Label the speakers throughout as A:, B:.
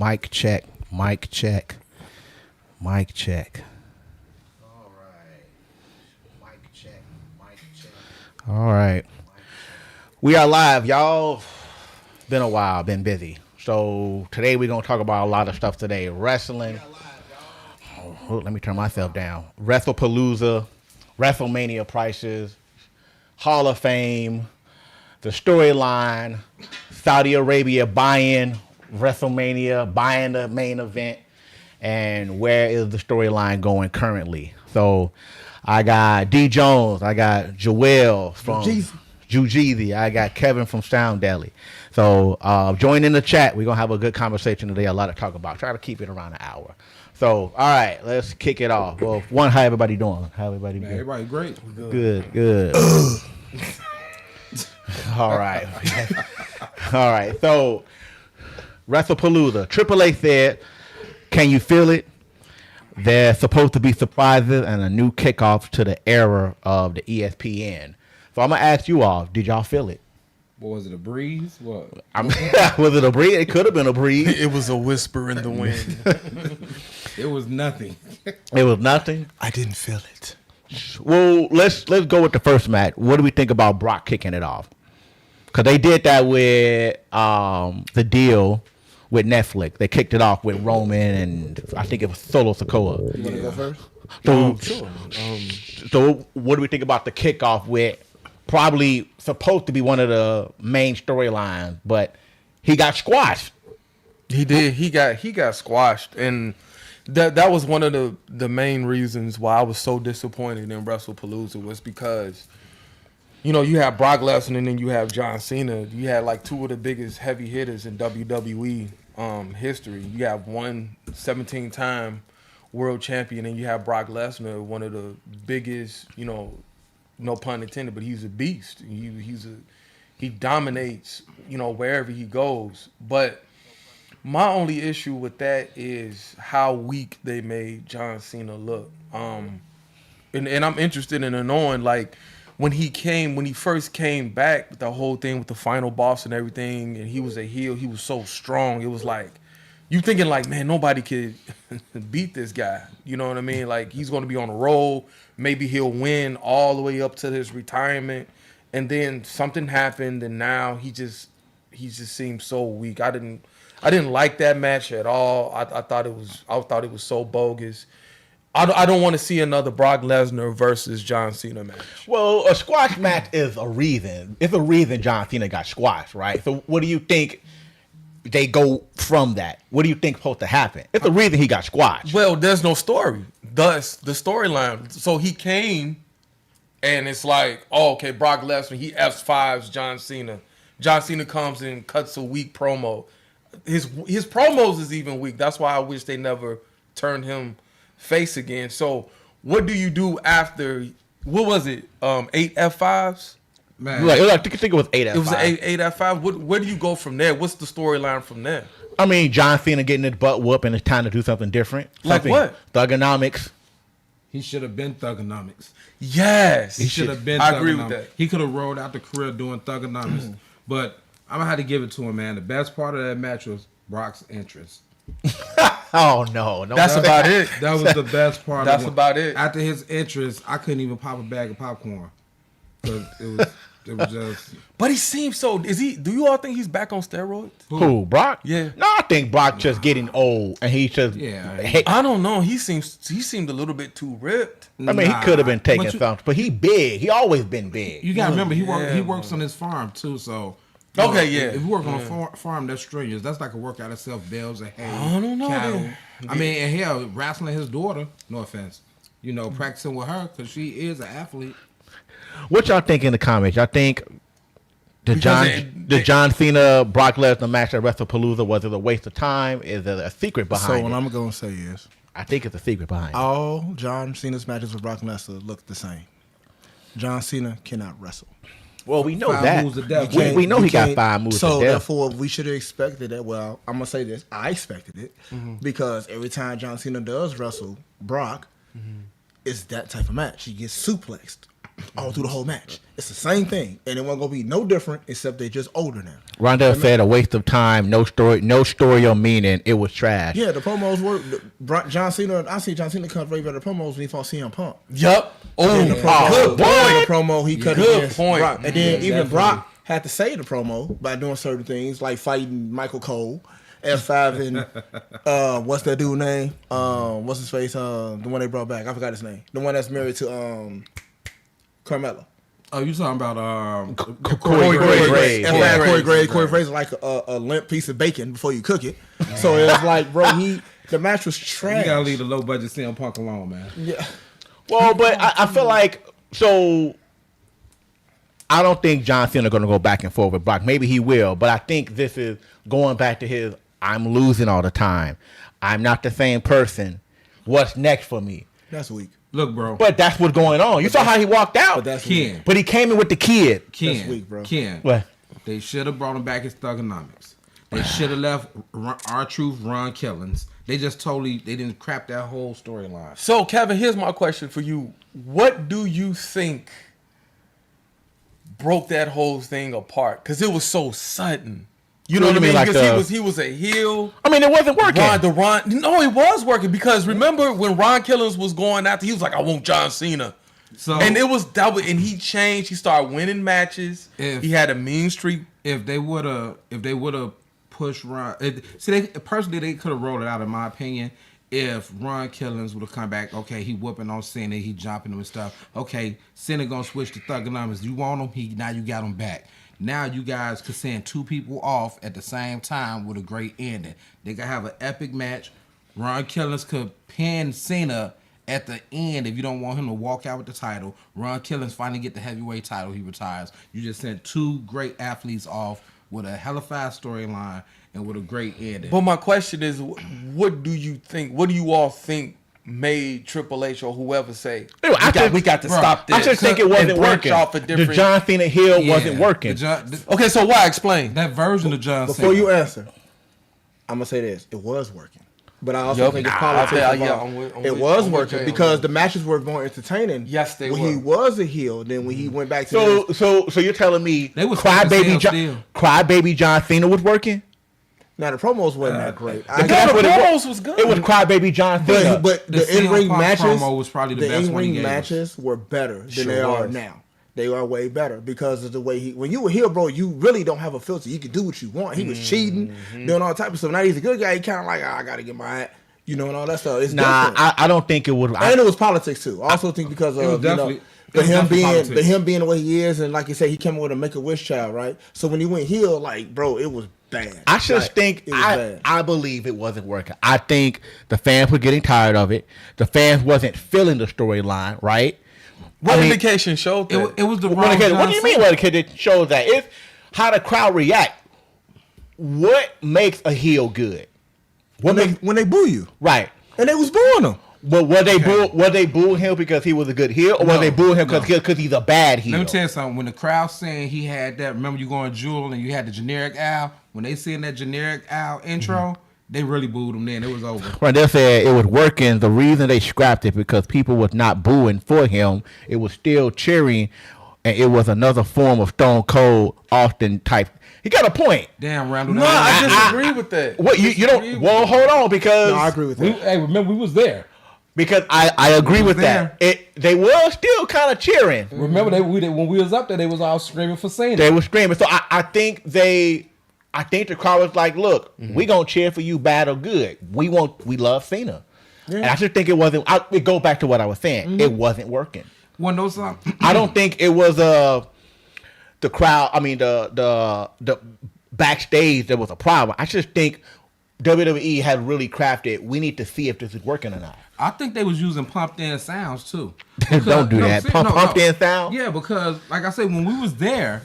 A: Mic check. Mic check. Mic check. All right. Mic check. Mic check. All right. We are live, y'all. Been a while. Been busy. So today we're gonna talk about a lot of stuff today. Wrestling. Oh, let me turn myself down. Wrestlepalooza, WrestleMania prices, Hall of Fame, the storyline, Saudi Arabia buying WrestleMania, buying the main event, and where is the storyline going currently. So I got D Jones, I got Joel from Jujeezy, I got Kevin from Sound Deli. So join in the chat. We're going to have a good conversation today, a lot to talk about. Try to keep it around an hour. So, all right, let's kick it off. Well, one, how everybody doing? How everybody doing?
B: Everybody great.
A: Good. All right. All right. So, Wrestlepalooza. Triple A said, can you feel it? There's supposed to be surprises and a new kickoff to the era of the ESPN. So, I'm going to ask you all, did y'all feel it?
B: What was it, a breeze? What?
A: Was it a breeze? It could have been a breeze.
C: It was a whisper in the wind.
B: It was nothing.
A: It was nothing?
C: I didn't feel it.
A: Well, let's go with the first match. What do we think about Brock kicking it off? Because they did that with the deal with Netflix. They kicked it off with Roman and I think it was Solo Sikoa.
B: You want to go first?
A: So,
C: Sure.
A: So what do we think about the kickoff with probably supposed to be one of the main storylines, but he got squashed.
C: He did. He got squashed, and that was one of the main reasons why I was so disappointed in Wrestlepalooza was because, you know, you have Brock Lesnar and then you have John Cena. You had like two of the biggest heavy hitters in WWE history. You have one 17-time world champion, and you have Brock Lesnar, one of the biggest, you know, no pun intended, but he's a beast. He dominates, you know, wherever he goes. But my only issue with that is how weak they made John Cena look. And I'm interested in knowing, like, when he first came back, the whole thing with the final boss and everything, and he was a heel, he was so strong. It was like, you thinking like, man, nobody could beat this guy. You know what I mean? Like, he's going to be on a roll. Maybe he'll win all the way up to his retirement. And then something happened, and now he just seems so weak. I didn't like that match at all. I thought it was so bogus. I don't want to see another Brock Lesnar versus John Cena match.
A: Well, a squash match is a reason. It's a reason John Cena got squashed, right? So what do you think they go from that? What do you think supposed to happen? It's the reason he got squashed.
C: Well, there's no story. Thus, the storyline. So he came, and it's like, oh, okay, Brock Lesnar, he F5s John Cena. John Cena comes and cuts a weak promo. His promos is even weak. That's why I wish they never turned him face again. So what do you do after, what was it, 8 F5s?
B: Man,
A: Like, I think it was 8 F5.
C: It was 8 F5. Where do you go from there? What's the storyline from there?
A: I mean, John Cena getting his butt whooped and it's time to do something different.
C: Like what?
A: Thugonomics.
B: he should have been Thugonomics.
C: Yes.
B: He should have been
C: I
B: Thugonomics.
C: agree with that.
B: He could have rolled out the career doing Thugonomics. But I'm going to have to give it to him, man. The best part of that match was Brock's entrance.
A: Oh, no.
C: That's about it.
B: That was the best part.
C: That's about it.
B: After his entrance, I couldn't even pop a bag of popcorn. Because it was just...
C: But he seems so, do you all think he's back on steroids?
A: Who, Brock?
C: Yeah.
A: No, I think Brock just getting old and he's just...
B: Yeah.
C: I don't know. He seemed a little bit too ripped.
A: I mean, he could have been taking something, but he big. He always been big.
B: You got to remember, he works on his farm, too, so...
C: Okay, yeah.
B: If you work on a farm, that's strenuous. That's like a workout itself. Bales and hay,
C: I don't know,
B: cattle.
C: man.
B: I mean, and hell, wrestling his daughter. No offense, practicing with her because she is an athlete.
A: What y'all think in the comments? Y'all think the John Cena Brock Lesnar match at Wrestlepalooza was it a waste of time? Is there a secret behind
D: So what
A: it?
D: I'm going to say is,
A: I think it's a secret behind it.
D: all John Cena's matches with Brock Lesnar look the same. John Cena cannot wrestle.
A: Well, we know
B: 5
A: that.
B: moves to death.
A: We know he got 5 moves
D: So
A: to death.
D: therefore, we should have expected it. Well, I'm gonna say this: I expected it because every time John Cena does wrestle Brock, it's that type of match. He gets suplexed. all through the whole match. It's the same thing, and it wasn't gonna be no different except they just older now.
A: Rondell said a waste of time, no story or meaning. It was trash.
D: Yeah, the promos were John Cena. I see John Cena cut way better promos when he fought CM Punk.
C: Yup. Oh,
D: The promo,
C: good
D: the
C: point.
D: promo he cut
C: Good
D: against
C: point.
D: Brock. And then even
B: definitely.
D: Brock had to say the promo by doing certain things like fighting Michael Cole, F5 and what's that dude name? What's his face? The one they brought back. I forgot his name. The one that's married to Carmella.
B: Oh, you talking about
A: Corey Graves.
D: F5 Corey Graves. Corey Graves is like a limp piece of bacon before you cook it. So it was like, bro, the match was trash.
B: You gotta leave the low budget CM Punk alone, man.
D: Yeah.
A: Well, but I feel like I don't think John Cena going to go back and forth with Brock. Maybe he will, but I think this is going back to his I'm losing all the time. I'm not the same person. What's next for me?
D: That's weak.
B: Look, bro.
A: But that's what's going on. You saw how he walked out.
D: But that's
B: Ken.
D: weak.
A: But he came in with the kid.
B: Ken,
D: weak, bro.
B: Ken.
A: What?
B: They should have brought him back as Thugonomics. They should have left R-Truth, Ron Killings. They just they didn't crap that whole storyline.
C: So, Kevin, here's my question for you. What do you think broke that whole thing apart? Because it was so sudden. You know what I mean?
A: Like
C: Because he was a heel.
A: I mean, it wasn't working.
C: No, it was working. Because remember when Ron Killings was going after, he was like, I want John Cena.
B: So
C: And it was double, and he changed. He started winning matches. He had a mean streak.
B: If they would have pushed Ron, they could have rolled it out. In my opinion, if Ron Killings would have come back, okay, he whooping on Cena, he jumping him and stuff. Okay, Cena gonna switch to Thugonomics. You want him? Now you got him back. Now you guys could send two people off at the same time with a great ending. They could have an epic match. Ron Killings could pin Cena at the end if you don't want him to walk out with the title. Ron Killings finally get the heavyweight title. He retires. You just sent two great athletes off with a hella fast storyline and with a great ending.
C: But my question is, what do you think? What do you all think made Triple H or whoever say, we got to stop this?
A: I just think it wasn't working. The John Cena heel wasn't working.
C: Okay, so why? Explain.
B: That version of John Cena.
D: Before you answer, I'm going to say this. It was working. But I also think it's politics involved. It was working because the matches were more entertaining.
C: Yes, they
D: when
C: were.
D: he was a heel than when he went back to
A: So you're telling me
D: Crybaby
A: John Cena was working?
D: Now the promos wasn't that great.
C: The promos was good.
A: It was Crybaby John Cena.
D: But the
B: CM
D: in-ring
B: Punk
D: matches,
B: promo was probably the best one he
D: in-ring
B: gave us.
D: matches were better than
C: Sure
D: they are
C: was.
D: now. They are way better because of the way when you were heel, bro, you really don't have a filter. You can do what you want. He was cheating, doing all type of stuff. Now he's a good guy. He kind of like, I got to get my and all that stuff. It's different.
A: I don't think it would.
D: And it was politics too. I also think because of him being the way he is, and like you said, he came with a Make-A-Wish child, right? So when he went heel, like, bro, it was bad.
A: I just think I believe it wasn't working. I think the fans were getting tired of it. The fans wasn't feeling the storyline, right?
C: What indication showed that?
B: It was the wrong
A: What do you
B: John
A: mean?
B: Cena.
A: What it shows that it's how the crowd react. What makes a heel good?
D: When they boo you,
A: Right.
D: and they was booing him.
A: But were they booing him because he was a good heel, or were they booing him because he's a bad heel?
B: Let me tell you something. When the crowd saying he had that, remember you going Jewel and you had the generic Al? When they seen that generic Al intro, they really booed him then. It was over.
A: Right, they said it was working. The reason they scrapped it because people was not booing for him. It was still cheering, and it was another form of Stone Cold Austin type. He got a point.
B: Damn, Randall.
C: No, I disagree with that.
A: What you don't? Well, hold on, because
D: No, I agree with that.
B: Hey, remember we was there.
A: Because I agree with that. They were still kind of cheering.
B: Remember when we was up there, they was all screaming for Cena.
A: They were screaming. So I think the crowd was like, "Look, we gonna cheer for you, bad or good. We love Cena." Yeah. And I just think it wasn't. It go back to what I was saying. It wasn't working.
B: One of those.
A: I don't think it was the crowd. I mean the backstage there was a problem. I just think WWE had really crafted. We need to see if this is working or not.
B: I think they was using pumped in sounds too.
A: Don't do that. Pumped in sound.
B: Yeah, because like I said, when we was there,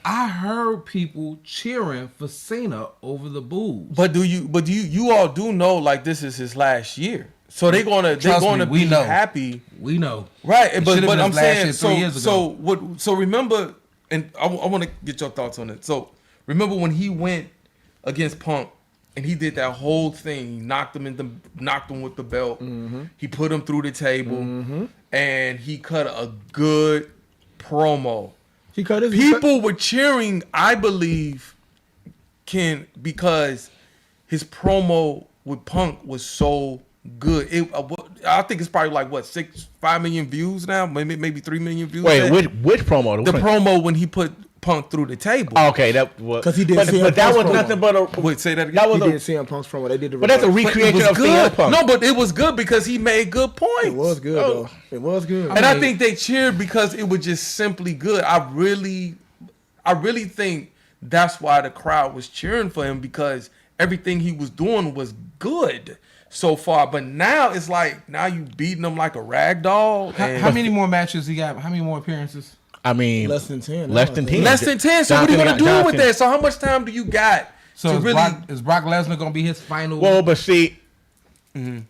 B: I heard people cheering for Cena over the boos.
C: But you all do know like this is his last year, so they're gonna be happy.
B: We know,
C: right? But I'm saying so remember, and I want to get your thoughts on it. So remember when he went against Punk and he did that whole thing. He knocked him with the belt. He put him through the table, and he cut a good promo.
D: He cut his
C: People were cheering, I believe, because his promo with Punk was so good. I think it's probably like 5 million views now, maybe 3 million views.
A: Wait, which promo?
C: The promo when he put Punk through the table.
A: Oh, okay, that was
D: because he did.
A: But that was nothing but a.
C: Wait, say that again.
A: That was
D: he did CM Punk's promo. They did the.
A: But that's a recreation of CM Punk.
C: No, but it was good because he made good points.
D: It was good though. It was good.
C: And I think they cheered because it was just simply good. I really think that's why the crowd was cheering for him, because everything he was doing was good so far. But now it's like, now you beating him like a rag doll.
B: How many more matches he got? How many more appearances?
A: I mean,
D: less than 10.
A: Less than 10.
C: Less than 10. So what are you going to do with that? So how much time do you got?
B: So
C: to
B: is Brock Lesnar going to be his final?
A: Well, but see, I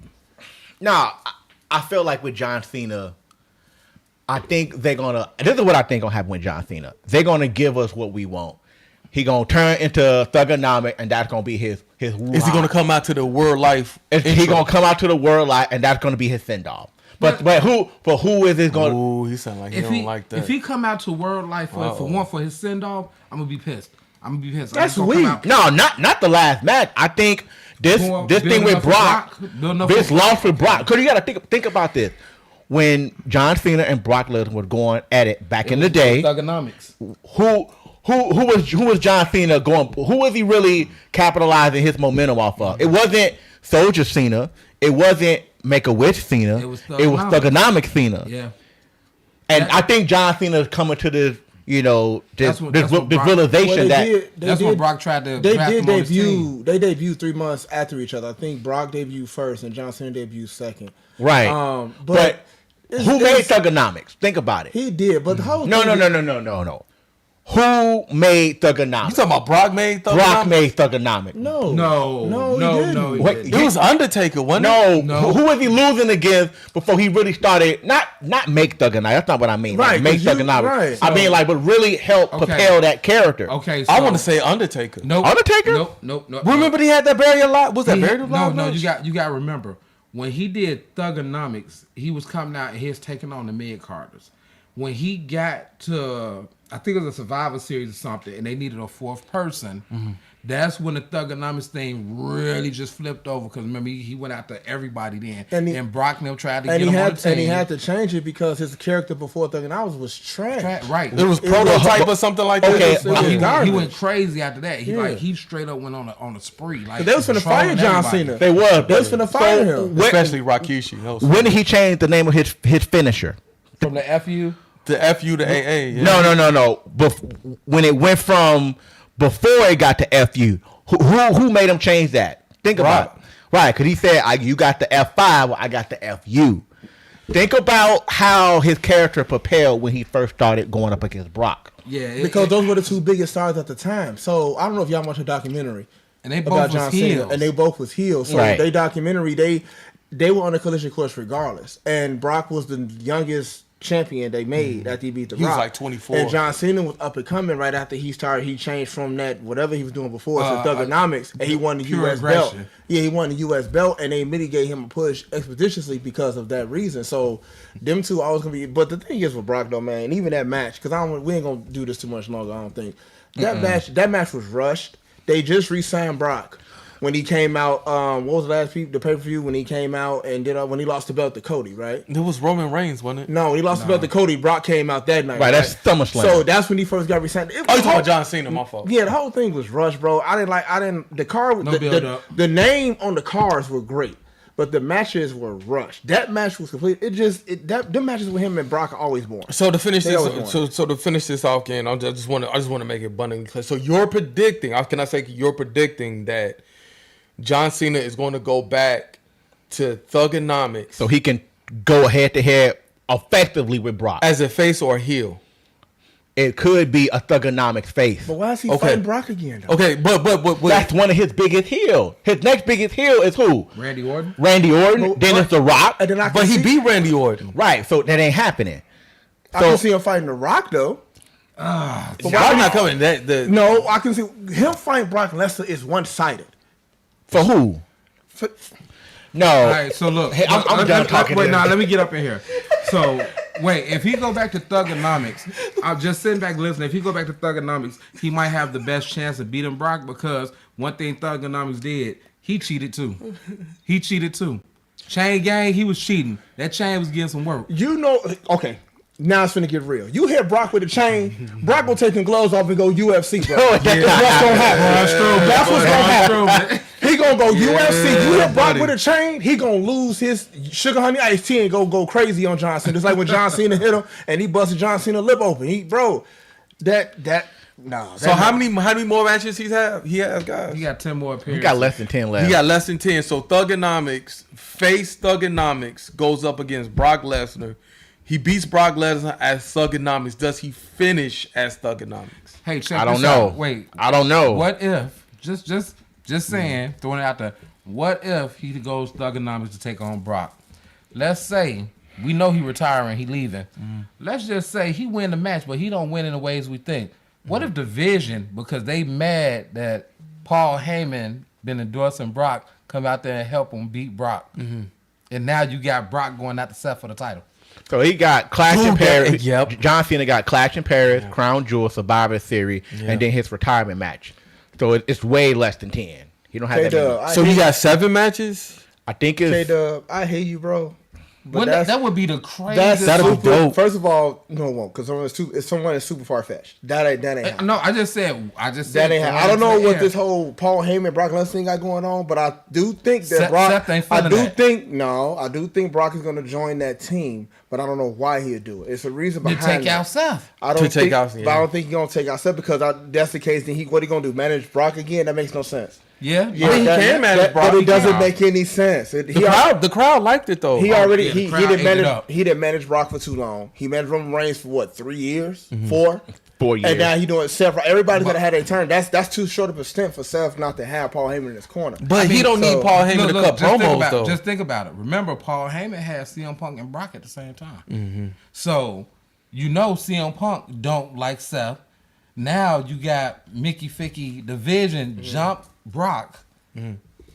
A: feel like with John Cena, I think they're gonna. This is what I think gonna happen with John Cena. They're gonna give us what we want. He gonna turn into Thugonomic, and that's gonna be his. Is
C: he gonna come out to the World Life?
A: He gonna come out to the World Life, and that's gonna be his send off. But who is it going?
C: Ooh, he sound like he don't like that.
B: If he come out to World Life for his send off, I'm gonna be pissed.
D: That's weak.
A: No, not the last match. I think this thing with Brock, this loss for Brock. Because you got to think about this. When John Cena and Brock Lesnar were going at it back in the day,
B: Thugonomics.
A: Who was John Cena going? Who was he really capitalizing his momentum off of? It wasn't Soldier Cena. It wasn't Make-A-Wish Cena. It was Thugonomic Cena.
B: Yeah.
A: And I think John Cena is coming to this, this realization
B: that's what Brock tried to.
D: They debuted 3 months after each other. I think Brock debuted first and John Cena debuted second.
A: Right. But who made Thugonomics? Think about it.
D: He did, but the whole
A: No. Who made Thugonomics?
C: You talking about Brock made Thugonomics?
A: Brock made Thugonomics.
D: No.
C: It was Undertaker, wasn't it?
A: No. Who was he losing against before he really started? Not make Thugonomics. That's not what I mean.
D: Right.
A: Like, make Thugonomics.
D: Right.
A: I mean, but really help propel that character.
B: Okay.
C: I want to say Undertaker.
B: Nope.
A: Undertaker?
B: Nope.
C: Remember he had that buried alive? Was that buried alive?
B: No. You got to remember when he did Thugonomics, he was coming out and he was taking on the mid-carders. When he got to, I think it was a Survivor Series or something, and they needed a fourth person, that's when the Thugonomics thing really just flipped over. Because remember, he went after everybody then. And Brock and them tried to get him on the team.
D: And he had to change it because his character before Thugonomics was trash.
B: Right.
C: It was Prototype or something like that.
A: Okay.
B: He went crazy after that. He straight up went on a spree. Like,
D: they was finna fire John Cena.
A: They was
D: finna fire him.
C: Especially Rikishi.
A: When did he change the name of his finisher?
B: From the FU?
C: The FU to AA. Yeah.
A: No. When it went from before it got to FU, who made him change that? Think about it. Right, because he said, you got the F5, well, I got the FU. Think about how his character propelled when he first started going up against Brock.
B: Yeah.
D: Because those were the two biggest stars at the time. So I don't know if y'all watched a documentary.
B: And they both was heels.
D: And they both was heels. So they documentary, they were on a collision course regardless. And Brock was the youngest champion they made after he beat the Rock.
C: He was like 24.
D: And John Cena was up and coming right after he changed from that whatever he was doing before to Thugonomics, and he won the U.S. belt. Yeah, he won the U.S. belt, and they gave him a push expeditiously because of that reason. So them two always gonna be. But the thing is with Brock though, man, even that match, because we ain't gonna do this too much longer. I don't think that match was rushed. They just re-signed Brock. When he came out, what was the pay-per-view when he came out and did when he lost the belt to Cody, right?
C: It was Roman Reigns, wasn't it?
D: No, he lost the belt to Cody. Brock came out that night.
A: Right, that's SummerSlam.
D: So that's when he first got re-signed.
C: You talking about John Cena? My fault.
D: Yeah, the whole thing was rushed, bro. The card, the name on the cards were great, but the matches were rushed. That match was complete. The matches with him and Brock are always boring.
C: So to finish this off, again, I just want to make it abundantly clear. So you're predicting that John Cena is going to go back to Thugonomics,
A: so he can go head to head effectively with Brock
C: as a face or a heel.
A: It could be a Thugonomics face.
D: But why is he fighting Brock again, though?
C: Okay, but
A: that's one of his biggest heels. His next biggest heel is who?
B: Randy Orton.
A: Then it's The Rock.
C: But he beat Randy Orton.
A: Right, so that ain't happening.
D: I can see him fighting The Rock though.
C: But why not coming?
D: No, I can see him fighting Brock Lesnar is one-sided.
A: For who? No.
B: All right, so look.
A: Hey, I'm done talking.
B: Wait, let me get up in here. So, wait, if he go back to Thugonomics, I'm just sitting back listening. If he go back to Thugonomics, he might have the best chance of beating Brock because one thing Thugonomics did, he cheated too. Chain gang, he was cheating. That chain was getting some work.
D: You know, okay. Now it's finna get real. You hit Brock with a chain, Brock will take them gloves off and go UFC, bro. That's what's gonna happen. That's what's gonna happen. He gonna go UFC. You hit Brock with a chain, he gonna lose his sugar honey iced tea and go crazy on John Cena. It's like when John Cena hit him and he busted John Cena lip open.
C: So how many more matches he has, guys?
B: He got 10 more appearances.
A: He got less than 10 left.
C: He got less than 10. So face Thugonomics goes up against Brock Lesnar. He beats Brock Lesnar as Thugonomics. Does he finish as Thugonomics?
B: Hey, check
A: I don't
B: this
A: know.
B: out. Wait.
A: I don't know.
B: What if, just saying, throwing it out there, what if he goes Thugonomics to take on Brock? Let's say, we know he retiring, he leaving. Let's just say he win the match, but he don't win in the ways we think. What if Division, because they mad that Paul Heyman been endorsing Brock, come out there and help him beat Brock? And now you got Brock going out to Seth for the title.
A: So he got Clash in Paris.
C: Yep.
A: John Cena got Clash in Paris, Crown Jewel, Survivor Series, and then his retirement match. So it's way less than 10. He don't have that many.
C: So he got 7 matches?
A: I think it's...
D: K-Dub, I hear you, bro. But
B: that would be the craziest.
C: That'd be dope.
D: First of all, no, it won't, because someone is super far fetched. That ain't happening.
B: No, I just said.
D: That ain't happening. I don't know what this whole Paul Heyman Brock Lesnar thing got going on, but I do think that Brock.
B: Seth ain't feeling that.
D: I do think Brock is going to join that team, but I don't know why he'll do it. It's a reason behind
B: to take out Seth.
D: I don't think he's going to take out Seth because that's the case. Then what he going to do? Manage Brock again? That makes no sense.
B: Yeah,
C: I mean, he can manage Brock,
D: but it doesn't make any sense.
C: The crowd liked it though.
D: He didn't manage Brock for too long. He managed Roman Reigns for what, 3 years, 4
A: years,
D: and now he doing Seth. Everybody's gonna have their turn. That's too short of a stint for Seth not to have Paul Heyman in his corner.
C: But he don't need Paul Heyman to cut promos though.
B: Just think about it. Remember, Paul Heyman had CM Punk and Brock at the same time. So CM Punk don't like Seth. Now you got Mickey Ficky Division jump Brock,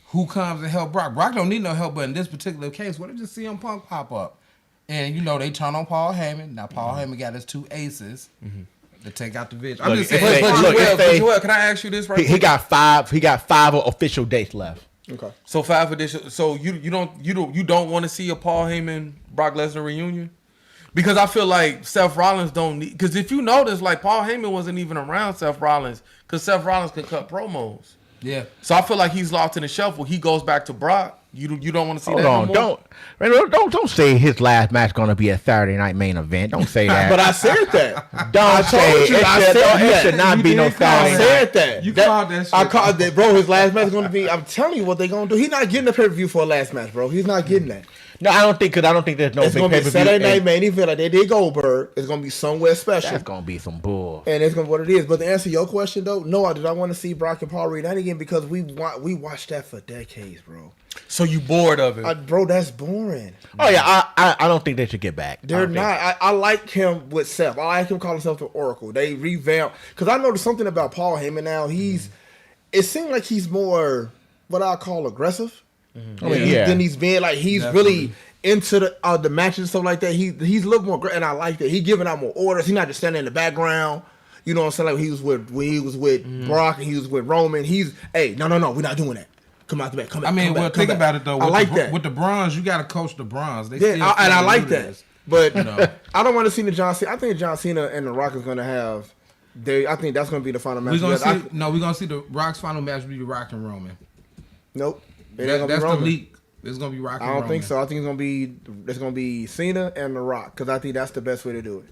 B: who comes and help Brock. Brock don't need no help, but in this particular case, what if just CM Punk pop up? And they turn on Paul Heyman. Now Paul Heyman got his 2 aces to take out the Division. I'm just saying.
C: Joel, can I ask you this right
A: He got 5 official dates left.
C: Okay. So 5 additional. So you don't want to see a Paul Heyman Brock Lesnar reunion? Because I feel like Seth Rollins don't need. Because if you notice, like Paul Heyman wasn't even around Seth Rollins because Seth Rollins could cut promos.
B: Yeah.
C: So I feel like he's lost in the shuffle. He goes back to Brock. You don't want to see that no
A: more? Don't say his last match going to be a Saturday night main event. Don't say that.
D: But I said that.
A: Don't say it should not be no Saturday night.
D: I said that.
B: You called that shit.
D: I called that, bro. His last match is going to be. I'm telling you what they're going to do. He's not getting a pay-per-view for a last match, bro. He's not getting that.
A: No, I don't think there's no
D: it's
A: big
D: gonna
A: pay-per-view.
D: Be Saturday night main event like they did Goldberg. It's gonna be somewhere special.
A: That's gonna be some bull.
D: And it's gonna be what it is. But to answer your question though, no, I did not want to see Brock and Paul reunite again because we watched that for decades, bro.
C: So you bored of it,
D: bro? That's boring.
A: Oh yeah, I don't think they should get back.
D: They're not. I like him with Seth. I like him calling himself the Oracle. They revamped because I noticed something about Paul Heyman now. It seems like he's more what I call aggressive. I mean, then he's being like he's really into the matches and stuff like that. He's a little more great, and I like that. He's giving out more orders. He's not just standing in the background. You know what I'm saying? Like when he was with Brock and he was with Roman. No, we're not doing that. Come out the back. Come back.
B: Think about it though.
D: I like that
B: with the Bronze. You got to coach the Bronze.
D: I like that. But I don't want to see the John Cena. I think John Cena and The Rock is going to have. I think that's going to be the final match.
B: We're gonna see the Rock's final match be the Rock and Roman.
D: Nope.
B: That's the leak. It's gonna be Rock and Roman.
D: I don't think so. I think it's gonna be Cena and The Rock because I think that's the best way to do it.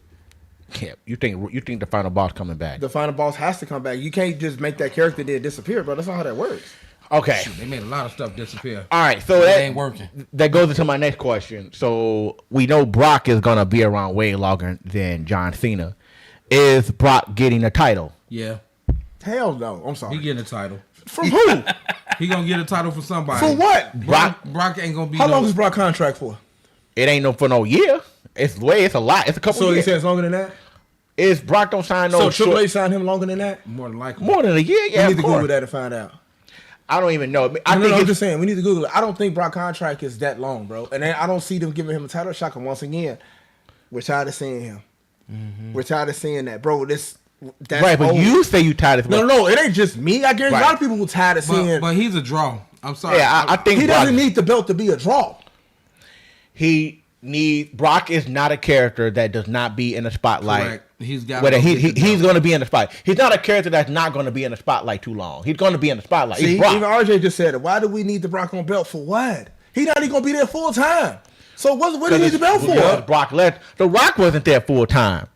A: Yeah, you think the final boss coming back?
D: The final boss has to come back. You can't just make that character there disappear, bro. That's not how that works.
A: Okay.
B: Shoot, they made a lot of stuff disappear.
A: All right, so
B: that ain't working.
A: That goes into my next question. So we know Brock is gonna be around way longer than John Cena. Is Brock getting a title?
B: Yeah.
D: Hell no. I'm sorry.
B: He getting a title.
D: From who?
B: He gonna get a title from somebody.
D: For what?
B: Brock ain't gonna be.
D: How long is Brock contract for?
A: It ain't for no year. It's a lot. It's a couple.
D: So
A: years.
D: He says longer than that.
A: Is Brock don't sign no?
D: So Triple H signed him longer than that?
B: More than likely.
A: More than a year. Yeah.
D: You need to Google that to find out.
A: I don't even know.
D: I'm just saying we need to Google it. I don't think Brock contract is that long, bro. And I don't see them giving him a title shot. And once again, we're tired of seeing him. Mm-hmm. We're tired of seeing that, bro. That's
A: right. But you say you tired of him.
D: No, it ain't just me. I guarantee a lot of people who tired of seeing.
B: But he's a draw. I'm sorry.
A: Yeah, I think
D: he doesn't need the belt to be a draw.
A: Brock is not a character that does not be in the spotlight.
B: Correct. He's got.
A: He's going to be in the spotlight. He's not a character that's not going to be in the spotlight too long. He's going to be in the spotlight.
D: See, even RJ just said it. Why do we need the Brock on belt for what? He's not even going to be there full time. So what do you need the belt for?
A: Brock left. The Rock wasn't there full time.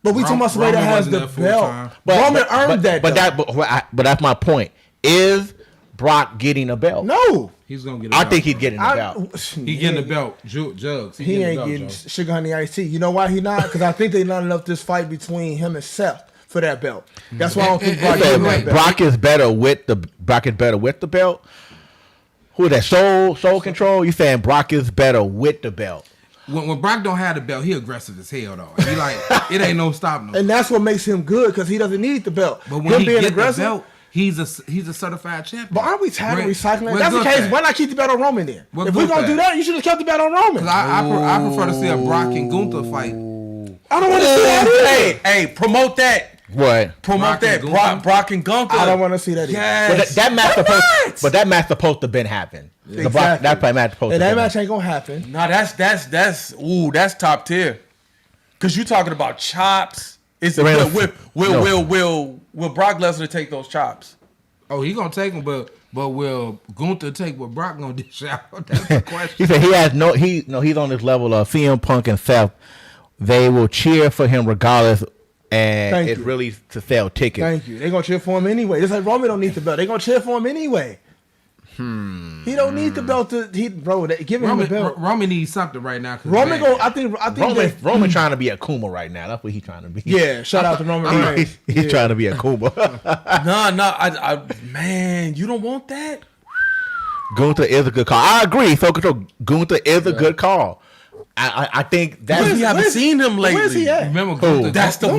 D: But we talking about somebody that has the belt. Roman earned that.
A: But that's my point. Is Brock getting a belt?
D: No.
B: He's gonna get. I
A: think he's getting the belt.
B: He getting the belt. Jugs.
D: He ain't getting sugar honey iced tea. You know why he not? Because I think they lined up this fight between him and Seth for that belt. That's why I don't think Brock getting that belt.
A: Brock is better with the belt. Who is that? Soul Control. You saying Brock is better with the belt?
B: When Brock don't have the belt, he aggressive as hell though. He like it ain't no stopping him.
D: And that's what makes him good because he doesn't need the belt.
B: But when he get the belt. He's a certified champion.
D: But aren't we tired of recycling? If that's the case, why not keep the belt on Roman then? If we're going to do that, you should have kept the belt on Roman.
B: I prefer to see a Brock and Gunther fight.
D: I don't want to see that.
C: Hey, promote that.
A: What?
C: Promote that. Brock and Gunther.
D: I don't want to see that either.
C: Yes.
A: That match supposed to been happen.
D: Exactly.
A: That match supposed to.
D: And that match ain't going to happen.
C: No, that's top tier. Because you're talking about chops. Will Brock Lesnar take those chops?
B: Oh, he gonna take them, but will Gunther take what Brock gonna dish out? That's the question.
A: He said he's on this level of CM Punk and Seth. They will cheer for him regardless, and it's really to sell tickets.
D: Thank you. They're gonna cheer for him anyway. Just like Roman don't need the belt. They're gonna cheer for him anyway. He don't need the belt to give him the belt.
B: Roman needs something right now.
D: I think
A: Roman trying to be a Kuma right now. That's what he's trying to be.
D: Yeah, shout out to Roman Reigns.
A: He's trying to be a Kuma.
C: Man, you don't want that.
A: Gunther is a good call. I agree. So Gunther is a good call. I think that
C: we haven't seen him lately.
D: Where's he at?
B: Remember Gunther?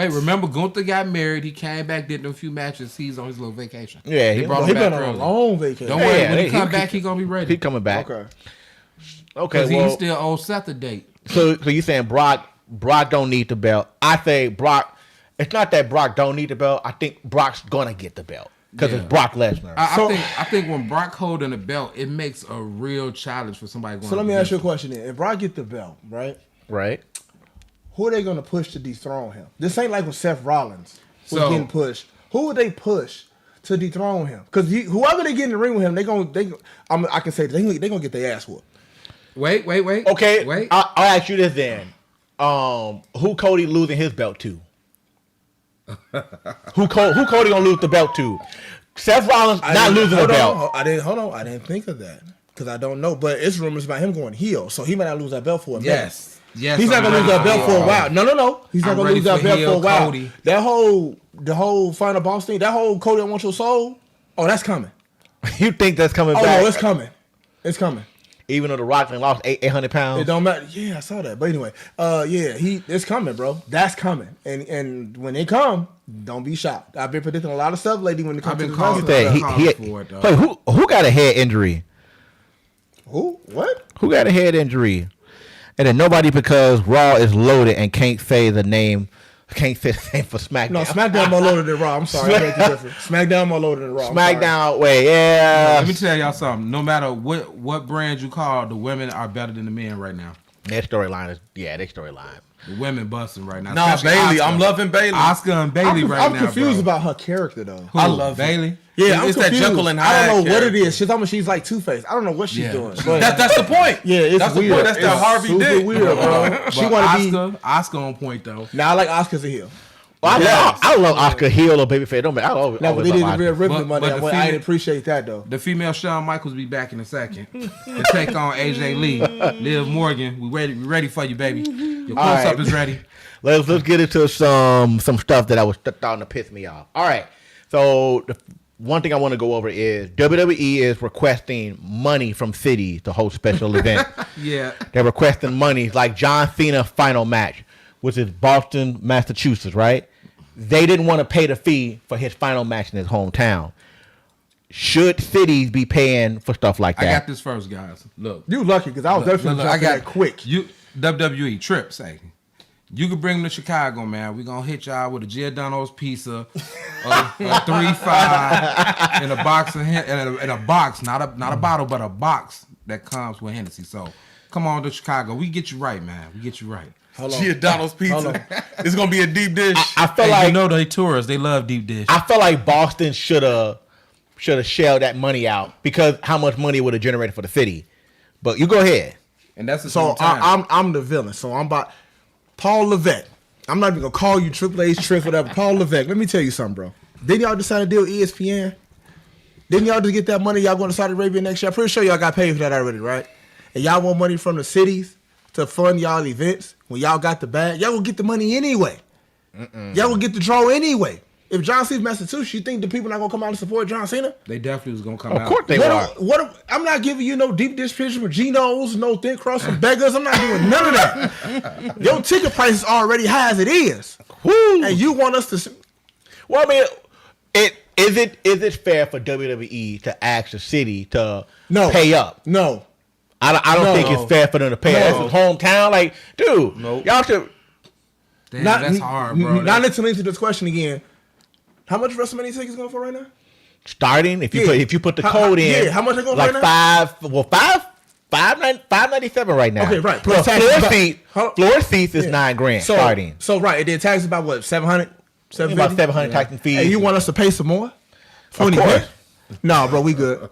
B: Remember Gunther got married. He came back, did a few matches. He's on his little vacation.
A: Yeah,
B: he brought him back
D: on a long vacation.
B: Don't worry, when he come back, he gonna be ready.
A: He coming back.
D: Okay.
B: Because he still owes Seth a date.
A: So you saying Brock don't need the belt? I say Brock. It's not that Brock don't need the belt. I think Brock's gonna get the belt. Because it's Brock Lesnar.
B: I think when Brock holding the belt, it makes a real challenge for somebody going.
D: So let me ask you a question then. If Brock get the belt, right? Who are they going to push to dethrone him? This ain't like when Seth Rollins was getting pushed. Who would they push to dethrone him? Because whoever they get in the ring with him, I can say they gonna get their ass whooped.
B: Wait.
A: Okay.
B: Wait.
A: I'll ask you this then. Who Cody losing his belt to? Who Cody gonna lose the belt to? Seth Rollins not losing the belt.
D: I didn't think of that because I don't know. But it's rumors about him going heel, so he might not lose that belt for a minute.
B: Yes.
D: He's not gonna lose that belt for a while. No. He's not gonna lose that belt for a while.
B: Cody.
D: The whole final boss thing, that whole Cody I want your soul. Oh, that's coming.
A: You think that's coming back?
D: Oh no, it's coming. It's coming.
A: Even though the Rock lost 800 pounds.
D: It don't matter. Yeah, I saw that. But anyway, it's coming, bro. That's coming. And when they come, don't be shocked. I've been predicting a lot of stuff lately when it comes to the wrestling.
A: Who got a head injury?
D: Who? What?
A: Who got a head injury? And then nobody because Raw is loaded and can't say the name. Can't say the name for SmackDown.
D: No, SmackDown more loaded than Raw. I'm sorry. SmackDown more loaded than Raw.
A: SmackDown, wait, yeah.
B: Let me tell y'all something. No matter what brand you call, the women are better than the men right now.
A: Their storyline is, their storyline.
B: The women busting right now.
C: Nah, Bailey. I'm loving Bailey.
B: Oscar and Bailey right now.
D: I'm confused about her character though.
B: I love Bailey.
D: Yeah,
C: it's that Jekyll and Hyde.
D: I don't know
C: character.
D: what it is. She's almost she's like Two-Face. I don't know what she's doing.
C: That's the point.
D: Yeah, it's
C: that's
D: weird.
C: The point. That's that Harvey Dent.
D: Weird, bro. She want to be
B: Oscar on point though.
D: Now I like Oscar's a heel.
A: Well, I love Oscar heel or babyface. Don't matter.
D: No, but they did the real Ripley money. I didn't appreciate that though.
B: The female Shawn Michaels be back in a second to take on AJ Lee, Liv Morgan. We ready for you, baby. Your close up is ready.
A: Let's get into some stuff that I was starting to piss me off. All right, so the one thing I want to go over is WWE is requesting money from cities to host special events.
B: Yeah,
A: they're requesting money like John Cena final match, which is Boston, Massachusetts, right? They didn't want to pay the fee for his final match in his hometown. should cities be paying for stuff like that?
B: I got this first, guys. Look,
D: You lucky because I was definitely
B: I got
D: that quick.
B: You WWE Trip say you can bring them to Chicago, man. We gonna hit y'all with a Giordano's pizza, a 3-5 in a box in a box, not a bottle, but a box that comes with Hennessy. So come on to Chicago. We get you right, man. We get you right.
C: Giordano's pizza. It's gonna be a deep dish.
A: I feel like
B: you know they tourists. They love deep dish.
A: I feel like Boston should have shelled that money out because how much money it would have generated for the city. But you go ahead.
B: And that's the
D: So I'm the villain. So I'm about Paul Levesque. I'm not even gonna call you Triple H, Trick, whatever. Paul Levesque. Let me tell you something, bro. Didn't y'all decide to deal with ESPN? Didn't y'all just get that money? Y'all going to Saudi Arabia next year? I'm pretty sure y'all got paid for that already, right? And y'all want money from the cities to fund y'all events. When y'all got the bag, y'all gonna get the money anyway. Y'all gonna get the draw anyway. If John Cena's Massachusetts, you think the people not gonna come out and support John Cena?
B: They definitely was gonna come out.
A: Of course they are.
D: I'm not giving you no deep dish pictures with Geno's, no thin crust from beggars. I'm not doing none of that. Your ticket price is already high as it is.
A: Woo.
D: And you want us to...
A: Well, I mean, is it fair for WWE to ask the city to pay up?
D: No.
A: I don't think it's fair for them to pay. That's his hometown. Like, dude, y'all should.
B: Damn, that's hard, bro.
D: Not listening to this question again. How much WrestleMania tickets going for right now?
A: Starting if you put the code in.
D: Yeah, how much they going
A: like
D: for right now?
A: $597 right now.
D: Okay, right.
A: Plus floor seats is $9,000 starting.
D: So right, it did taxes about what, 700?
A: About 700 tax and fees.
D: And you want us to pay some more?
A: Of course.
D: No, bro, we good.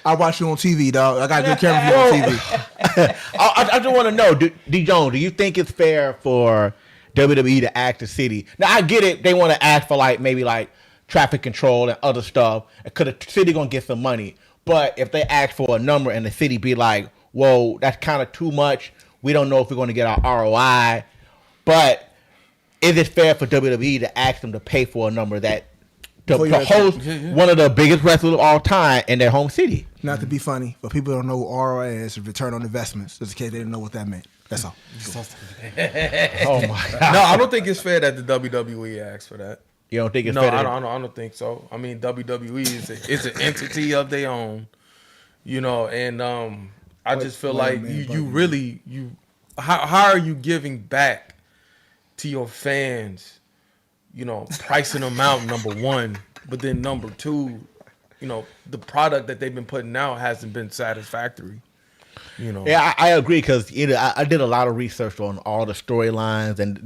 D: I watch you on TV, dog. I got good camera view on TV.
A: I just want to know, D. Jones, do you think it's fair for WWE to ask the city? Now, I get it. They want to ask for maybe traffic control and other stuff. Because the city going to get some money. But if they ask for a number and the city be like, whoa, that's kind of too much. We don't know if we're going to get our ROI. But is it fair for WWE to ask them to pay for a number that to host one of the biggest wrestlers of all time in their home city?
D: Not to be funny, but people don't know what ROI is, return on investments. Just in case they didn't know what that meant. That's all.
A: Oh my God.
C: No, I don't think it's fair that the WWE asks for that.
A: You don't think it's
C: No,
A: fair?
C: I don't think so. I mean, WWE is an entity of their own, and I just feel like how are you giving back to your fans? Pricing them out, number one, but then number two, the product that they've been putting out hasn't been satisfactory.
A: Yeah, I agree because I did a lot of research on all the storylines, and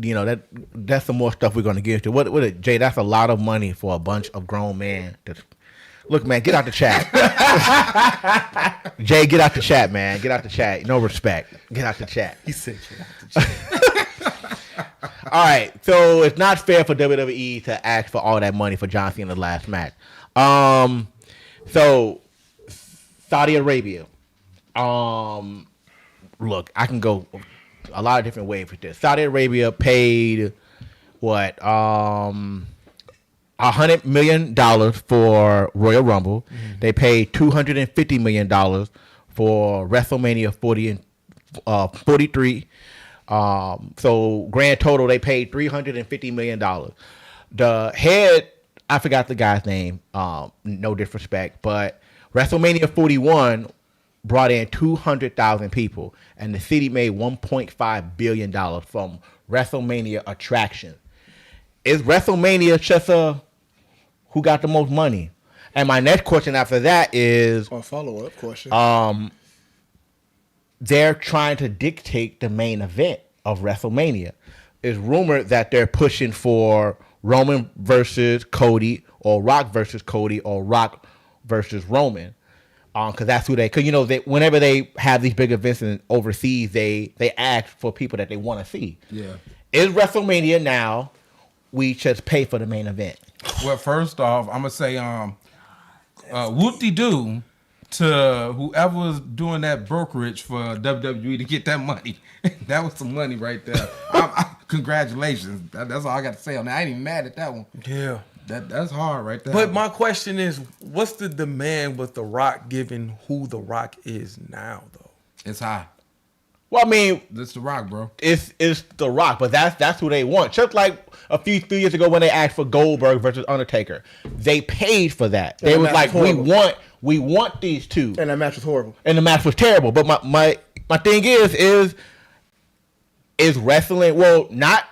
A: that's some more stuff we're going to get into. What Jay? That's a lot of money for a bunch of grown men. Look, man, get out the chat. Jay, get out the chat, man. Get out the chat. No respect. Get out the chat.
C: He said, "Get out the chat."
A: All right, so it's not fair for WWE to ask for all that money for John Cena's last match. So Saudi Arabia. Look, I can go a lot of different ways with this. Saudi Arabia paid what $100 million for Royal Rumble. Mm-hmm. They paid $250 million for WrestleMania 40 and 43. So grand total, they paid $350 million. The head, I forgot the guy's name. No disrespect, but WrestleMania 41 brought in 200,000 people, and the city made $1.5 billion from WrestleMania attraction. Is WrestleMania just who got the most money? And my next question after that is
D: a follow-up question.
A: They're trying to dictate the main event of WrestleMania. It's rumored that they're pushing for Roman versus Cody, or Rock versus Cody, or Rock versus Roman. Because that's who whenever they have these big events overseas, they ask for people that they want to see.
B: Yeah.
A: Is WrestleMania now, we just pay for the main event?
B: Well, first off, I'm going to say whoop-de-doo to whoever was doing that brokerage for WWE to get that money. That was some money right there. Congratulations. That's all I got to say on that. I ain't even mad at that one.
C: Yeah.
B: That's hard right there.
C: But my question is, what's the demand with The Rock given who The Rock is now, though?
B: It's high.
A: Well, I mean,
B: That's The Rock, bro.
A: it's The Rock, but that's who they want. Just like a few years ago when they asked for Goldberg versus Undertaker, they paid for that. They was like, we want these two,
D: And that match was horrible.
A: and the match was terrible. But my thing is wrestling. Well, not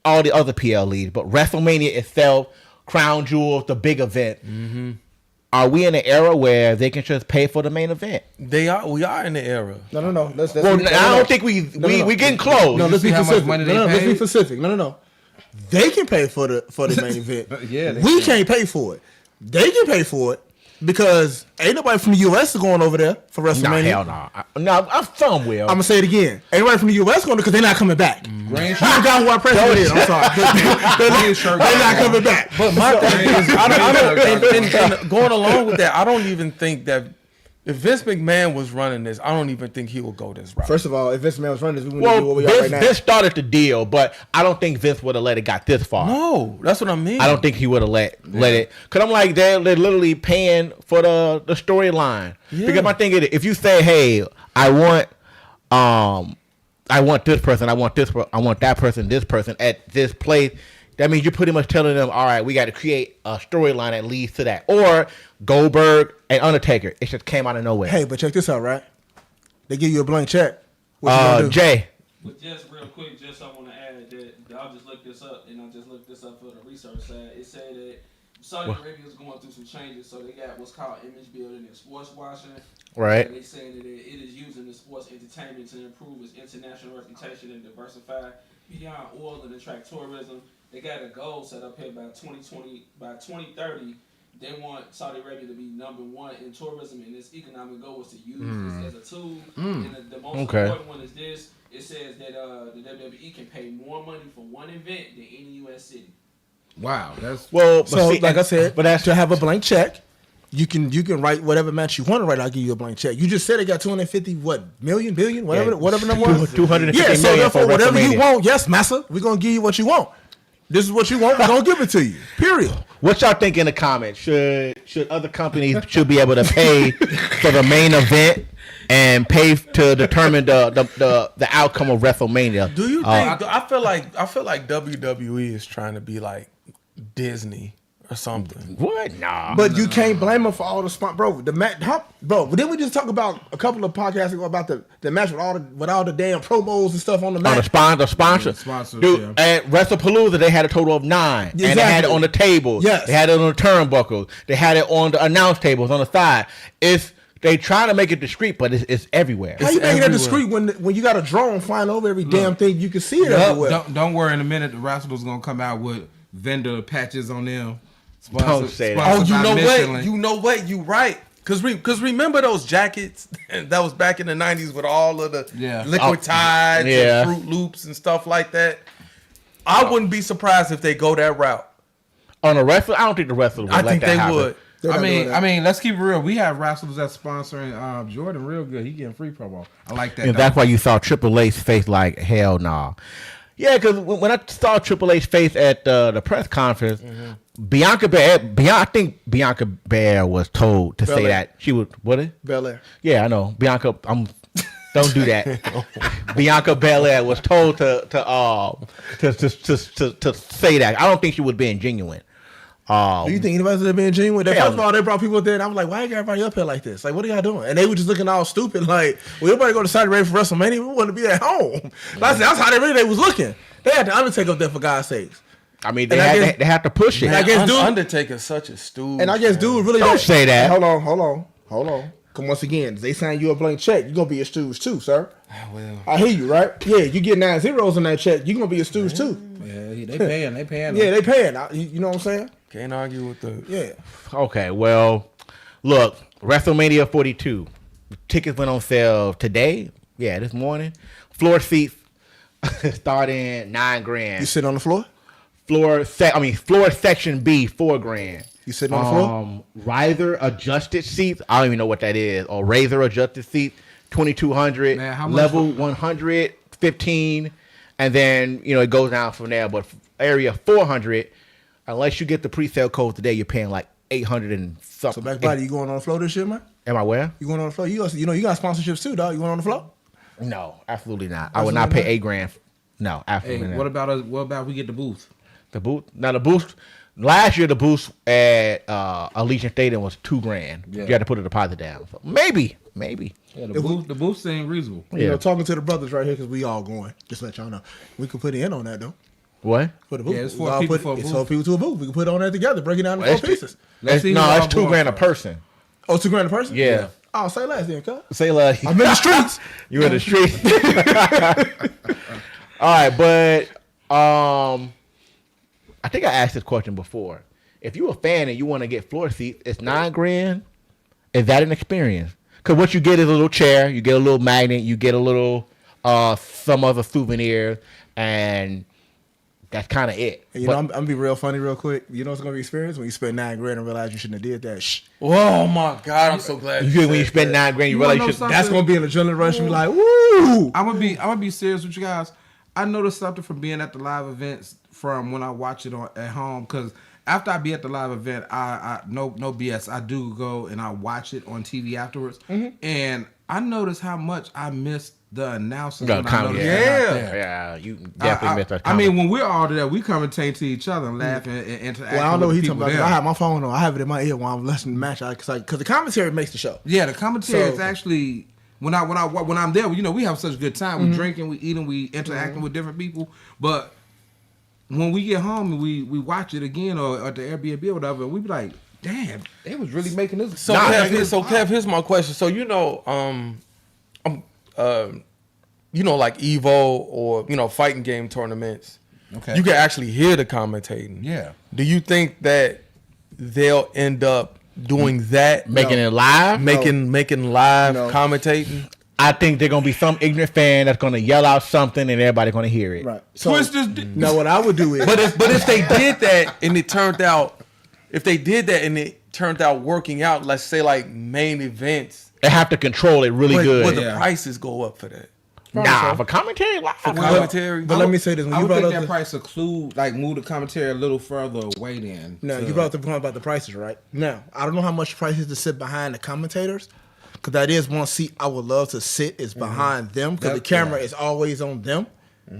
A: all the other PLEs, but WrestleMania itself, Crown Jewels, the big event. Mm-hmm. Are we in an era where they can just pay for the main event?
C: We are in the era.
D: No. Let's
A: I don't think we getting close.
D: No, let's be
B: see how much
D: specific.
B: money
D: No,
B: they
D: let's be
B: paid?
D: specific. No. They can pay for the main event.
B: Yeah, they
D: we
B: can.
D: can't pay for it. They can pay for it because ain't nobody from the U.S. is going over there for
A: Nah,
D: WrestleMania.
A: hell no. I'm some will.
D: I'm gonna say it again. Ain't nobody from the U.S. going because they're not coming back.
B: Green
D: You forgot who our president is. I'm sorry. They're not coming back.
C: But my thing is, I don't and going along with that, I don't even think that if Vince McMahon was running this, I don't even think he would go this route.
D: First of all, if Vince McMahon was running this, we wouldn't do what we are right now.
A: Vince started the deal, but I don't think Vince would have let it got this far.
C: No, that's what I mean.
A: I don't think he would have let it. Because I'm like, they're literally paying for the storyline.
C: Yeah.
A: Because my thing is, if you say, hey, I want this person, I want that person, this person at this place, that means you're pretty much telling them, all right, we got to create a storyline that leads to that. Or Goldberg and Undertaker. It just came out of nowhere.
D: Hey, but check this out, right? They give you a blank check. What you gonna do?
A: Jay.
E: But just real quick, just I want to add that I just looked this up, and I just looked this up for the research side. It said that Saudi Arabia is going through some changes, so they got what's called image building and sports washing.
A: Right.
E: And they saying that it is using the sports entertainment to improve its international reputation and diversify beyond oil and attract tourism. They got a goal set up here by 2020, by 2030. They want Saudi Arabia to be number one in tourism, and its economic goal is to use this as a tool. And the most important one is this. It says that the WWE can pay more money for one event than any U.S. city.
B: Wow, that's
A: Well,
D: So, like I said,
A: but that's
D: to have a blank check, you can write whatever match you want to write. I'll give you a blank check. You just said it got 250 million, billion, whatever number was.
A: 250
D: Yeah, so
A: million
D: therefore,
A: for
D: whatever you
A: WrestleMania.
D: want, yes, massa, we're gonna give you what you want. This is what you want. We're gonna give it to you. Period.
A: What y'all think in the comments? Should other companies should be able to pay for the main event and pay to determine the outcome of WrestleMania?
C: Do you think? I feel like WWE is trying to be like Disney or something.
A: What? Nah.
D: But you can't blame them for all the spot, bro. The match, bro. But didn't we just talk about a couple of podcasts ago about the match with all the damn promos and stuff on the match?
A: the sponsor.
B: sponsors,
A: Dude,
B: yeah.
A: at Wrestlepalooza, they had a total of 9. And they had it
D: Exactly.
A: on the tables.
D: Yes.
A: They had it on the turnbuckles. They had it on the announce tables on the side. They trying to make it discreet, but it's everywhere.
D: How you making that
C: everywhere.
D: discreet when you got a drone flying over every damn thing? You can see it everywhere.
B: Don't worry. In a minute, the wrestlers gonna come out with vendor patches on them.
A: Don't say that.
C: Oh,
B: sponsored
C: you
B: by
C: know
B: Michelin.
C: what? You know what? You right. Cause remember those jackets that was back in the 90s with all of the liquid tides
A: yeah.
C: and Fruit Loops and stuff like that. I wouldn't be surprised if they go that route.
A: On the wrestler, I don't think the wrestler would
C: I
A: let
C: think
A: that
C: they
A: happen.
C: would.
D: They're not doing that.
B: I mean, let's keep it real. We have wrestlers that's sponsoring Jordan real good. He getting free promo. I like that.
A: And that's why you saw Triple H's face like, hell nah. Yeah, because when I saw Triple H's face at the press conference, Bianca Belair, I think Bianca Belair was told to say
D: Belair.
A: that she would, what it?
D: Belair.
A: Yeah, I know. Bianca, don't do that. Bianca Belair was told to say that. I don't think she was being genuine.
D: Do you think anybody's ever been genuine?
A: Hell
D: First of all, they brought people up there, and I was like, why you got everybody up here like this? Like, what are y'all doing? And they were just looking all stupid, like, well, everybody go to Saudi Arabia for WrestleMania. We want to be at home. That's how they was looking. They had the Undertaker up there for God's sakes.
A: I mean,
D: And I
A: they
D: guess-
A: had to push it.
D: And I guess dude-
C: Undertaker's such a stooge.
D: And I guess dude really
A: Don't say that.
D: Hold on. Come once again, they sign you a blank check. You're gonna be a stooge too, sir.
B: Well,
D: I hear you, right? Yeah, you get 9 zeros on that check. You're gonna be a stooge too.
B: yeah, they paying. They paying.
D: Yeah, they paying. You know what I'm saying?
C: Can't argue with the.
D: Yeah.
A: Okay, well, look, WrestleMania 42. Tickets went on sale today. Yeah, this morning. Floor seats starting $9,000.
D: You sitting on the floor?
A: Floor section B, $4,000.
D: You sitting on the floor?
A: Riser adjusted seats. I don't even know what that is. Or razor adjusted seats, $2,200.
B: Man, how much
A: Level
B: for-
A: 100, $15, and then it goes down from there. But area 400, unless you get the pre-sale code today, you're paying like 800 and
D: So
A: something.
D: Backbody, you going on the floor this year, man?
A: Am I where?
D: You going on the floor? You got sponsorships too, dog. You going on the floor?
A: No, absolutely not. I would not pay $8,000. No, absolutely
B: Hey,
A: not.
B: what about we get the booth?
A: The booth? Now the booth. Last year the booth at Allegiant Stadium was $2,000.
B: Yeah.
A: You had to put a deposit down. So maybe.
B: Yeah, the booth seemed reasonable.
A: Yeah.
D: You know, talking to the brothers right here because we all going. Just let y'all know. We could put in on that though.
A: What?
D: For the booth.
B: Yeah, it's
D: We
B: four
D: all
B: people
D: put-
B: for a
D: It's
B: booth.
D: 4 people to a booth. We can put it on that together. Break it down into
A: Well,
D: 4 pieces.
B: Let's see
A: No,
B: who
A: it's
B: all going
A: $2,000 a
B: first.
A: person.
D: Oh, $2,000 a person?
A: Yeah.
D: Oh, say less then, cuz.
A: Say love.
D: I'm in the streets.
A: You in the street. All right, but I think I asked this question before. If you're a fan and you want to get floor seats, it's $9,000. Is that an experience? Because what you get is a little chair, you get a little magnet, you get a little some other souvenir, and that's kind of it.
D: And, I'm gonna be real funny real quick. You know what's gonna be experience when you spend $9,000 and realize you shouldn't have did that. Shh.
C: Oh my God, I'm so glad.
A: You when you spend $9,000, you realize you
B: know
A: should.
B: something?
D: That's gonna be an adrenaline rush and be like, woo!
B: I'm gonna be serious with you guys. I noticed something from being at the live events from when I watch it at home. Because after I be at the live event, I no BS. I do go and I watch it on TV afterwards, and I noticed how much I missed the announcers.
A: No,
B: when I
A: comedy.
B: noticed they're not
C: Yeah.
B: there.
A: Yeah, you definitely missed that.
B: I mean, when we're all there, we commentate to each other and laughing and interacting.
D: Well, I don't know what
B: with
D: he's
B: the
D: talking
B: people
D: about. 'Cause
B: there.
D: I have my phone on. I have it in my ear while I'm listening to the match because the commentary makes the show.
B: Yeah, the commentary
D: So-
B: is actually when I'm there. You know, we have such a good time. We drinking, we eating, we interacting with different people. But when we get home and we watch it again or at the Airbnb or whatever, we be like, damn, they was really making this.
C: So, Kev, here's my question. So like Evo or fighting game tournaments.
B: Okay.
C: You can actually hear the commentating.
B: Yeah.
C: Do you think that they'll end up doing that,
A: making it live.
C: making live
D: No.
C: commentating?
A: I think they're gonna be some ignorant fan that's gonna yell out something and everybody gonna hear it.
D: Right. So
B: Twist this.
D: now what I would do is,
C: But if they did that and it turned out, working out, let's say like main events,
A: They have to control it really good.
C: would the
B: Yeah.
C: prices go up for that?
A: Nah, for commentary live.
C: For commentary?
D: but let me say this: when
B: I
D: you
B: would
D: brought
B: think
D: up
B: that price move the commentary a little further away then.
D: now you brought up the point about the prices, right? Now I don't know how much price is to sit behind the commentators, because that is one seat I would love to sit is behind them, because the camera is always on them.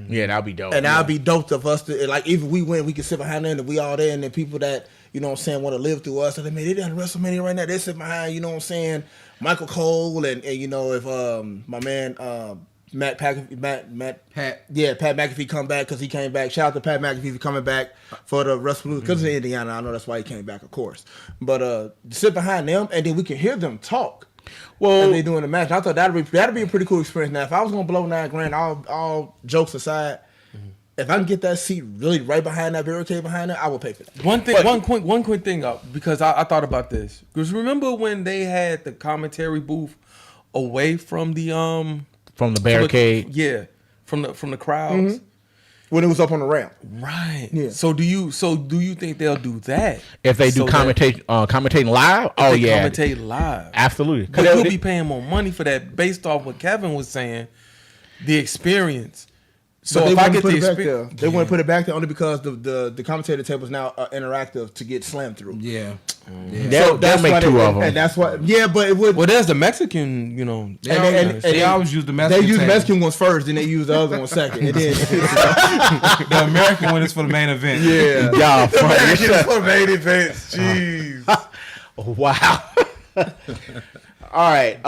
A: Yeah, that'd be dope.
D: And that'd be dope of us to, like, even we win, we can sit behind them and we all there, and then people that, you know what I'm saying, want to live through us. And they they done WrestleMania right now. They sit behind, you know what I'm saying, Michael Cole and you know, if my man Pat McAfee come back, because he came back. Shout out to Pat McAfee for coming back for the Wrestlepalooza, because it's Indiana. I know that's why he came back, of course. But sit behind them and then we can hear them talk.
A: Well,
D: And they doing the match. I thought that'd be a pretty cool experience. Now, if I was gonna blow $9,000, all jokes aside, if I can get that seat really right behind that barricade behind that, I will pay for that.
C: One quick thing up, because I thought about this. Because remember when they had the commentary booth away from the
A: barricade.
C: from the crowds.
D: When it was up on the ramp.
C: Right.
D: Yeah.
C: So do you think they'll do that
A: If they do
C: So that-
A: commentating live,
C: if they
A: yeah,
C: commentate live?
A: absolutely.
C: But you'll be paying more money for that based off what Kevin was saying, the experience. So
D: But
C: if
D: they
C: I
D: wouldn't
C: get
D: put
C: the
D: it back there.
C: experience,
D: They want to put it back there only because the commentator table is now interactive to get slammed through.
B: Yeah.
A: They'll make
D: why
A: two of them.
D: and that's why. Yeah, but it would.
C: well, there's the Mexican,
B: They always use the Mexican.
D: They use
B: table.
D: Mexican ones first, then they use the other one second, and then
B: The American one is for the main event.
D: yeah.
A: Y'all funny.
C: for main events. Jeez.
A: Wow. All right.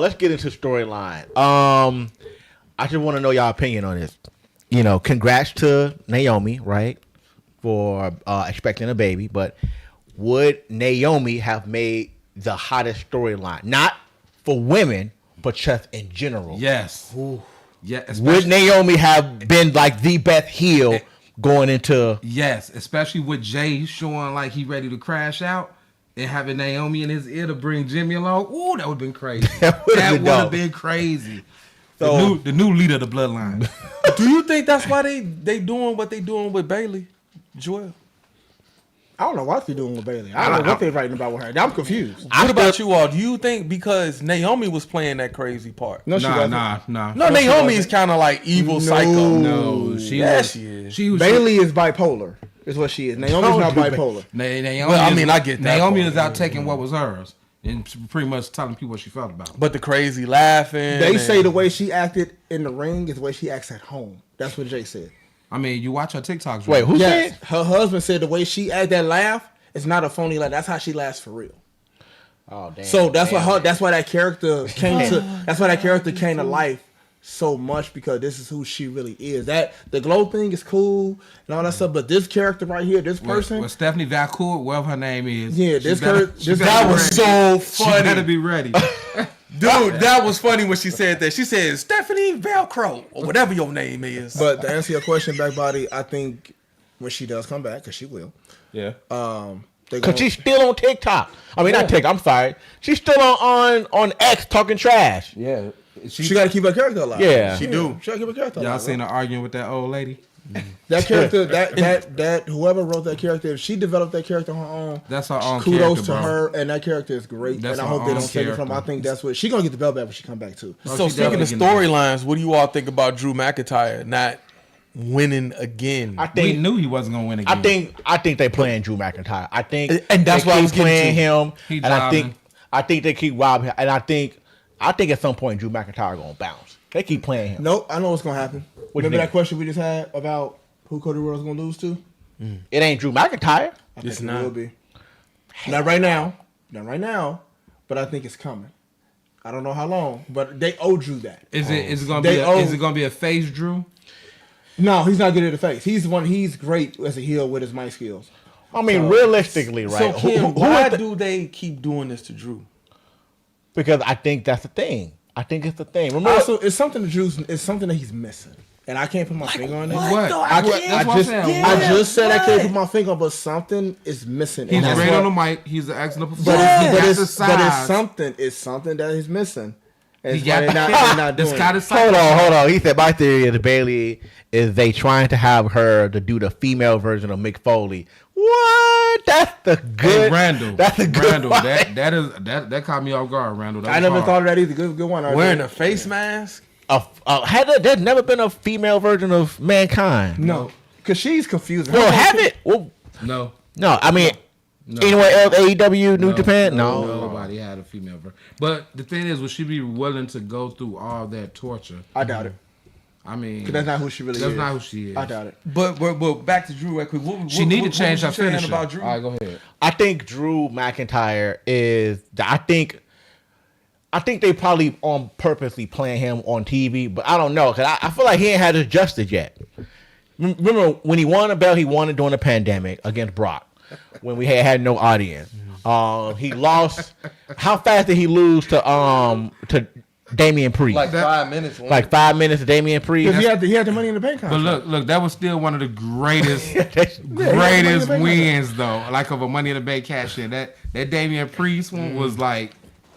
A: Let's get into storyline. I just want to know y'all opinion on this. You know, congrats to Naomi, right, for expecting a baby. But would Naomi have made the hottest storyline? Not for women, but just in general.
B: Yes. Yeah.
A: Would Naomi have been like the best heel going into?
B: Yes, especially with Jay showing like he ready to crash out and having Naomi in his ear to bring Jimmy along. Ooh, that would have been crazy.
A: That would've been
B: would have
A: dope.
B: been crazy.
A: So-
B: The new leader of the bloodline.
C: Do you think that's why they doing what they doing with Bailey, Joel?
D: I don't know what they're doing with Bailey. I don't know what they're writing about with her. I'm confused.
C: What about you all? Do you think because Naomi was playing that crazy part?
D: No, she wasn't.
B: Nah.
C: No, Naomi is kind of like evil psycho.
B: No, she
C: Yes,
B: was.
C: she is.
B: She was.
D: Bailey is bipolar. Is what she is. Naomi's not bipolar.
B: Naomi
C: Well, I
B: is-
C: mean, I get that
B: Naomi
C: part.
B: is out taking what was hers, and pretty much telling people what she felt about it.
C: But the crazy laughing.
D: They say the way she acted in the ring is the way she acts at home. That's what Jay said.
B: I mean, you watch her TikToks.
A: Wait,
B: right?
A: who
D: Yes,
A: said?
D: her husband said the way she act that laugh is not a phony laugh. That's how she laughs for real.
A: Oh damn.
D: So that's
A: damn.
D: why that's why that character came to. That's why that character came to life so much, because this is who she really is. That the glow thing is cool and all that stuff, but this character right here, this person,
B: Well, Stephanie Valcourt, whatever her name is.
D: Yeah,
B: she
D: this
B: better-
D: her-
B: she
D: this-
B: better
C: that
B: be
C: was
B: ready.
C: so
B: She better
C: funny.
B: be ready.
C: Dude, that was funny when she said that. She said, Stephanie Velcro, or whatever your name is.
D: but to answer your question, Backbody, I think when she does come back, because she will,
B: Yeah.
D: they
A: Cause she's still on TikTok. I mean, not TikTok. I'm sorry. She's still on X talking trash.
B: Yeah.
D: she got to keep her character alive.
A: Yeah.
D: She do. She got to keep her character
B: Y'all
D: alive.
B: seen her arguing with that old lady?
D: That character, that whoever wrote that character, if she developed that character on her own,
B: That's her own
D: kudos
B: character,
D: to
B: bro.
D: her, and that character is great.
B: That's
D: and I
B: her
D: hope they
B: own
D: don't take it from her. I
B: character.
D: think that's what she gonna get the belt back when she come back too.
C: So
B: she
C: speaking of
B: definitely
C: storylines, what do you all think about Drew McIntyre not winning again?
A: I
B: We
A: think.
B: knew he wasn't gonna win again.
A: I think they playing Drew McIntyre. I think,
C: And that's
A: they
C: what I
A: keep
C: was getting
A: playing
C: to.
A: him,
B: He
A: and
B: jobbing.
A: I think they keep robbing him, and I think at some point Drew McIntyre gonna bounce. They keep playing him.
D: Nope, I know what's gonna happen.
A: What you
D: Remember that
A: think?
D: question we just had about who Cody Rhodes gonna lose to?
A: It ain't Drew McIntyre.
D: I
C: It's
D: think
C: not.
D: it will be. Not right now, but I think it's coming. I don't know how long, but they owe Drew that.
B: Is it gonna
D: They
B: be
D: owe-
B: is it gonna be a face Drew?
D: No, he's not good at the face. He's great as a heel with his mic skills.
A: I mean, realistically, right?
C: So Kim,
A: who
C: why
A: is the-
C: do they keep doing this to Drew?
A: Because I think that's the thing. I think it's the thing. Remember,
D: Also, it's something that he's missing, and I can't put my finger on it.
B: What?
D: I
B: That's what I'm saying.
D: I
B: What?
D: just said I can't put my finger on, but something is missing.
B: He's
D: And that's
B: great
D: what-
B: on the mic. He's an excellent
D: But,
B: performer.
D: it's,
B: He
D: but,
B: got
D: it's,
B: the
D: but
B: size.
D: it's something that he's missing. And
B: He
D: it's
B: got
D: why they're not
B: this
D: doing
B: kind
D: it.
B: of size.
A: hold on. He said my theory is Bailey is they trying to have her to do the female version of Mick Foley. What? That's the good.
B: Hey, Randall.
A: That's a good.
B: Randall.
A: fight.
B: That caught me off guard. Randall. That
D: I
B: was
D: never
B: hard.
D: thought of that either. Good one. Right
C: Wearing
D: there.
C: a face mask?
A: There's never been a female version of Mankind.
D: No, because she's confusing.
A: Well, have it. Well,
B: No.
A: no. I mean, anywhere else, AEW, New Japan, no.
B: Nobody had a female version. But the thing is, would she be willing to go through all that torture?
D: I doubt it.
B: I mean,
D: 'Cause that's not who she really is.
B: That's not who she is.
D: I doubt it.
C: But back to Drew right quick.
B: She need to change her
C: was you saying
B: finisher.
C: about Drew?
B: All right, go ahead.
A: I think Drew McIntyre is. I think they probably on purposely playing him on TV, but I don't know because I feel like he ain't had his justice yet. Remember when he won a belt? He won it during the pandemic against Brock when we had no audience. He lost. How fast did he lose to Damian Priest?
C: Like 5 minutes.
A: Like 5 minutes to Damian Priest.
D: Because he had the money in the bank
B: But
D: contract.
B: look, that was still one of the greatest,
A: That's-
B: greatest
D: Money in the Bank
B: wins though. Like of a Money in the Bank cash in. That Damian Priest one was like,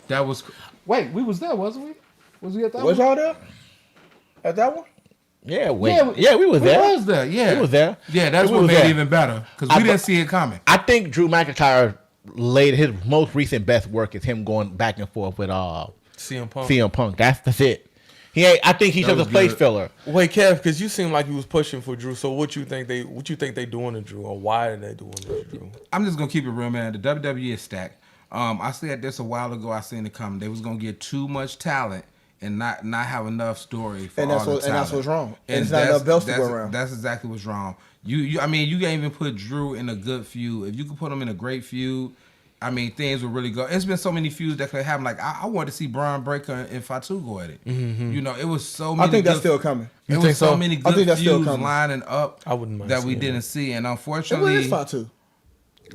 B: that was. Wait, we was there, wasn't we? Was we at that
D: Was
B: one?
D: y'all there? At that one?
A: Yeah, we was there.
B: We was there. Yeah,
A: We was there.
B: Yeah, that's
A: We
B: what
A: was
B: made it
A: there.
B: even better because we didn't see it coming.
A: I think Drew McIntyre laid his most recent best work is him going back and forth with
C: CM Punk.
A: CM Punk. That's it. He ain't. I think he's
B: That
A: just a
B: was
A: place
B: good.
A: filler.
C: Wait, Kev, because you seem like you was pushing for Drew. So what you think they doing to Drew, or why are they doing it to Drew?
B: I'm just gonna keep it real, man. The WWE is stacked. I said this a while ago. I seen it coming. They was gonna get too much talent and not have enough story for
D: And
B: all
D: that's
B: the
D: what- and that's
B: talent.
D: what's wrong.
B: And
D: It's not enough belts to go
B: that's-
D: around.
B: That's exactly what's wrong. I mean, you can't even put Drew in a good feud. If you could put him in a great feud, I mean, things would really go. It's been so many feuds that could happen. Like I wanted to see Bron Breakker and Fatu go at it. You know, it was so many.
D: I think that's
B: good-
D: still coming.
B: It
C: think
B: was so
C: so?
B: many
D: I
B: good
D: think that's still
B: feuds
D: coming.
B: lining up
C: I wouldn't mind
B: that we
C: seeing
B: didn't see, and
D: Where
B: unfortunately,
D: is Fatu?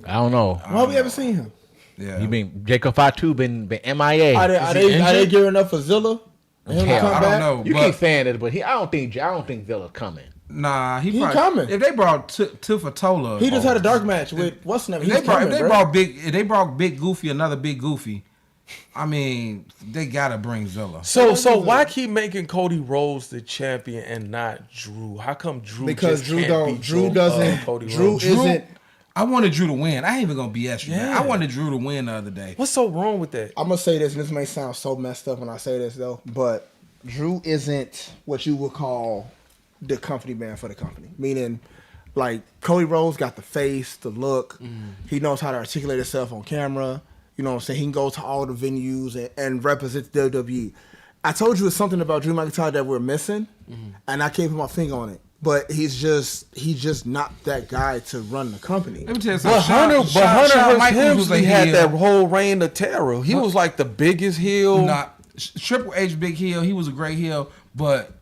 A: I don't know.
D: Why we ever seen him?
B: yeah.
A: You mean Jacob Fatu been MIA?
D: Are they gearing up for Zilla? And him to
A: Hell,
D: come
B: I
D: back?
B: don't know.
A: You
B: but-
A: keep saying it, but I don't think Villa's coming.
B: Nah, he
D: He
B: probably,
D: coming.
B: If they brought Tufatola,
D: He just had a dark match with what's the name?
B: If
D: He's
B: they brought,
D: coming,
B: if they
D: bro.
B: brought if they brought Big Goofy, another Big Goofy. I mean, they gotta bring Zilla.
C: So why keep making Cody Rhodes the champion and not Drew? How come Drew?
D: Because
C: just
D: Drew
C: can't
D: don't.
C: beat
D: Drew doesn't.
C: Cody
D: Drew
C: Rhodes?
D: isn't.
B: I wanted Drew to win. I ain't even gonna BS you, man.
C: Yeah.
B: I wanted Drew to win the other day.
C: What's so wrong with that?
D: I'm gonna say this, and this may sound so messed up when I say this though, but Drew isn't what you would call the company man for the company. Meaning, like Cody Rhodes got the face, the look. He knows how to articulate himself on camera. You know what I'm saying? He can go to all the venues and represent the WWE. I told you it's something about Drew McIntyre that we're missing, and I can't put my finger on it. But he's just not that guy to run the company.
B: Let me tell you
C: But
B: something.
C: Hunter
B: Shawn Michaels was a
C: Hemsley had
B: heel.
C: that whole reign of terror. He was like the biggest heel.
B: Triple H big heel. He was a great heel, but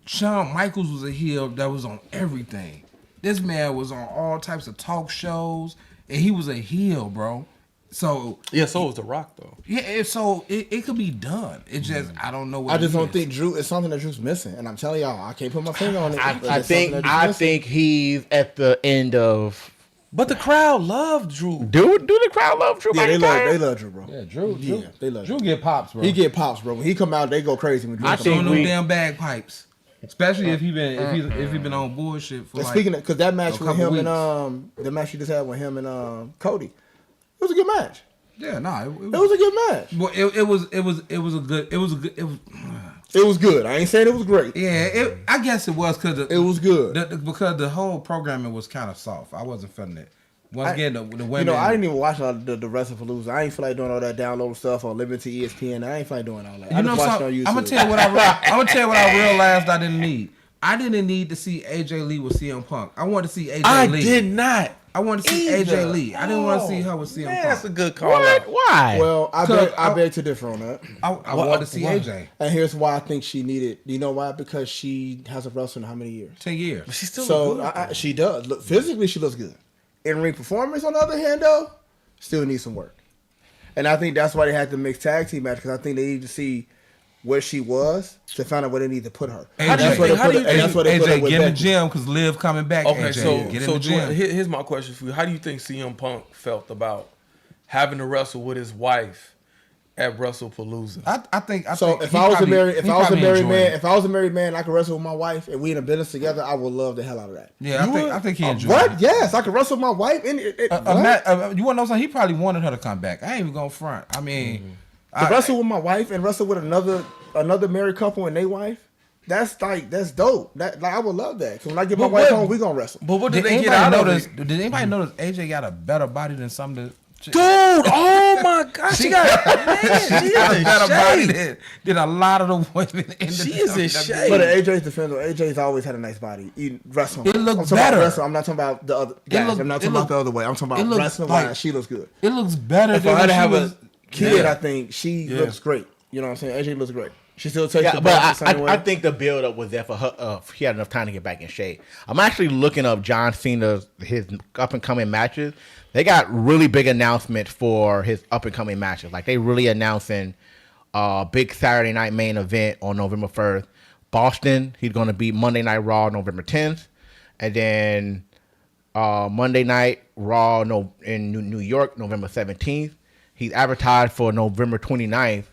B: Shawn Michaels was a heel that was on everything. This man was on all types of talk shows, and he was a heel, bro. So
C: yeah, so was The Rock though.
B: Yeah, it could be done. It just I don't know what.
D: I just don't think Drew. It's something that Drew's missing, and I'm telling y'all, I can't put my finger on it.
A: I think he's at the end of.
C: But the crowd loved Drew.
A: Do the crowd love Drew?
D: Yeah,
A: McIntyre?
D: they love Drew, bro.
F: Yeah, Drew.
D: Yeah, they love
F: Drew
D: Drew.
F: get pops, bro.
D: He get pops, bro. When he come out, they go crazy when Drew
A: I
D: come
A: think
D: out.
B: no
A: we-
B: damn bagpipes. Especially if he been on bullshit for
D: And
B: like.
D: speaking of, because that match
B: a
D: with
B: couple
D: him
B: weeks.
D: and the match you just had with him and Cody, it was a good match.
B: Yeah, nah.
D: It was a good match.
B: Well, it was a good.
D: It was good. I ain't saying it was great.
B: Yeah, I guess it was because
D: It was good.
B: because the whole programming was kind of soft. I wasn't feeling it. Once again, the women.
D: You know, I didn't even watch a lot of the Wrestlepalooza. I ain't feel like doing all that download stuff or living to ESPN. I ain't feel like doing all that. I just watched it on YouTube.
B: I'm gonna tell you what I'm gonna tell you what I realized I didn't need. I didn't need to see AJ Lee with CM Punk. I wanted to see AJ Lee.
C: I did not.
B: I wanted to see
C: either.
B: AJ Lee. I didn't want to see her with CM
C: Man,
B: Punk.
C: that's a good call.
A: What? Why?
D: Well, I
B: Cause
D: beg to differ on that.
B: I wanted to see AJ.
D: And here's why I think she needed. You know why? Because she hasn't wrestled in how many years?
B: 10 years.
C: But she's still
D: So
C: good.
D: she does. Look, physically, she looks good. In ring performance, on the other hand, though, still needs some work. And I think that's why they had the mixed tag team match, because I think they need to see where she was to find out where they need to put her.
B: How do you
D: That's where they
C: think- how
D: put
C: do
D: her-
C: you
D: and
C: think-
D: that's where they put her
B: AJ,
D: with
B: get in the
D: Becky.
B: gym because Liv coming back.
C: Okay,
B: AJ,
C: so
B: get in
C: so
B: the gym.
C: here's my question for you. How do you think CM Punk felt about having to wrestle with his wife at Wrestlepalooza?
B: I think.
D: So if
B: he
D: I was
B: probably-
D: a
B: he probably enjoyed it.
D: I could wrestle with my wife, and we in a business together, I would love the hell out of that.
B: Yeah, I think he enjoyed
D: What?
B: it.
D: Yes, I could wrestle with my wife. And
B: You want to know something? He probably wanted her to come back. I ain't even gonna front. I mean,
D: to wrestle with my wife and wrestle with another married couple and their wife. That's dope. I would love that. Cause when I get my
C: But
D: wife
C: what-
D: home, we gonna wrestle.
C: But what did
B: did
C: they get
B: anybody
C: out of
B: notice?
C: it?
B: Did anybody notice AJ got a better body than some of the?
C: Dude, oh my God, she got man, she is
B: got a
C: in
B: better body
C: shape.
B: than a lot of the women in the.
C: She is in
B: WWE.
C: shape.
D: But AJ's defender, AJ's always had a nice body. Wrestling.
B: It looked
D: I'm talking
B: better.
D: About wrestling. I'm not talking about the other guys.
B: looked-
D: I'm not
B: it
D: talking about
B: looked-
D: the other way. I'm talking
B: it
D: about
B: looked
D: wrestling
B: like-
D: wise. She looks good.
B: It looks better
D: And for
B: than
D: her
B: when
D: to
B: she
D: have
B: was.
D: a kid,
B: Yeah.
D: I think she looks great. You know what I'm saying? AJ looks great. She still takes
A: Yeah,
D: the
A: but
D: bumps the same way.
A: I think the build up was there for her. He had enough time to get back in shape. I'm actually looking up John Cena's his up and coming matches. They got really big announcements for his up and coming matches. Like they really announcing big Saturday night main event on November 1st. Boston, he's going to be Monday Night Raw November 10th, and then Monday Night Raw in New York November 17th. He's advertised for November 29th.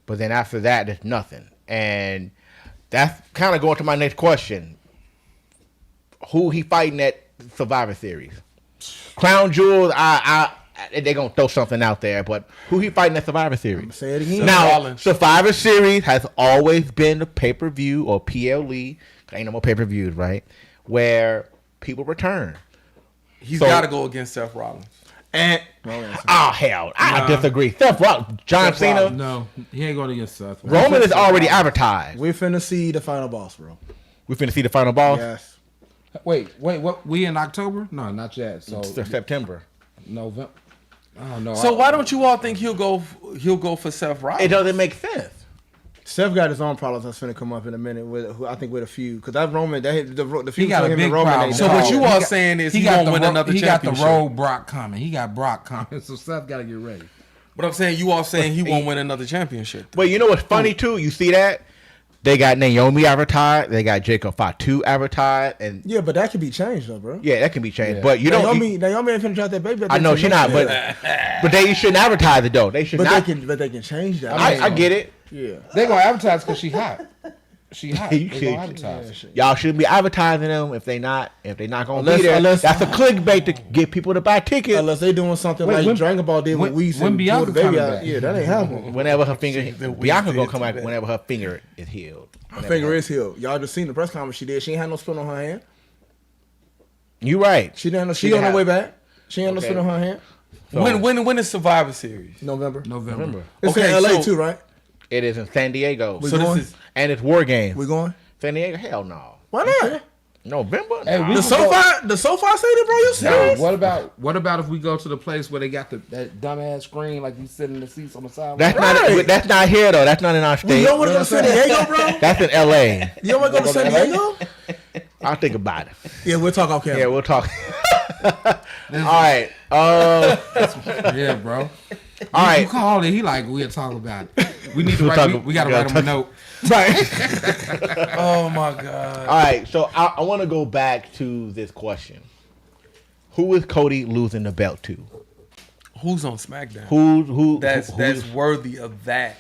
A: But then after that, there's nothing. And that's kind of going to my next question. Who he fighting at Survivor Series? Crown Jewels, they're going to throw something out there. But who he fighting at Survivor Series?
D: Say it again.
A: Now,
C: Rollins.
A: Survivor Series has always been the pay-per-view or PLE. Ain't no more pay-per-views, right? Where people return.
C: He's
A: So-
C: got to go against Seth Rollins.
D: And
A: Hell, I disagree. Seth Rollins, John Cena,
B: No, he ain't going against Seth.
A: Roman is already advertised.
D: we're finna see the final boss, bro.
A: We finna see the final boss.
D: Yes.
F: Wait, what?
B: We in October?
F: No, not yet. So
A: September.
F: November. Oh no.
C: So why don't you all think he'll go for Seth Rollins?
A: It doesn't make sense.
D: Seth got his own problems that's finna come up in a minute I think with a few. Because that Roman, the feud
B: got a
D: between him
B: big
D: and Roman
B: problem.
D: ain't
C: So
D: done.
C: what you all saying is he won't win another
B: He got
C: championship.
B: the road Brock coming. He got Brock coming. So Seth got to get ready.
C: But I'm saying you all saying he won't win another championship.
A: But you know what's funny too? You see that? They got Naomi advertised. They got Jacob Fatu advertised. And
D: Yeah, but that can be changed though, bro.
A: yeah, that can be changed. But you don't.
D: Naomi ain't finna drop that baby.
A: I know she's not, but they shouldn't advertise it though. They should
D: but
A: not.
D: they can change that.
A: I get it.
D: Yeah.
F: They gonna advertise because she hot. She hot.
A: You
F: They
A: should-
F: gonna advertise.
A: Y'all shouldn't be advertising them if they not gonna
D: Unless-
A: be there.
D: unless-
A: That's a clickbait to get people to buy tickets.
D: Unless they doing something
B: Wait,
D: like
B: when-
D: Dragon Ball did with
B: when-
D: Whis
B: when
D: and
B: Bianca
D: pulled the baby
B: coming
D: out.
B: back?
D: Yeah, that ain't happening.
A: Whenever her finger, Bianca gonna
C: did
A: come out
C: that.
A: whenever her finger is healed.
D: Her finger is healed. Y'all just seen the press conference she did. She ain't had no spit on her hand.
A: You right.
D: She didn't. She
A: didn't
D: on her
A: have-
D: way back. She ain't had no
A: Okay.
D: spit on her hand.
A: So,
C: When is Survivor Series?
D: November.
B: November.
D: It's
C: Okay,
D: in LA
C: so-
D: too, right?
A: it is in San Diego.
D: We
C: So
D: going?
C: this is
A: And it's War Games.
D: We going?
A: San Diego? Hell no.
D: Why not?
A: November?
F: Hey,
A: Nah.
F: we-
D: The SoFi Stadium, bro. You
F: Nah,
D: serious?
F: what about if we go to the place where they got that dumbass screen like you sit in the seats on the side?
A: That's not here though. That's not in our state.
D: You don't want to go to San Diego, bro?
A: That's in LA.
D: You don't want to go to San Diego?
A: I'll think about it.
D: Yeah, we'll talk off camera.
A: Yeah, we'll talk. All right.
B: Yeah, bro.
A: All right.
B: You called it. He like, we'll talk about it. We need to
A: We'll
B: write.
A: talk-
B: We got to
A: we
B: write
A: gotta
B: him a note.
A: Right.
C: oh my god.
A: All right. So I want to go back to this question. Who is Cody losing the belt to?
C: Who's on SmackDown?
A: Who
C: That's
A: is
C: worthy of that.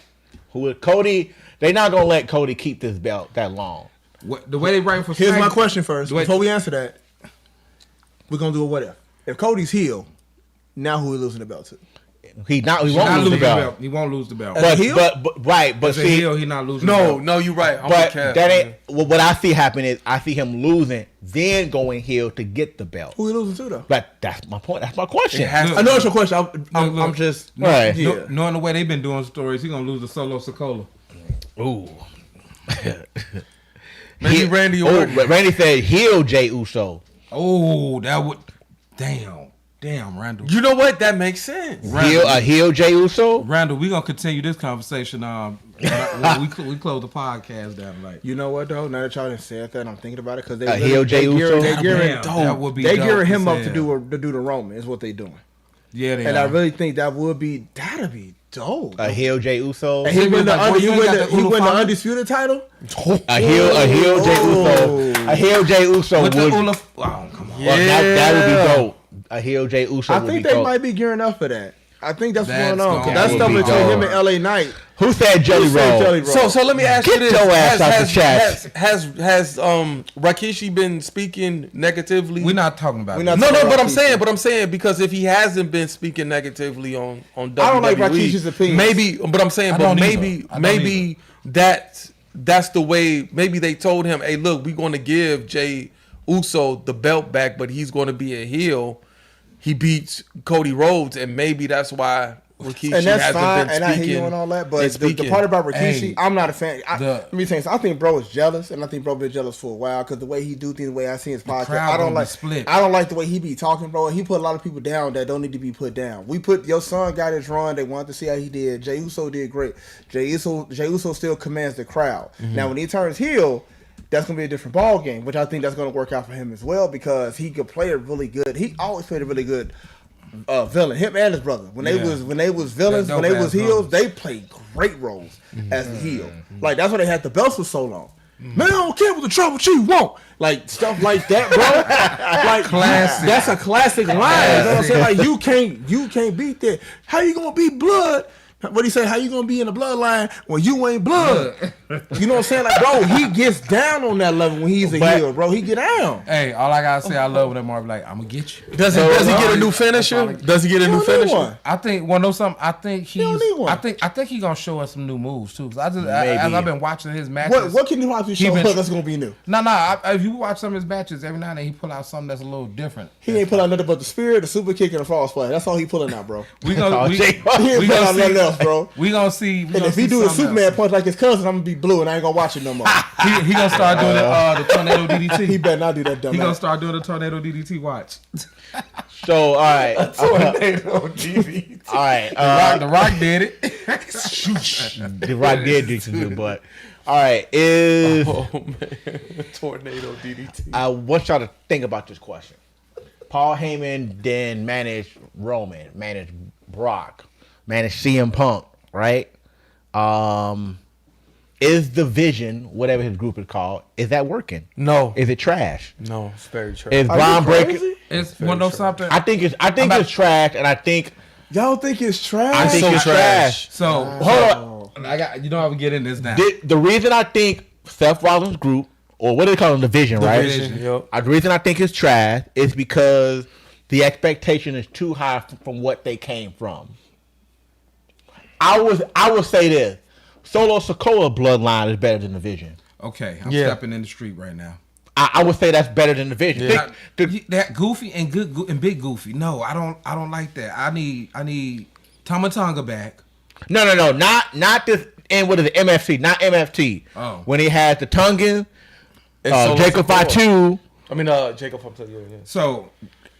A: who is Cody? They're not gonna let Cody keep this belt that long.
B: The way they write for
D: Here's my
B: Smack-
D: question first.
B: Wait.
D: Before we answer that, we're going to do a what if. If Cody's heel, now who we losing the belt to?
A: He
B: He
A: won't
B: not
A: lose the
B: lose
A: belt.
B: He won't lose the belt.
D: As a heel?
A: But right. But
B: As a
A: see,
B: heel, he not losing. the
C: No,
B: belt.
C: no, you're right. I'm
A: but
C: with Kev,
A: that ain't
C: man.
A: what I see happen is I see him losing, then going heel to get the belt.
D: Who we losing to, though?
A: But that's my point. That's my question.
C: It has
B: Look,
D: I know it's your question. I'm
B: look.
D: just...
A: Right.
D: Yeah.
B: Knowing the way they've been doing stories, he gonna lose the Solo Sokola.
A: Ooh.
C: Maybe Randy Orton.
A: But Randy said heel Jey Uso.
B: Oh, that would. Damn, Randall.
C: You know what? That makes sense.
A: Heel Jey Uso.
B: Randall, we gonna continue this conversation. When we close the podcast down. Like,
D: You know what, though? Now that y'all done said that, and I'm thinking about it, because they
A: heel Jey Uso?
D: They gearing,
B: that would be.
D: they
B: dope
D: gearing him
B: to
D: up
B: say.
D: to do the Roman, is what they doing.
B: Yeah, they
D: And
B: are.
D: I really think that'd be dope.
A: A heel Jey Uso.
D: And he win the
B: Like, boy, you ain't got the
D: he win the
B: Ulafama?
D: undisputed title.
A: A heel Jey Uso. A heel Jey Uso
B: With
A: would.
B: the Olaf. Oh, come on.
A: Well, that would be dope. A heel Jey Uso
D: I
A: would
D: think
A: be
D: they
A: dope.
D: might be gearing up for that. I think that's what's
B: That's
D: going on.
B: gonna
D: Cause that's
A: be
D: stuff between
A: dope.
D: him and LA Knight.
A: Who said Jelly
D: Who said
A: Roll?
D: Jelly Roll?
C: So let me ask
A: Get
C: you this:
A: your ass out the chat.
C: Has Rikishi been speaking negatively?
B: We're not talking about.
D: We're
B: that.
D: not-
C: No,
D: Rikishi.
C: but I'm saying because if he hasn't been speaking negatively on WWE,
D: I don't like Rikishi's opinions.
C: Maybe, but I'm saying,
B: I
C: but
B: don't
C: maybe
B: either. I don't
C: that's the way. Maybe they told him, "Hey, look, we're going to give Jey Uso the belt back, but he's going to be a heel. He beats Cody Rhodes, and maybe that's why Rikishi
D: And that's
C: hasn't
D: fine,
C: been
D: and I
C: speaking.
D: hear you and all that. But
C: and
D: the
C: speaking.
D: part about Rikishi,
B: Hey,
D: I'm not a fan. Let me tell you something. I think bro is jealous, and I think bro been jealous for a while because the way he do things, the way I see his podcast,
B: crowd
D: I don't
B: gonna be
D: like.
B: split.
D: I don't like the way he be talking, bro. He put a lot of people down that don't need to be put down. We put your son got his run. They wanted to see how he did. Jey Uso did great. Jey Uso still commands the crowd. Now when he turns heel, that's gonna be a different ball game, which I think that's gonna work out for him as well because he could play a really good. He always played a really good villain. Him and his brother. When they was villains,
B: They're
D: when they was
B: dope-ass
D: heels,
B: villains.
D: they played great roles as the heel. Like that's why they had the belts for so long. Man, I don't care what the trouble chief want. Like stuff like that, bro. Like
B: Classic.
D: that's a classic line. You know what I'm saying? Like you can't beat that. How you gonna beat blood? What he say? How you gonna be in the bloodline when you ain't blood? You know what I'm saying? Like, bro, he gets down on that level when he's a heel, bro. He get down.
B: Hey, all I gotta say, I love when that Marv like, I'm gonna get you.
C: Does he get a new finisher? Does he get a new
D: You don't need
C: finisher?
D: one.
B: I think. Well, know something. I think he's.
D: don't need one.
B: I think he's gonna show us some new moves too. 'Cause as
A: Maybe.
B: I've been watching his matches.
D: What can you possibly show
B: been-
D: us that's gonna be new?
B: No. If you watch some of his matches, every now and then he pull out something that's a little different.
D: He ain't pull out nothing but the spear, the super kick, and the false play. That's all he pulling out, bro.
B: We gonna
A: Oh,
B: we,
A: Jay-
D: He ain't
B: we
D: pull
B: gonna
D: out nothing
B: see.
D: else, bro.
B: We gonna see.
D: And if he do the Superman punch like his cousin, I'm gonna be blue and I ain't gonna watch it no more.
B: he gonna start doing the tornado DDT.
D: He better not do that dumb
B: He gonna
D: ass.
B: start doing the tornado DDT. Watch.
A: So all right,
C: Tornado DDT.
A: all right.
B: The Rock did it.
A: The Rock did do some good, but all right. Is
C: Oh man, tornado DDT.
A: I want y'all to think about this question. Paul Heyman then managed Roman, managed Brock, managed CM Punk, right? Is the vision, whatever his group is called, is that working?
C: No,
A: Is it trash?
C: no, it's very true.
A: Is
D: Are you
A: Braun Breaker?
D: crazy?
B: It's one know something.
A: I think it's trash, and I think
D: Y'all think it's trash?
A: I think
C: so
A: it's
C: trash.
A: trash.
B: So
A: Hold on.
B: I got. You know, I would get in this now.
A: The reason I think Seth Rollins' group, or what do they call them, division, right?
C: Division, yep.
A: The reason I think it's trash is because the expectation is too high from what they came from. I will say this: Solo Sokola bloodline is better than the Vision.
B: Okay, I'm
C: Yeah.
B: stepping in the street right now.
A: I would say that's better than the Vision.
C: Yeah.
B: That Goofy and and Big Goofy. No, I don't like that. I need Tama Tonga back.
A: No, not this. And what is it? MFC, not MFT.
B: Oh.
A: When he had the Tongan,
C: And
A: Jacob Fatu.
C: I mean, Jacob Fatu. Yeah.
B: So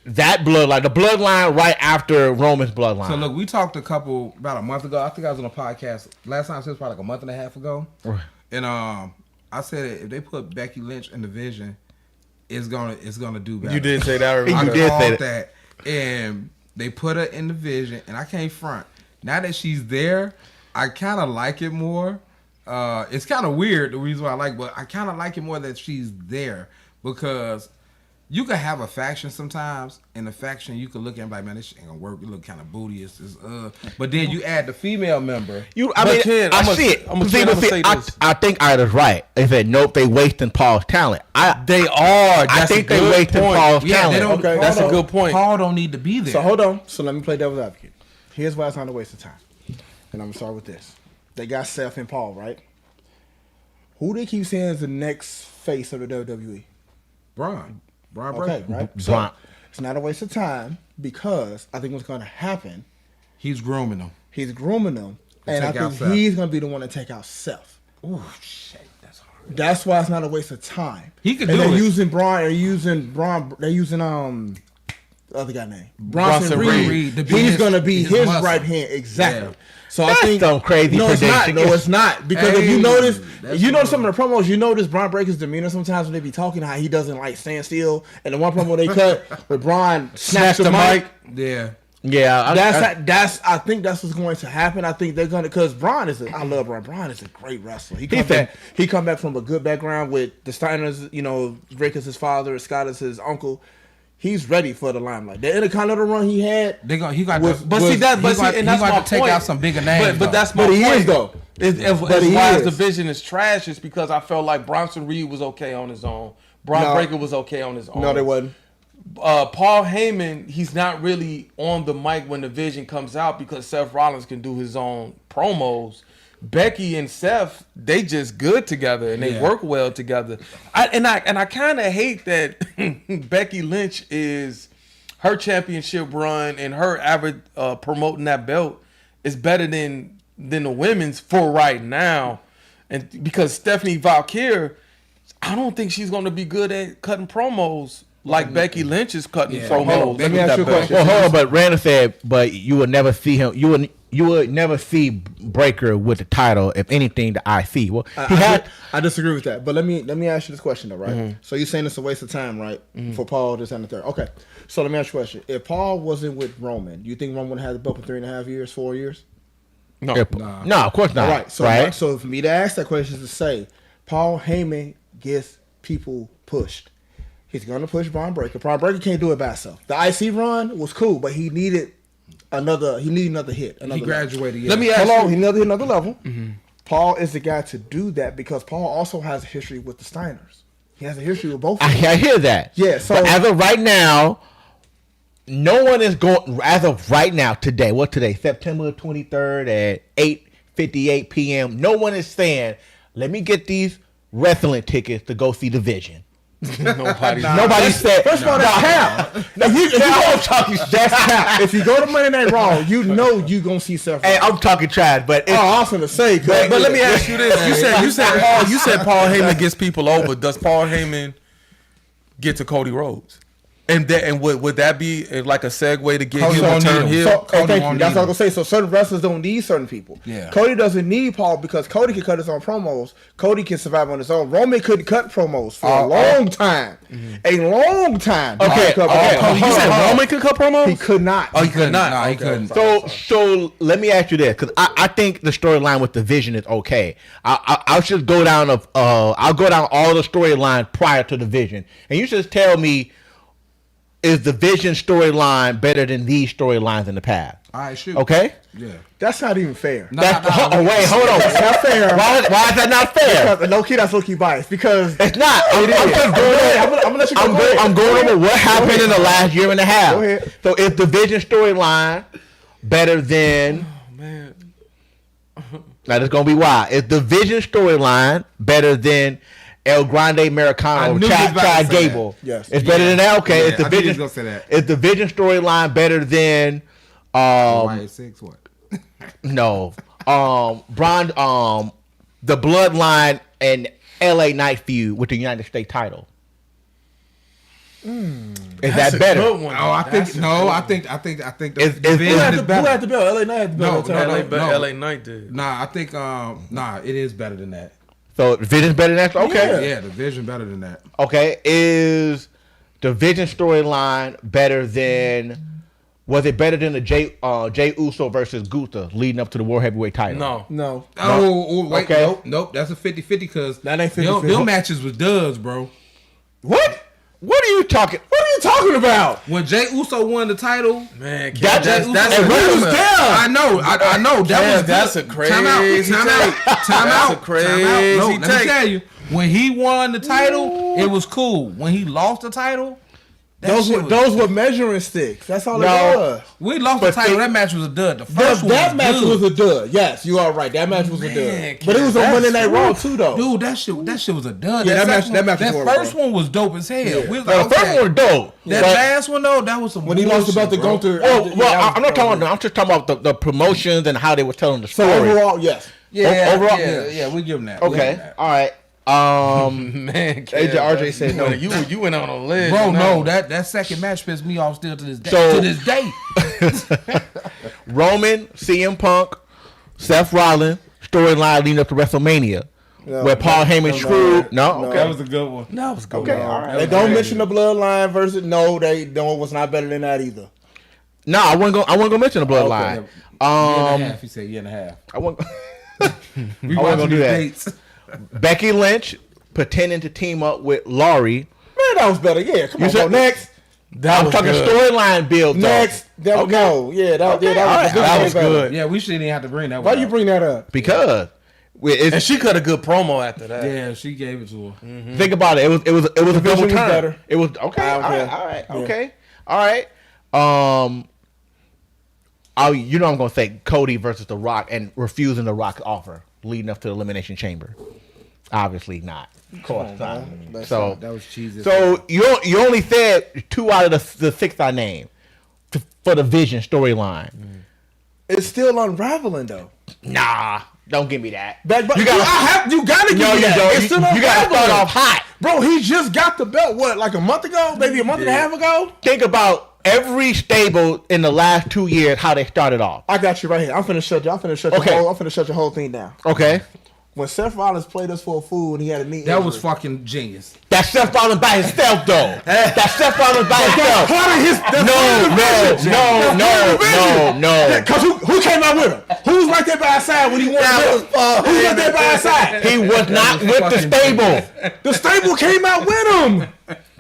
A: That bloodline, the bloodline right after Roman's bloodline.
B: So look, we talked about a month ago. I think I was on a podcast last time. I said it was probably like a month and a half ago.
A: Right.
B: And I said if they put Becky Lynch in the Vision, it's gonna do better.
C: You did say that.
A: You
B: I
A: did say
B: called
A: that.
B: and they put her in the Vision, and I can't front. Now that she's there, I kind of like it more. It's kind of weird the reason why I like, but I kind of like it more that she's there because you can have a faction sometimes, and the faction you can look at and be like, man, this shit ain't gonna work. You look kind of booty. But then you add the female member.
A: I see it. I think Ida's right. They said nope, they wasting Paul's talent.
C: They are.
A: I think they wasting Paul's talent.
D: Okay,
C: That's
D: hold
C: a
D: on.
C: good point.
B: Paul don't need to be there.
D: So hold on. So let me play devil's advocate. Here's why it's not a waste of time. And I'm gonna start with this. They got Seth and Paul, right? Who they keep saying is the next face of the WWE?
B: Bron
D: Okay,
B: Breakker.
D: right?
A: Bron.
D: So it's not a waste of time because I think what's gonna happen,
B: He's grooming them.
D: he's grooming them, and I
B: take out
D: think
B: Seth.
D: he's gonna be the one to take out Seth.
B: Oh shit, that's hard.
D: That's why it's not a waste of time.
B: He could
D: and
B: do
D: they're
B: it.
D: using Braun. They're using the other guy name
C: Bronson
B: Reed to be
D: He's
B: his-
D: gonna be his
B: muscle.
D: right hand exactly.
B: Yeah.
D: So
A: That's
D: I think
A: some crazy
D: No, it's not.
A: prediction.
D: No, it's not. Because if you
B: Hey,
D: notice,
B: that's
D: you know
B: cool.
D: some of the promos. You notice Braun Breaker's demeanor sometimes when they be talking, how he doesn't like stand still. And the one promo they cut where Braun snatched the mic.
B: Yeah.
A: Yeah,
D: I think that's what's going to happen. I think they're gonna because Braun I love Braun. Braun is a great wrestler. He come back from a good background with the Steiners. You know, Drake is his father, Scott is his uncle. He's ready for the limelight. The Intercontinental run he had.
B: He got
D: Was-
B: to,
D: but see,
C: and that's my
B: to take
C: point.
B: out some bigger names.
C: But that's my
D: But he
C: point.
D: is though.
C: As
D: he
C: why
D: is.
C: the Vision is trash is because I felt like Bronson Reed was okay on his own. Braun Breaker was okay on his own.
D: No, they wasn't.
C: Paul Heyman, he's not really on the mic when the Vision comes out because Seth Rollins can do his own promos. Becky and Seth, they just good together and they work well together. I kind of hate that Becky Lynch is her championship run and her average promoting that belt is better than the women's for right now, and because Stephanie Valkyrie, I don't think she's going to be good at cutting promos like Becky Lynch is cutting promos.
D: Let me ask you a question.
A: Well, hold on, but Randall said, but you would never see him. You would never see Breaker with the title, if anything, the IC. Well,
D: I disagree with that. But let me ask you this question though, right? So you're saying it's a waste of time, right? For Paul this and the third. Okay. So let me ask you a question. If Paul wasn't with Roman, do you think Roman would have had the belt for 3.5 years, 4 years?
C: No,
A: no, of course not.
D: All right. So for me to ask that question is to say, Paul Heyman gets people pushed. He's gonna push Braun Breaker. Braun Breaker can't do it by himself. The IC run was cool, but he needed another hit.
B: he graduated.
C: Let me ask
D: Hold on,
C: you.
D: he needed another level. Paul is the guy to do that because Paul also has a history with the Steiners. He has a history with both of them.
A: I hear that.
D: Yeah, so-
A: but as of right now, no one is going. As of right now, today, September 23rd at 8:58 p.m. No one is saying, "Let me get these wrestling tickets to go see the Vision." Nobody said.
D: First of all, that's cap. That's cap. If you go to Monday Night Raw, you know you gonna see Seth.
A: Hey, I'm talking trash, but it's,
D: I was gonna say,
C: But let me ask you this: you said Paul Heyman gets people over. Does Paul Heyman get to Cody Rhodes? And would that be like a segue to get him to turn heel?
D: Thank you. That's what I was gonna say. So certain wrestlers don't need certain people.
B: Yeah.
D: Cody doesn't need Paul because Cody can cut his own promos. Cody can survive on his own. Roman couldn't cut promos for a long time. A long time.
A: Okay,
C: You said Roman could cut promos?
D: He could not.
C: Oh, he could not.
B: No, he
C: Okay.
B: couldn't.
A: So let me ask you this, because I think the storyline with the Vision is okay. I'll just go down I'll go down all the storylines prior to the Vision, and you just tell me, is the Vision storyline better than these storylines in the past?
B: All right, shoot.
A: Okay.
B: Yeah.
D: That's not even fair.
B: No,
A: Wait, hold on.
D: That's not fair.
A: Why is that not fair?
D: Because that's low key biased because
A: It's not. I'm just
D: I'm gonna let you go. Go ahead.
A: I'm going over what happened in the last year and a half.
D: Go ahead.
A: So is the Vision storyline better than?
C: Man.
A: Now this gonna be why. Is the Vision storyline better than El Grande
B: I
A: Americano,
B: knew you was about to
A: Chad
B: say
A: Gable.
D: Yes.
A: It's better than that. Okay,
B: Yeah,
A: it's the
B: I knew you was
A: vision.
B: gonna say that.
A: Is the vision storyline better than
B: Why 6 what?
A: no Bron the Bloodline and LA Knight feud with the United States title? Is
C: That's
A: that
C: a
A: better?
C: good one.
B: Oh, I think
C: That's a
B: no.
C: good
B: I
C: one.
B: think the
A: It's-
B: division
D: Who had
B: is
D: the
B: better.
D: belt? LA Knight had the belt.
B: No,
D: That's
B: no,
D: all.
B: no.
C: LA Knight did.
B: Nah, I think it is better than that.
A: So the vision's better than that. Okay,
B: Yeah, the vision better than that.
A: okay. Is the vision storyline better than? Was it better than the Jay Uso versus Gunther leading up to the World Heavyweight title?
C: No.
D: No.
B: Oh, wait,
A: Okay.
B: nope. That's a 50-50 because
D: That ain't 50-50.
B: Them matches was duds, bro.
D: What?
A: What are you talking?
D: What are you talking about?
B: When Jay Uso won the title,
C: Man,
A: That-
C: that's
A: and
C: a
A: we was
C: rumor.
A: there.
B: I know. That was
C: that's
B: good.
C: a crazy
B: Time out.
C: take.
B: Time
C: That's
B: out.
C: a crazy
B: No, let me
C: take.
B: tell you. When he won the title, it was cool. When he lost the title,
D: Those were measuring sticks. That's all
A: No.
D: it was.
B: we lost the
A: But
B: title.
A: see-
B: That match was a dud. The first one
D: That match
B: good.
D: was a dud. Yes, you are right. That match was a
C: Man,
D: dud. But it was on Monday Night Raw too, though.
B: Dude, that shit was a dud.
D: Yeah, that
B: second
D: match was
B: That
D: horrible,
B: first
D: bro.
B: one was dope as hell.
D: Yeah.
B: We was
A: No,
B: like,
A: the first
B: okay.
A: one was dope.
B: That
A: But-
B: last one though, that was some
D: When he lost
B: bullshit,
D: about the
B: bro.
D: Gunther.
A: Well,
D: yeah, that
A: I'm not
D: was-
A: talking about. I'm just talking about the promotions and how they were telling the
D: So
A: story.
D: overall, yes.
B: Yeah,
A: Overall-
B: yeah, we give him that. We give
A: Okay,
B: him that.
A: all right.
C: Man,
A: RJ said no.
C: You went on a ledge.
B: Bro,
C: on
B: no,
C: that.
B: that second match pissed me off still to this day.
A: So-
B: to this day.
A: Roman, CM Punk, Seth Rollins storyline leading up to WrestleMania,
D: No,
A: where Paul Heyman
D: no,
A: screwed. No,
D: no.
A: okay.
B: That was a good one.
C: That was good.
A: Okay, all right.
D: They don't mention the bloodline versus. No, they don't. Was not better than that either.
A: No, I wasn't gonna mention the bloodline.
B: Year and a
A: Um,
B: half, he said year and a half.
A: I wasn't.
B: We
A: I wasn't
B: watching
A: gonna do
B: the
A: that.
B: dates.
A: Becky Lynch pretending to team up with Laurie.
D: Man, that was better. Yeah, come
A: You
D: on,
A: said-
D: bro. Next,
A: I'm talking storyline build. though.
D: next. That, No, yeah, that,
A: Okay,
D: yeah, that
A: all
D: was,
A: right.
D: that
A: That
D: was
A: was
D: better.
A: good.
B: Yeah, we shouldn't even have to bring that
D: Why
B: one
D: you
B: up.
D: bring that up?
A: Because it's,
C: And she cut a good promo after that.
B: Yeah, she gave it to her.
A: think about it. It was a double
D: Division was
A: turn.
D: better.
A: It was okay.
D: I
A: All
D: don't
A: right.
D: care.
A: All right.
D: Yeah.
A: Okay. All right. You know I'm gonna say Cody versus The Rock and refusing The Rock's offer leading up to the Elimination Chamber. Obviously not. Of course not.
D: That's
A: So
B: That was cheesy.
A: so you only said 2 out of the 6 I named for the Vision storyline.
D: It's still unraveling though.
A: Nah, don't give me that.
D: But
A: You gotta-
D: you gotta give
A: No,
D: me
A: you
D: that.
A: don't.
D: It's still
A: You gotta
D: unraveling.
A: start off hot.
D: Bro, he just got the belt. What, like a month ago? Maybe a month and a half ago?
A: Think about every stable in the last 2 years how they started off.
D: I got you right here. I'm finna shut
A: Okay.
D: your whole thing down.
A: Okay,
D: When Seth Rollins played us for a fool and he had a knee
B: that was
D: injury.
B: fucking genius.
A: that's Seth Rollins by himself though. That's Seth Rollins by himself.
D: part of his.
A: No.
D: Cause who came out with him? Who was right there by his side when he won? Who was right there by his side?
A: He was not
B: was
A: with the
B: fucking
A: stable.
D: The stable came out with him.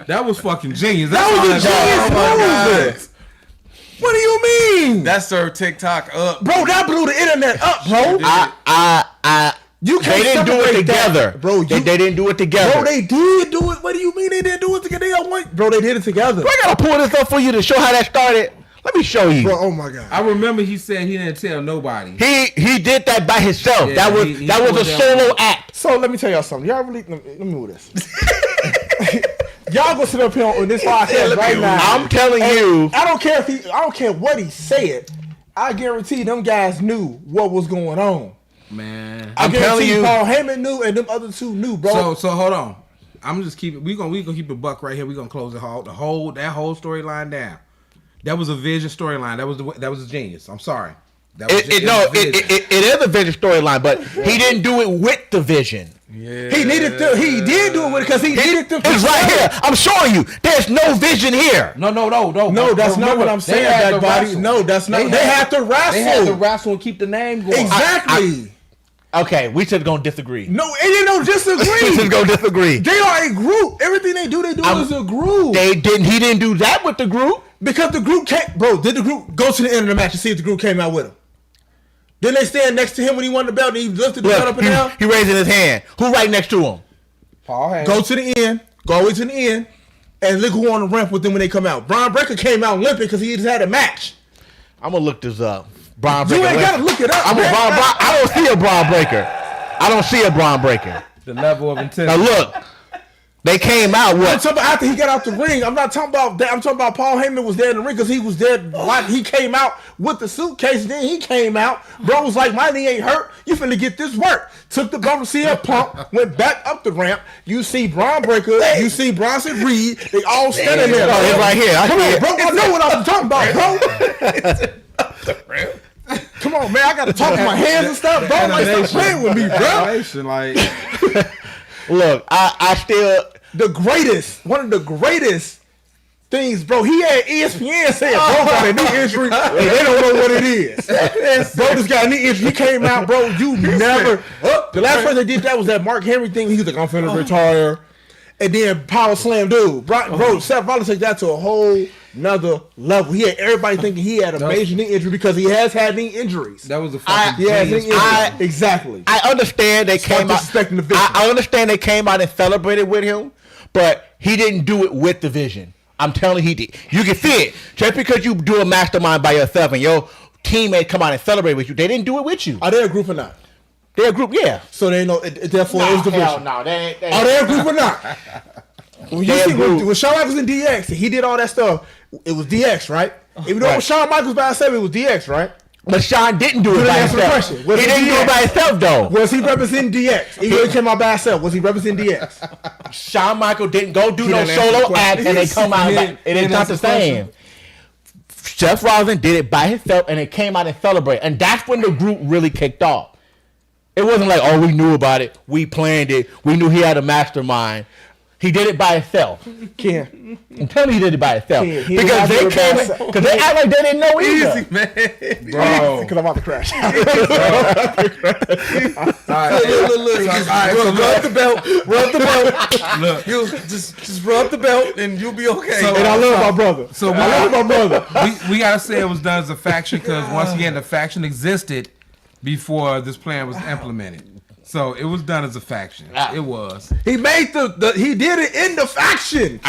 B: That was fucking genius.
D: That was a genius
C: God.
D: move. What do you mean,
C: That served TikTok up.
D: bro? That blew the internet up, bro. You
A: They
D: can't
A: didn't do it
D: separate that.
A: together,
D: bro.
A: They didn't do it together.
D: Bro, they did do it. What do you mean they didn't do it together? They all went, bro, they did it together.
A: I gotta pull this up for you to show how that started. Let me show you.
D: Bro, oh my god.
B: I remember he said he didn't tell nobody.
A: He did that by himself.
B: Yeah,
A: that was
B: he
A: that was a
B: pulled that
A: solo
B: one.
A: act.
D: So let me tell y'all something. Y'all really let me move this. Y'all go sit up here on this podcast right now.
A: I'm telling you.
D: I don't care I don't care what he said. I guarantee them guys knew what was going on.
B: Man.
D: I
A: I'm telling
D: guarantee
A: you.
D: Paul Heyman knew and them other two knew, bro.
B: So hold on. I'm just keep it. We gonna keep it buck right here. We gonna close that whole storyline down. That was a Vision storyline. That was a genius. I'm sorry. That was
A: It is a Vision storyline, but he didn't do it with the Vision.
C: Yeah.
D: He did do it with it because he needed to.
A: It's right here. I'm showing you. There's no Vision here.
B: No.
D: No, that's not what I'm saying, Backbody. No, that's not. They had to wrestle.
B: They had to wrestle and keep the name going.
D: Exactly.
A: Okay, we just gonna disagree.
D: No, and they don't
A: We just
D: disagree.
A: gonna disagree.
D: They are a group. Everything they do as a group.
A: He didn't do that with the group.
D: Because the group came, bro. Did the group go to the end of the match and see if the group came out with him? Didn't they stand next to him when he won the belt and he lifted the belt up
A: Look,
D: and down?
A: he raising his hand. Who right next to him?
B: Paul Heyman.
D: Go to the end. Go all the way to the end. And look who on the ramp with them when they come out. Bron Breakker came out limping because he just had a match.
A: I'm gonna look this up. Braun
D: You
A: Breaker.
D: ain't gotta look it up.
A: I
D: man.
A: don't see a Braun Breaker. I don't see a Braun Breaker.
B: The level of intensity.
A: Now look, they came out
D: I'm
A: what?
D: talking about after he got out the ring. I'm not talking about that. I'm talking about Paul Heyman was there in the ring because he was there. Like, he came out with the suitcase. Then he came out. Bro was like, my knee ain't hurt. You finna get this work. Took the bumper, CM Punk, went back up the ramp. You see Braun Breaker. You see Bronson Reed. They all standing there.
A: Oh, it's right here.
D: Come on, bro. I know what I'm talking about, bro. Come on, man. I got to talk with my hands and stuff, bro. Like, stop playing with me, bro.
B: Like,
A: Look, I still
D: One of the greatest things, bro. He had ESPN saying bro got a knee injury and they don't know what it is. Bro just got a knee injury. He came out, bro. You never. The last person that did that was that Mark Henry thing. He was like, I'm finna retire. And then power slam dude. Bro, Seth Rollins took that to a whole nother level. He had everybody thinking he had a major knee injury because he has had knee injuries.
B: that was a fucking
D: Exactly.
A: I understand they
D: Start
A: came out.
D: disrespecting the vision.
A: I understand they came out and celebrated with him, but he didn't do it with the vision. I'm telling you, he did. You can see it. Just because you do a mastermind by yourself and your teammate come out and celebrate with you, they didn't do it with you.
D: Are they a group or not?
A: They're a group, yeah.
D: So they know. Therefore, it was division.
A: No, they
D: Are they a group or not? When you see when Shawn Michaels in DX, he did all that stuff. It was DX, right? Even though it was Shawn Michaels by himself, it was DX, right?
A: But Shawn didn't do it
D: Good
A: by
D: answer the
A: himself.
D: question.
A: He
D: Was it
A: didn't do
D: DX?
A: it by himself, though.
D: Was he representing DX? Even though he came out by himself, was he representing DX?
A: Shawn Michaels didn't go do
D: He
A: no
D: didn't answer the
A: solo
D: question.
A: act and they come out.
B: He
A: It is
B: didn't
A: not the
B: answer the
A: same. Seth Rollins did it by himself and it came out and celebrated. And that's when the group really kicked off. It wasn't like, oh, we knew about it. We planned it. We knew he had a mastermind. He did it by himself.
D: Ken.
A: I'm telling you he did it by himself.
D: He
A: Because
D: did
A: they
D: it by
A: came,
D: himself.
A: because they act like they didn't know either.
C: Easy, man.
B: bro.
D: Because I'm about to crash.
C: So rub the belt. Rub the belt.
B: Look,
C: You just rub the belt and you'll be okay.
B: So-
D: And I love my brother.
B: So
D: I love my brother.
B: we gotta say it was done as a faction because once again the faction existed before this plan was implemented. So it was done as a faction. It was.
D: He made he did it in the faction. He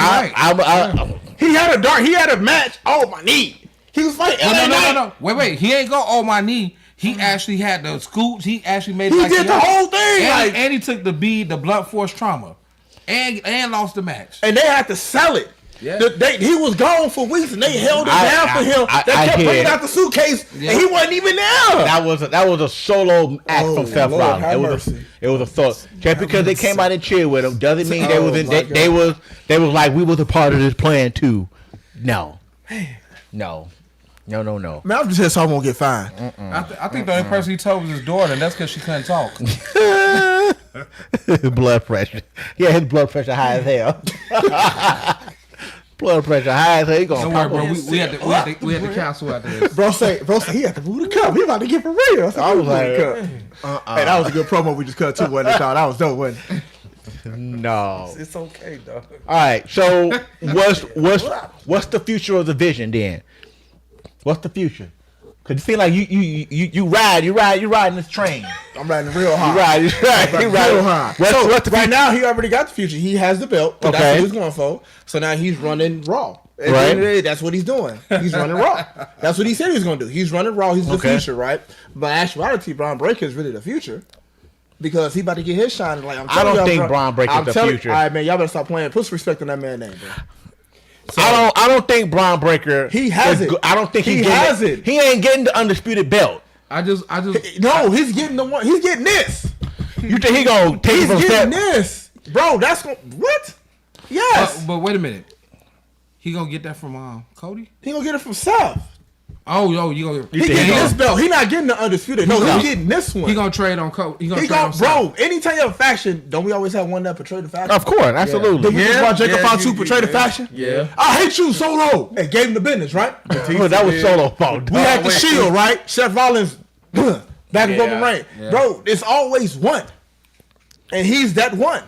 D: had a match. Oh, my knee. He was fighting.
B: No. Wait. He ain't go on my knee. He actually had the scoops. He actually made.
D: He
B: like
D: did the whole thing.
B: And he took the blunt force trauma, and lost the match.
D: And they had to sell it.
B: Yeah.
D: He was gone for weeks, and they held it down for him. They kept bringing out the suitcase, and he wasn't even there.
A: That was a solo act from Seth
D: Lord,
A: Rollins.
D: have
A: It was
D: mercy.
A: a thought. Just because they came out and cheered with him doesn't mean they was
D: my
A: they was like we was a part of this plan too. No. No.
D: Man, I'm just here so I won't get fined.
B: I think the only person he told was his daughter, and that's because she couldn't talk.
A: Blood pressure. Yeah, his blood pressure high as hell. Blood pressure high as hell. He gonna
B: Don't worry,
A: pop
B: bro.
A: up.
B: We had to cancel after this.
D: Bro say he had to move the cup. He about to get for real.
A: I was like,
D: hey, that was a good promo we just cut too. Wasn't it? That was dope, wasn't it?
A: no.
C: It's okay, dog.
A: All right. So what's the future of the vision then? What's the future? Cause it seems like you riding this train.
D: I'm riding real hard.
A: You ride
D: Real hard.
A: What's the
D: Right
A: future?
D: now, he already got the future. He has the belt. That's
A: Okay.
D: what he's going for. So now he's running Raw. At the
A: Right.
D: end of the day, that's what he's doing. He's running Raw. That's what he said he was going to do. He's running Raw. He's the
A: Okay.
D: future, right? But actuality, Bron Breakker is really the future. Because he about to get his shine. Like
A: I don't think Bron Breakker is the future.
D: All right, man, y'all better stop playing. Put some respect on that man's name, bro.
A: I don't think Bron Breakker.
D: He has it.
A: I don't think
D: He has it.
A: He ain't getting the undisputed belt.
B: I just.
D: No, he's getting the one. He's getting this.
A: You think he gonna take
D: He's
A: it from
D: getting
A: Seth?
D: this, bro. That's what? Yes,
B: But wait a minute. He gonna get that from Cody?
D: he gonna get it from Seth.
B: Oh, you gonna?
D: He getting this belt. He not getting the undisputed. No, he's getting this one.
B: He gonna trade on Cody. He gonna
D: He
B: trade on
D: got,
B: Seth.
D: bro. Anytime you have a faction, don't we always have one that portray the faction?
A: Of course, absolutely.
D: Did we just watch Jacob Fatu portray the faction?
C: Yeah.
D: I hate you, Solo. And gave him the business, right?
A: Oh, that was Solo fault.
D: We had the Shield, right? Seth Rollins, back in Roman Reigns.
B: Yeah.
D: Bro, it's always one. And he's that one.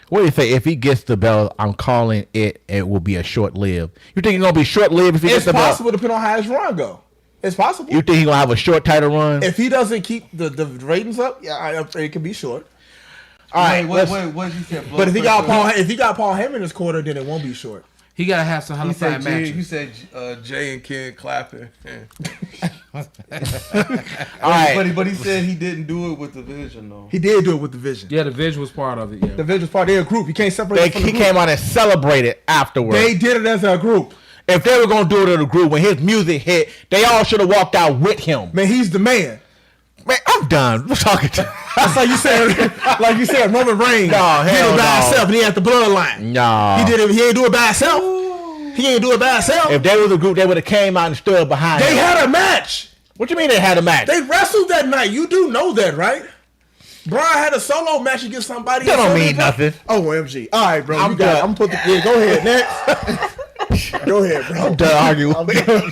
A: What do you say? If he gets the belt, I'm calling it. It will be a short lived. You think it's gonna be short lived if he
D: It's
A: gets the belt?
D: possible depending on how his run go. It's possible.
A: You think he's gonna have a short title run?
D: If he doesn't keep the ratings up, yeah, it could be short.
A: All right,
C: Wait, what you said?
D: But if he got Paul Heyman in his quarter, then it won't be short.
B: He gotta have some Hall
C: You
B: of Fame
C: said
B: matches.
C: you said Jay and Ken clapping.
A: All right.
C: But he said he didn't do it with the Vision though.
D: He did do it with the Vision.
B: Yeah, the Vision was part of it. Yeah.
D: The Vision was part of their group. You can't separate it from the
A: He
D: group.
A: came out and celebrated afterwards.
D: They did it as a group.
A: If they were going to do it as a group, when his music hit, they all should have walked out with him.
D: Man, he's the man.
A: Man, I'm done. We're talking to
D: That's like you said, Roman Reigns.
A: No,
D: he did
A: hell
D: it by
A: no.
D: himself, and he had the bloodline.
A: No.
D: He did it. He ain't do it by himself. He ain't do it by himself.
A: If they was a group, they would have came out and stood behind
D: They
A: him.
D: had a match.
A: What you mean they had a match?
D: They wrestled that night. You do know that, right? Bron had a solo match against somebody.
A: That don't mean nothing.
D: OMG. All right, bro.
A: I'm
D: You got it.
A: done.
D: I'm put the. Yeah, go ahead. Next. Go ahead, bro.
A: I'm done arguing.
D: I'm done.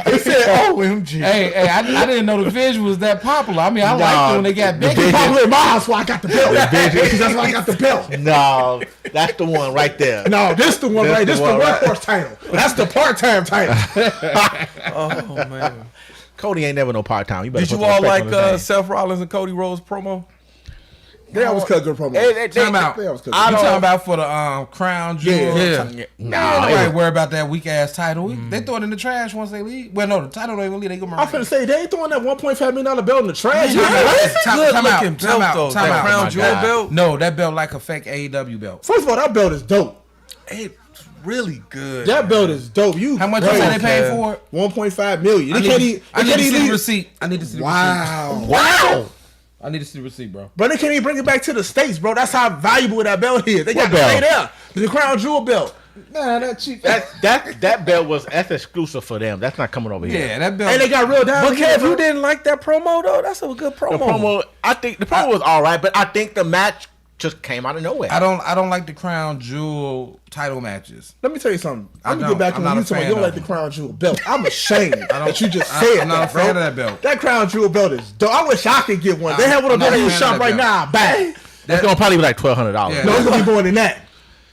D: He said OMG.
B: Hey, I didn't know the Vision was that popular. I mean, I liked it when they got big.
D: It's popular in my house, so I got the belt. Because that's why I got the belt.
A: No, that's the one right there.
D: No, this the one,
A: That's
D: right?
A: the
D: This the
A: one, right.
D: workhorse title. That's the part-time title.
C: Oh man.
A: Cody ain't never no part time.
C: Did you all like Seth Rollins and Cody Rhodes promo?
D: They always cut good promo.
B: Time out.
D: They
B: You
D: always cut
A: I
D: good.
A: don't-
B: talking about for the crown jewel?
C: Yeah.
B: Nobody worry about that weak ass title. They throw it in the trash once they leave. Well, no, the title don't even leave. They go.
D: I'm finna say, they ain't throwing that $1.5 million belt in the trash.
C: Good looking belt though. That crown jewel belt.
B: No, that belt like a fake AEW belt.
D: First of all, that belt is dope.
C: It's really good.
D: That belt is dope. You
B: How much you say they paid for it?
D: $1.5 million.
B: I
D: They
B: need to see the receipt. I need to see the receipt.
D: Wow.
A: Wow.
B: I need to see the receipt, bro.
D: Bro, they can't even bring it back to the States, bro. That's how valuable that belt is. They got to
A: What
D: stay
A: belt?
D: there. The crown jewel belt.
B: Nah, that cheap.
A: That belt was exclusive for them. That's not coming over here.
B: Yeah, that belt.
D: And they got real down.
C: But Kev, you didn't like that promo though. That's a good promo.
A: The promo, I think the promo was all right, but I think the match just came out of nowhere.
B: I don't like the crown jewel title matches.
D: Let me tell you something.
B: I
D: I'm going to get back
B: I'm
D: on
B: not a
D: you talking
B: fan
D: you don't like
B: of
D: the
B: it.
D: crown jewel belt. I'm ashamed that you just said
B: I'm not a
D: that, bro.
B: fan of that belt.
D: That crown jewel belt is dope. I wish I could get one. They have one
B: I'm
D: up
B: not
D: there
B: a
D: in the
B: fan
D: shop
B: of
D: right
B: that
D: now. Bang.
A: That's gonna probably be like $1,200.
B: Yeah.
D: No, it's going to be more than that.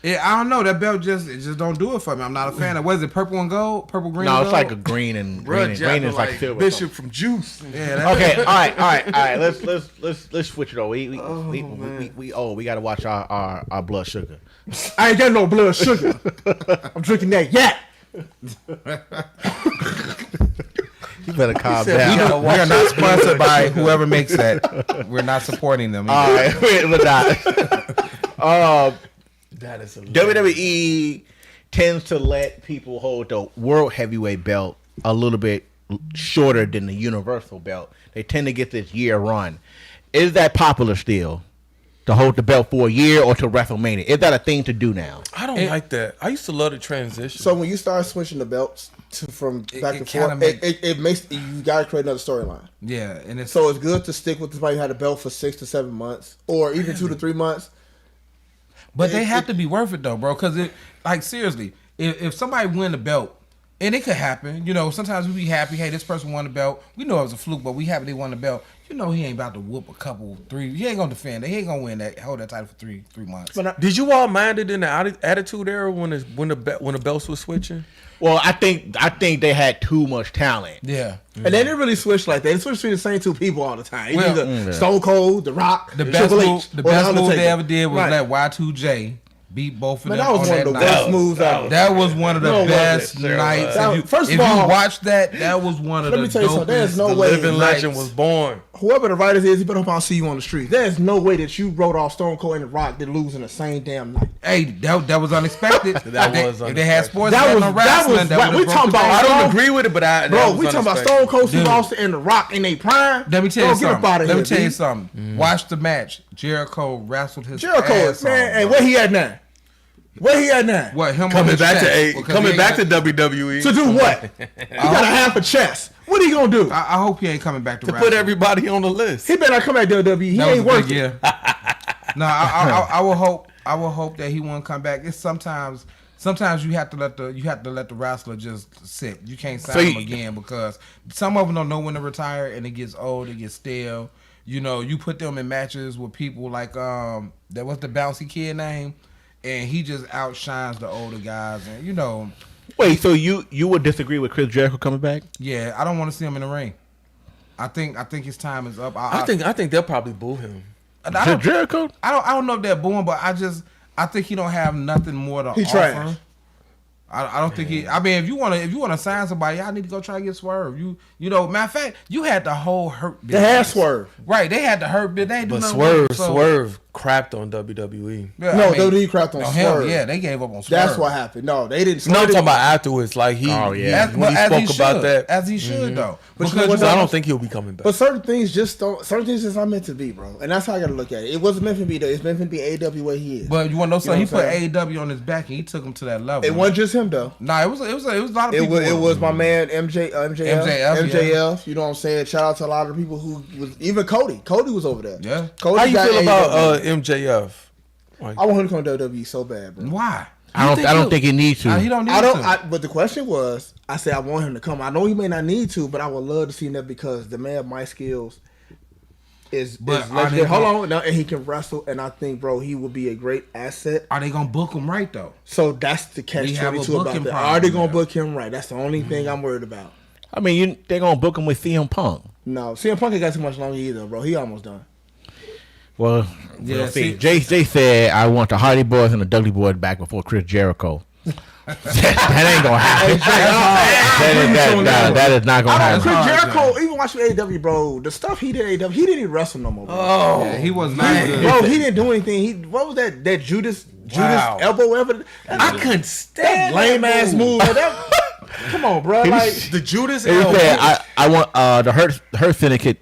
B: Yeah, I don't know. That belt just don't do it for me. I'm not a fan of. What is it? Purple and gold? Purple green?
A: No,
B: and
A: it's
B: gold?
A: like a green and
C: Bruh,
A: green. Green is like silver.
C: Bishop from Juice.
B: Yeah. That,
A: Okay, all right. Let's switch it over. We gotta watch our blood sugar.
D: I ain't got no blood sugar. I'm drinking that yak.
A: You better calm
C: said
A: down.
B: we are not sponsored by whoever makes that. We're not supporting them.
A: All right, we're not.
C: That is
A: WWE tends to let people hold the world heavyweight belt a little bit shorter than the universal belt. They tend to get this year run. Is that popular still? To hold the belt for a year or to WrestleMania? Is that a thing to do now?
C: I don't like that. I used to love the transition.
D: So when you start switching the belts from back
B: it
D: and
B: kinda
D: forth,
B: make-
D: it makes you got to create another storyline.
B: Yeah, and it's
D: So it's good to stick with somebody who had a belt for 6 to 7 months, or even 2 to 3 months.
B: but they have to be worth it though, bro. Because it like seriously, if somebody win the belt. And it could happen, you know. Sometimes we be happy. Hey, this person won the belt. We know it was a fluke, but we happy they won the belt. You know, he ain't about to whoop a couple 3. He ain't gonna defend it. He ain't gonna win that. Hold that title for three months.
C: Did you all mind it in the Attitude Era when the belts was switching?
A: Well, I think they had too much talent.
B: Yeah,
D: And they didn't really switch like that. They switched between the same 2 people all the time.
B: Well,
D: Either Stone Cold, The Rock,
B: the best
D: Triple
B: move,
D: H,
B: the
D: or
B: best move
D: Undertaker.
B: they ever did was
D: Right.
B: that Y2J beat both of
D: Man,
B: them.
D: that was
B: on
D: one of the
B: night.
D: best moves ever.
B: That was one of the
D: No,
B: best
A: wasn't it?
B: nights.
D: That-
B: If
D: first
B: you
D: of all-
B: watch that was one of
D: Let
B: the
D: me tell you something. There's
B: dopest.
D: no
C: The
D: way.
C: living
B: nights.
C: legend was born.
D: Whoever the writers is, he better hope I see you on the street. There's no way that you wrote off Stone Cold and The Rock that lose in the same damn night.
B: Hey, that was unexpected.
C: That
B: If
C: was
B: they had
C: unexpected.
B: sports
D: That
B: betting
D: was-
B: on
D: that
B: wrestling,
D: was-
B: that
D: we
B: would've
D: talking
B: broke the
D: about-
B: bank.
C: I don't agree with it, but that
D: Bro,
C: was
D: we talking about
C: unexpected.
D: Stone Cold, Steve
B: Dude.
D: Austin, and The Rock in their prime.
B: Let me tell you
D: Bro, get up
B: something.
D: out of
B: Let
D: here,
B: me tell you
D: B.
B: something. Watch the match. Jericho wrestled his
D: Jericho,
B: ass
D: man,
B: off,
D: and
B: bro.
D: where he at now? Where he at now?
B: What him on
C: Coming
B: his
C: back
B: chest?
C: to eight.
B: Because
C: Coming
B: he
C: back to
B: ain't
C: WWE
D: To do what? He got a half a chest. What he gonna do?
B: got- I hope he ain't coming back to
C: to
B: wrestling.
C: put everybody on the list.
D: He better not come back to WWE. He
B: That was
D: ain't
B: a big
D: worth it.
B: year. No, I will hope. I will hope that he won't come back. It's sometimes you have to let the wrestler just sit. You can't sign him again because some of them don't know when to retire, and it gets old, it gets stale. You know, you put them in matches with people like that was the bouncy kid name, and he just outshines the older guys, and you know,
A: Wait, so you would disagree with Chris Jericho coming back?
B: yeah, I don't want to see him in the ring. I think his time is up.
C: I think they'll probably boo him.
A: Jericho?
B: I don't know if they're born, but I think he don't have nothing more to
D: He
B: offer.
D: trash.
B: I don't think he. I mean, if you wanna sign somebody, y'all need to go try to get Swerve. You know, matter of fact, you had the whole Hurt business.
D: They had Swerve.
B: Right, they had the Hurt business. They ain't do
C: But
B: nothing with it, so-
C: Swerve crapped on WWE.
B: Yeah,
D: No,
B: I mean,
D: WWE crapped on Swerve.
B: Yeah, they gave up on Swerve.
D: That's what happened. No, they didn't.
C: No, I'm talking about afterwards. Like he,
A: Oh, yeah.
C: when he spoke about that.
B: as he should though.
D: But
B: Because
D: you know what,
C: So I don't think he'll be coming back.
D: But certain things just not meant to be, bro. And that's how I gotta look at it. It wasn't meant to be though. It's meant to be AEW where he is.
B: But you want to know something?
D: You
B: He
D: know
B: put
D: what I'm
B: AEW on his back and he took him to that level.
D: It wasn't just him though.
B: Nah, it was a lot of people.
D: It was my man MJF.
B: MJF,
D: You know what I'm saying? Shout out to a lot of people who was even Cody. Cody was over there.
B: Yeah.
D: Cody
C: How you
D: got
C: feel about
D: AEW.
C: MJF? Like,
D: I want him to come to WWE so bad, bro.
B: Why?
A: I don't think he needs to.
B: He don't need to.
D: But the question was, I said I want him to come. I know he may not need to, but I would love to see that because the man, my skills is
B: But are
D: legendary.
B: they
D: Hold
B: gonna-
D: on, now, and he can wrestle, and I think, bro, he will be a great asset.
B: Are they gonna book him right though?
D: So that's the
B: We have a
D: catch-22 about
B: booking
D: that.
B: problem
D: Are they gonna
B: there.
D: book him right? That's the only thing I'm worried about.
A: I mean, they're gonna book him with CM Punk.
D: No, CM Punk ain't got too much longer either, bro. He almost done.
A: Well,
B: Yeah,
A: we'll see.
B: see-
A: Jay said I want the Hardy Boys and the Dudley Boys back before Chris Jericho. That ain't gonna happen. That is not gonna
D: Chris
A: happen.
D: Jericho, even watching AEW, bro, the stuff he did at AEW, he didn't even wrestle no more, bro.
B: Yeah, he was not good.
D: Bro, he didn't do anything. What was that Judas elbow, whatever?
C: I couldn't
D: That
C: stand
D: lame ass move. Come on, bro. Like,
C: the Judas.
A: He said I want the Hurt Syndicate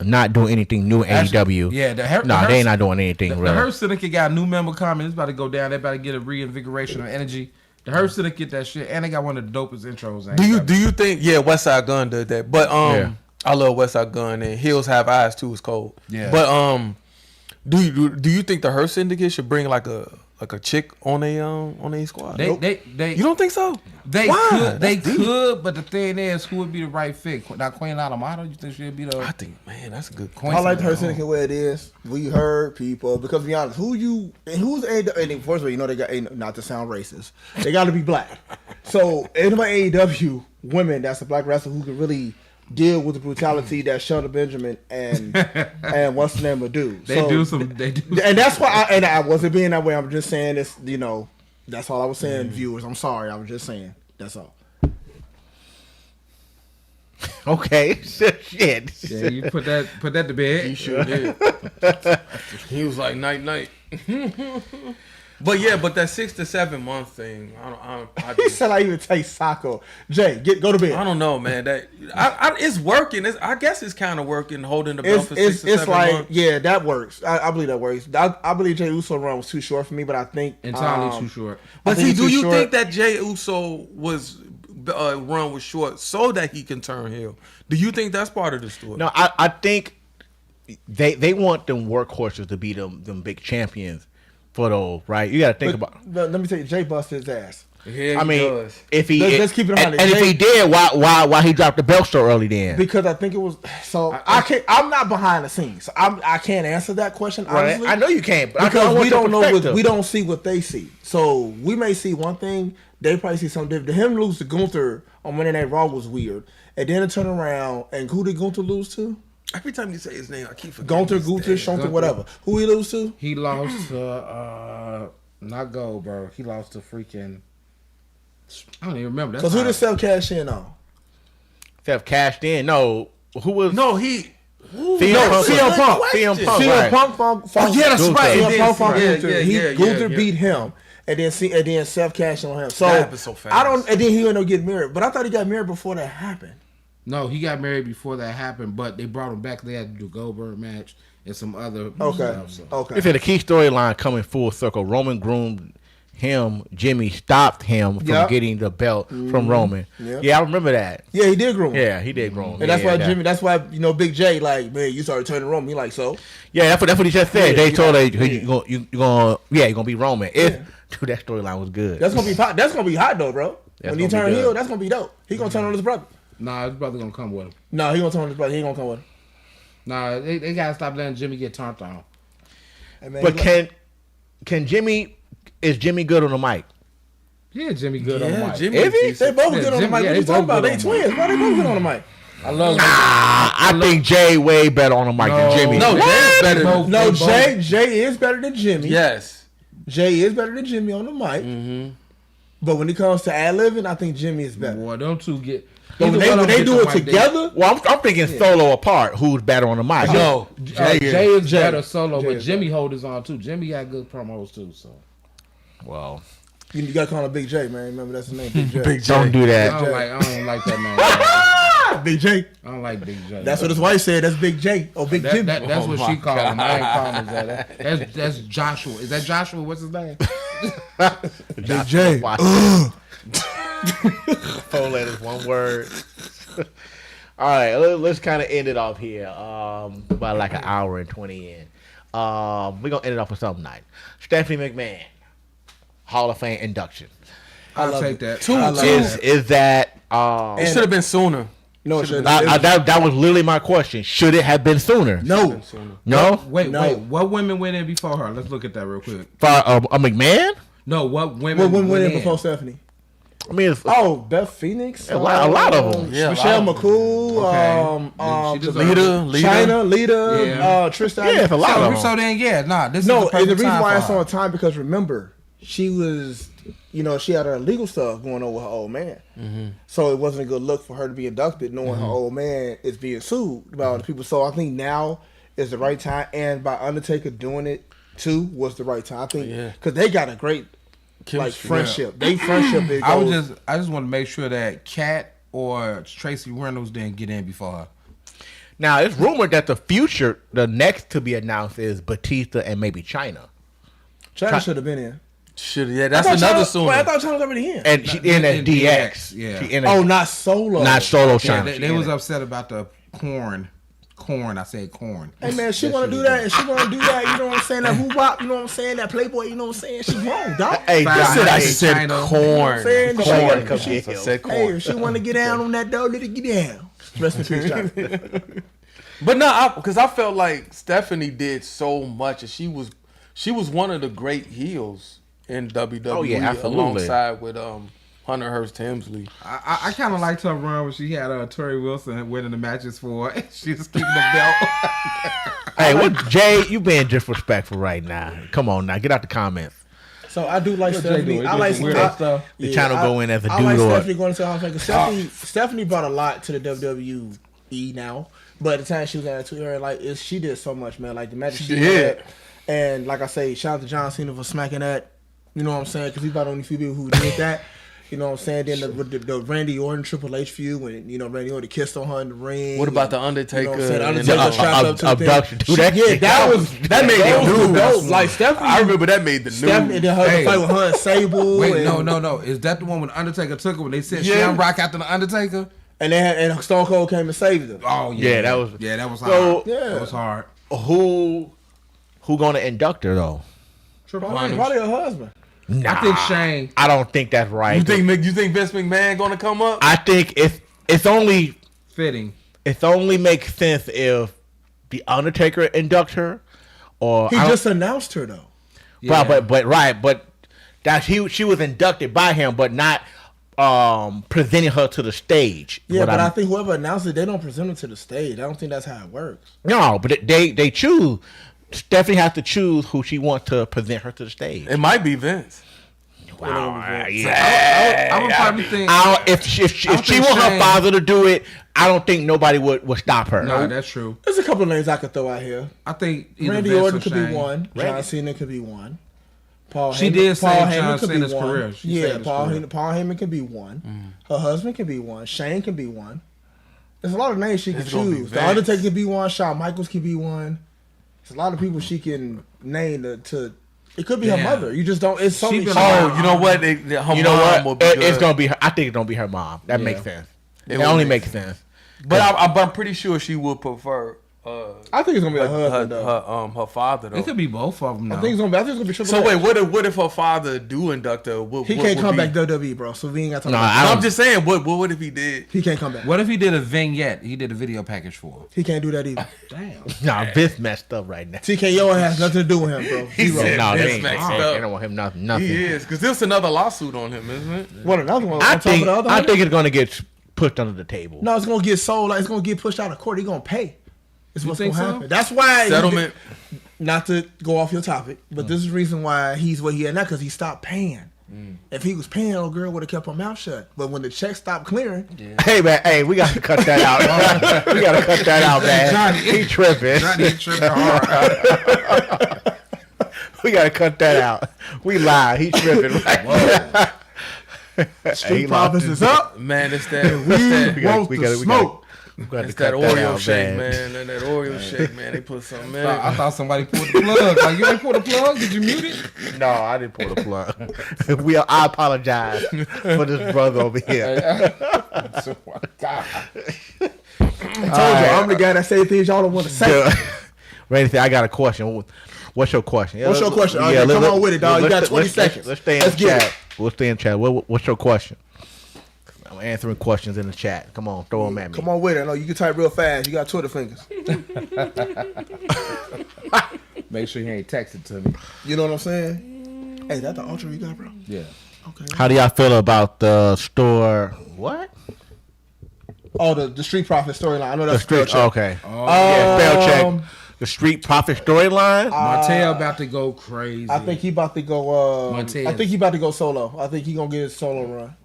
A: not doing anything new in AEW.
B: Yeah, the Hurt.
A: No,
B: the
A: they
B: Hurt-
A: ain't not doing anything
B: The
A: really.
B: Hurt Syndicate got a new member coming. It's about to go down. They about to get a reinvigoration of energy. The Hurt Syndicate that shit, and they got one of the dopest intros.
C: Do you think? Yeah, West Side Gun did that, but
A: Yeah.
C: I love West Side Gun and Hills Have Eyes too is cold.
B: Yeah.
C: But do you think the Hurt Syndicate should bring like a chick on a squad?
B: They
C: You don't think so?
B: They
C: Why?
B: could,
C: That's deep.
B: but the thing is, who would be the right fit? Now, Queen Latamata, you think she'd be the
C: I think, man, that's a good.
B: Queen?
D: I like the Hurt Syndicate where it is. We heard people because to be honest, who's AEW? And first of all, you know they got not to sound racist. They got to be black. So anybody AEW women that's a black wrestler who can really deal with the brutality that Shelton Benjamin and what's the name of dude.
B: They do some.
D: And that's why I wasn't being that way. I'm just saying this. You know, that's all I was saying. Viewers, I'm sorry. I was just saying. That's all.
A: Okay, shit.
B: Yeah, you put that to bed.
C: He sure did. He was like night. But yeah, but that 6 to 7 month thing, I
D: He said I even taste Sacco. Jay, go to bed.
C: I don't know, man. That it's working. I guess it's kind of working, holding the belt for 6 to 7
D: like,
C: months.
D: yeah, that works. I believe that works. I believe Jey Uso run was too short for me, but I think
B: Entirely too short.
C: But
D: I think
C: see,
D: it's
C: do
D: too
C: you
D: short.
C: think that Jey Uso was run was short so that he can turn heel? Do you think that's part of the story?
A: No, I think they want them workhorses to be them big champions for those, right? You got to think about.
D: But let me tell you, Jay busted his ass.
C: Yeah,
A: I mean,
C: does.
A: if he
D: Let's keep it
A: and
D: 100.
A: if he did, why he dropped the belt so early then?
D: Because I think it was so. I'm not behind the scenes. So I can't answer that question honestly.
A: Right? I know you can't, but
D: because
A: want
D: we
A: your
D: don't know
A: perspective.
D: we don't see what they see. So we may see one thing, they probably see something different. Him lose to Gunther on Monday Night Raw was weird, and then to turn around and who did Gunther lose to?
C: Every time you say his name, I keep forgetting.
D: Gunther, Shunter, whatever. Who he lose to?
B: He lost to not Goldberg. He lost to freaking. I don't even remember.
D: Because who did Seth cash in on?
A: Seth cashed in. No, who was
C: No, he.
D: CM Punk.
A: CM Punk.
D: CM
A: Right.
D: Punk.
C: Oh, yeah, that's right.
D: CM Punk fought
C: Yeah,
D: Gunther.
C: yeah,
D: Gunther
C: yeah.
D: beat him, and then Seth cashed on him. So
C: That happened so fast.
D: I don't. And then he ended up getting married. But I thought he got married before that happened.
B: No, he got married before that happened, but they brought him back. They had to do a Goldberg match and some other
D: Okay.
B: stuff. So.
D: Okay.
A: They said the key storyline coming full circle. Roman groomed him. Jimmy stopped him from
D: Yep.
A: getting the belt from Roman.
D: Yep.
A: Yeah, I remember that.
D: Yeah, he did groom him.
A: Yeah, he did groom him.
D: And that's
A: Yeah,
D: why
A: that-
D: Jimmy. That's why Big J like, man, you started turning Roman. He like, so
A: Yeah, that's what he just said.
D: Yeah,
A: They
D: you
A: told
D: got-
A: her you're gonna be Roman. Dude, that storyline was good.
D: that's gonna be hot. That's gonna be hot though, bro.
A: That's
D: When he
A: gonna be
D: turn
A: good.
D: heel, that's gonna be dope. He gonna turn on his brother.
B: Nah, his brother gonna come with him.
D: No, he gonna turn on his brother. He ain't gonna come with him.
B: Nah, they gotta stop letting Jimmy get turned on.
D: Hey, man,
A: But
D: he
A: can Jimmy? Is Jimmy good on the mic?
B: Yeah, Jimmy good on the mic.
C: Jimmy.
A: Is he?
D: they
C: decent.
D: both
B: Yeah,
D: good on the
B: Jimmy-
D: mic.
B: yeah,
D: What
B: they
D: you talking
B: both
D: about?
B: good
D: They
B: on the
D: twins. Why they both good on the mic?
B: I love
A: I think Jay way better on the mic than Jimmy.
C: No, Jay's better.
B: Both-
D: No,
B: they
D: Jay is better than Jimmy.
C: Yes.
D: Jay is better than Jimmy on the mic. But when it comes to ad-libbing, I think Jimmy is better.
F: Boy, them two get.
D: But when they do it together,
A: Well, I'm thinking solo apart. Who's better on the mic?
C: No,
F: Jay is
D: Jay.
F: better solo,
D: Jay
F: but
D: is
F: Jimmy hold his own too. Jimmy got good promos too. So
A: Well,
D: you gotta call him Big J, man. Remember that's his name, Big J.
C: Big J.
A: don't do
F: I
A: that.
F: don't like that name.
D: Big J.
F: I don't like Big J.
D: That's what his wife said. That's Big J. Oh, Big Jimmy.
F: That's
C: Oh
F: what
C: my
F: she called him. I ain't calling him that. That's Joshua. Is that Joshua? What's his name?
D: Big J.
A: 4 letters, 1 word. All right, let's kind of end it off here. About like an hour and 20 in. We're gonna end it off with something nice. Stephanie McMahon, Hall of Fame induction.
B: I'll take that.
A: Is that
C: It should have been sooner.
D: No, it shouldn't.
A: that was literally my question. Should it have been sooner?
D: No.
A: No?
B: Wait.
D: No.
B: What women went in before her? Let's look at that real quick.
A: For a McMahon?
B: No, what women
D: What women went in
B: in
D: before Stephanie?
A: I mean, it's,
D: Oh, Beth Phoenix.
A: a lot of them.
C: Yeah, a
D: Michelle
C: lot of
D: McCool.
B: She deserves
C: Lita.
D: China, Lita,
B: Yeah.
D: Tristan.
A: Yeah, it's a lot of them.
B: So then, this
D: No,
B: is the
D: and the
B: perfect
D: reason
B: time
D: why
B: for
D: it's
B: her.
D: on time because remember, she was, she had her legal stuff going on with her old man.
C: Mm-hmm.
D: So it wasn't a good look for her to be inducted knowing her old man is being sued by other people. So I think now is the right time. And by Undertaker doing it too was the right time. I think because they got a great
C: Chemistry.
D: friendship. They friendship is
B: I just want to make sure that Kat or Tracy Reynolds didn't get in before her.
A: Now, it's rumored that the next to be announced is Batista and maybe China.
D: China should have been in.
C: That's another sooner.
D: I thought China was already in.
A: And she in at
B: in
A: DX.
B: DX, yeah.
A: She in
D: Oh, not solo.
A: not solo
B: Yeah,
A: China.
B: they was upset about the corn. I said corn.
D: Hey man, she want to do that, and she want to do that. You know what I'm saying? That hoo-wop, you know what I'm saying? That Playboy, you know what I'm saying? She wrong, dog.
A: Hey,
B: Fine.
A: Doc,
C: I
B: Hey,
C: said
B: China.
C: corn.
D: Saying
C: Corn.
D: she-
C: Come
D: she-
C: here. I said
D: Hey,
C: corn.
D: if she want to get down on that though, let it get down. Rest in peace, China.
C: But no, because I felt like Stephanie did so much, and she was one of the great heels in WWE.
A: Oh, yeah, absolutely.
C: Alongside with Hunter Hearst Helmsley.
B: I kind of liked her run when she had Tori Wilson winning the matches for her. She was keeping the belt.
A: Hey, what Jay? You being disrespectful right now? Come on now, get out the comments.
D: So I do like
F: Jay
D: Stephanie.
F: doing?
D: I like
F: Weird stuff.
A: The channel go in as a
D: I like
A: dude or
D: Stephanie going to the Hall of Fame. 'Cause Stephanie brought a lot to the WWE now, but at the time she was at her, like she did so much, man. Like the match she
C: did.
D: had, and like I say, shout out to John Cena for smacking that. You know what I'm saying? Because he's about the only few people who did that. You know what I'm saying? Then the Randy Orton Triple H feud when Randy Orton kissed on her in the ring.
C: What about the Undertaker?
D: You know what I'm saying?
C: and
D: Undertaker strapped up to the
A: abduction.
D: thing.
A: Dude,
C: that made the
D: Those-
C: news.
D: those- Like Stephanie,
C: I remember that made the
D: Stephanie
C: news.
D: did her
B: Hey.
D: fight with her and Sable.
B: Wait,
D: and,
B: no. Is that the one when Undertaker took her when they sent
C: Yeah.
B: Shamrock after the Undertaker?
D: And they had, and Stone Cold came and saved her.
B: Oh
A: Yeah, that was-
B: hard.
A: So-
D: Yeah.
B: That was hard.
A: who gonna induct her though?
D: Probably her husband.
A: Nah,
B: I think Shane.
A: I don't think that's right.
C: You think Vince McMahon gonna come up?
A: I think it's only
B: Fitting.
A: makes sense if the Undertaker induct her, or
D: He
A: I don't-
D: just announced her though.
B: Yeah.
A: but that she was inducted by him, but not presenting her to the stage.
D: Yeah,
A: What
D: but
A: I'm-
D: I think whoever announced it, they don't present it to the stage. I don't think that's how it works.
A: no, but they choose. Stephanie has to choose who she wants to present her to the stage.
C: It might be Vince.
A: Wow,
B: I would probably think.
A: if she
B: think
A: want her
B: Shane-
A: father to do it, I don't think nobody would stop her.
B: No, that's true.
D: There's a couple of names I could throw out here.
B: I think either
D: Randy
B: Vince
D: Orton
B: or
D: could
B: Shane.
D: be one. John
A: Randy.
D: Cena could be one. Paul
B: She
D: Heyman,
B: did
D: Paul
B: save
D: Heyman
B: John
D: could be
B: Cena's
D: one.
B: career. She
D: Yeah,
B: saved his
D: Paul
B: career.
D: Heyman could be one. Her husband could be one. Shane can be one. There's a lot of names she can
C: It's gonna be
D: choose. The
C: Vince.
D: Undertaker could be one. Shawn Michaels could be one. There's a lot of people she can name to it could be her
B: Damn.
D: mother. You just don't. It's so
B: She
D: many.
B: been
C: Oh, you know what? Her
A: You know
C: mom will
A: what?
C: be
A: It's
C: good.
A: gonna be her. I think it's gonna be her mom. That
B: Yeah.
A: makes sense.
C: It
A: It,
C: will
A: only
C: make
A: makes sense.
C: But I'm pretty sure she would prefer
D: I think it's gonna be her husband though.
C: her father though.
B: It could be both of them.
D: I think it's gonna be Triple
C: So
D: H.
C: wait, what if her father do induct her?
D: He can't come back WWE, bro. So we ain't got to talk
A: No,
D: about
A: I
C: I'm
A: don't.
C: just saying, what if he did?
D: He can't come back.
B: What if he did a vignette? He did a video package for her.
D: He can't do that either.
B: Damn.
A: Nah, Vince messed up right now.
D: TKO has nothing to do with him, bro.
C: He
D: Zero.
C: said-
A: No,
C: Vince
A: they ain't.
C: messed
A: They
C: up.
A: don't want him nothing.
C: He is, because there's another lawsuit on him, isn't it?
D: What, another one?
A: I
D: on top of
A: think.
D: the other
A: I
D: one?
A: think it's gonna get pushed under the table.
D: No, it's gonna get sold. Like it's gonna get pushed out of court. He's gonna pay. It's what's gonna
B: think so?
D: happen. That's why
C: Settlement.
D: Not to go off your topic, but this is the reason why he's what he is now because he stopped paying. If he was paying, old girl would have kept her mouth shut. But when the check stopped clearing,
A: Hey man, hey, we got to cut that out. We got to cut that out, man.
B: Johnny,
A: He tripping.
B: Johnny tripping hard.
A: We got to cut that out. We lied. He tripping. Right?
D: Street Profits is up.
C: Man, it's that.
D: We want the smoke.
C: It's that Oreo shake, man. And that Oreo shake, man. They put something in
B: I
C: it.
B: thought somebody pulled the plug. Like, you ain't pull the plug? Did you mute it?
A: No, I didn't pull the plug. I apologize for this brother over here.
B: God.
D: I told you, I'm the guy that say things y'all don't want to say.
A: Randy, I got a question. What's your question?
D: What's your question? All right, come on with it, dog. You got 20 seconds.
A: Let's stay in the chat. We'll stay in chat. What's your question? I'm answering questions in the chat. Come on, throw them at me.
D: Come on with it. I know you can type real fast. You got Twitter fingers.
B: Make sure you ain't texting to me.
D: You know what I'm saying? Hey, that the ultra you got, bro?
B: Yeah.
D: Okay.
A: How do y'all feel about the store? What?
D: Oh, the Street Profit storyline. I know
A: The
D: that's
A: street.
D: spell check.
A: Okay. Yeah, spell check. The Street Profit storyline.
B: Montez about to go crazy.
D: I think he about to go.
B: Montez.
D: I think he about to go solo. I think he gonna get his solo run.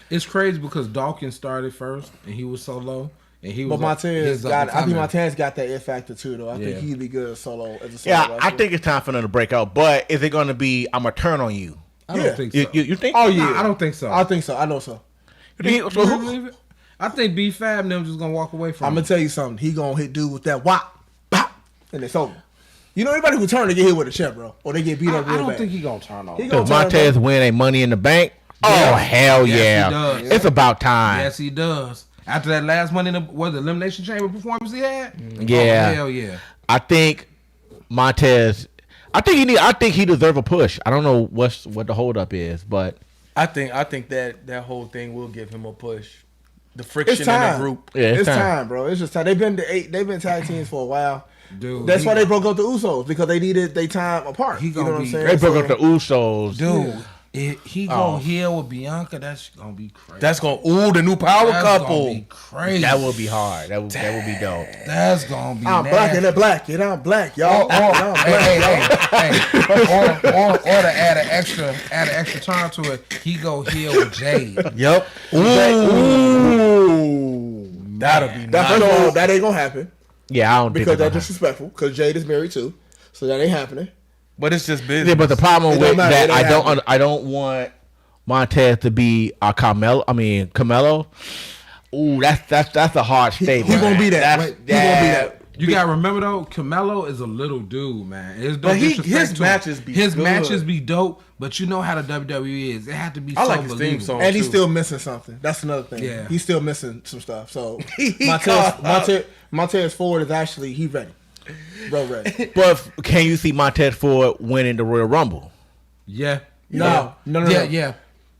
B: It's crazy because Dawkins started first and he was solo. And he was
D: But Montez
B: his
D: got. I think
B: up-and-coming.
D: Montez got that it factor too, though. I
B: Yeah.
D: think he'd be good solo as a solo.
A: Yeah, I
D: wrestler.
A: think it's time for them to break out. But is it going to be? I'm gonna turn on you.
B: I don't
D: Yeah.
B: think so.
A: You think?
D: Oh yeah,
B: Nah, I don't think so.
D: I think so. I know so.
A: You think- so
B: You
A: who-
B: believe it? I think B-Fab and them just gonna walk away from
D: I'm
B: it.
D: gonna tell you something. He gonna hit dude with that whop, bop, and it's over. You know, anybody who turn to get hit with a chip, bro, or they get beat up
B: I
D: real
B: don't
D: bad.
B: think he gonna turn on.
D: He
B: It.
D: gonna
A: Does
D: turn,
A: Montez
D: bro.
A: win a Money in the Bank? Oh hell
B: Yes,
A: yeah!
B: he does.
A: It's about time.
B: Yes, he does. After that last Money in the Elimination Chamber performance he had.
A: Yeah.
B: Oh, hell yeah.
A: I think Montez. I think he deserves a push. I don't know what the holdup is, but
C: I think that whole thing will give him a push. The friction
D: It's
C: in
D: time.
C: the group.
A: yeah,
D: It's time, bro. It's just time. They've been tag teams for a while.
B: Dude.
D: That's why they broke up the Usos because they needed their time apart.
B: He
D: You know
B: gonna
D: what I'm
B: be-
D: saying?
A: They broke up
D: So-
A: the Usos.
B: Dude, if he go heel with Bianca, that's gonna be crazy.
C: That's gonna the new power
B: That's
C: couple.
B: gonna be crazy.
A: That would be hard. That would be dope.
B: That's gonna be
D: I'm black and they're black and I'm black, y'all.
B: Or to add an extra turn to it, he go heel with Jade.
C: Yep.
D: Ooh.
C: That'll be
D: That's
C: nice.
D: no, that ain't gonna happen
A: Yeah, I don't
D: because
A: think
D: that's
A: that's
D: disrespectful. Because Jade is married too, so that ain't happening.
C: But it's just business.
A: Yeah, but the problem
D: It
A: with
D: don't matter.
A: that,
D: It ain't happening.
A: I don't want Montez to be a Carmelo. Ooh, that's a hard statement.
D: He won't be that.
A: That's-
D: He won't be that.
B: You gotta remember though, Carmelo is a little dude, man. It's no
C: But
B: disrespect
C: his
B: to him.
C: matches be
B: his
C: good.
B: matches be dope, but you know how the WWE is. It had to be
C: I
B: so
C: like his theme
B: believable.
C: song.
D: And he's
C: too.
D: still missing something. That's another thing.
B: Yeah.
D: He's still missing some stuff. So
C: caught
D: Montez Ford is actually ready. Bro ready.
A: But can you see Montez Ford winning the Royal Rumble?
B: Yeah.
D: No.
B: Yeah.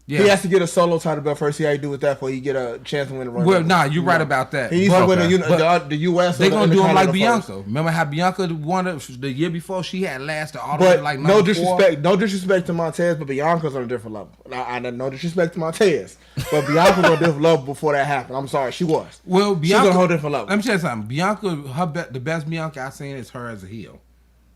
D: He has to get a solo title belt first. See how you do with that before he get a chance to win the Royal
B: Well,
D: Rumble.
B: nah, you're right about that.
D: He needs
B: But-
D: to win
B: but
D: the U.S.
B: They
D: or the
B: gonna do him like
D: Intercontinental
B: Bianca. Remember how Bianca won it the year before? She had lasted all the way
D: But
B: to like
D: no
B: number 4.
D: no disrespect to Montez, but Bianca's on a different level. No disrespect to Montez, but Bianca's on a different level before that happened. I'm sorry, she was.
B: Well,
D: She's
B: Bianca
D: on a whole different level.
B: Let me tell you something. Bianca, the best Bianca I've seen is her as a heel.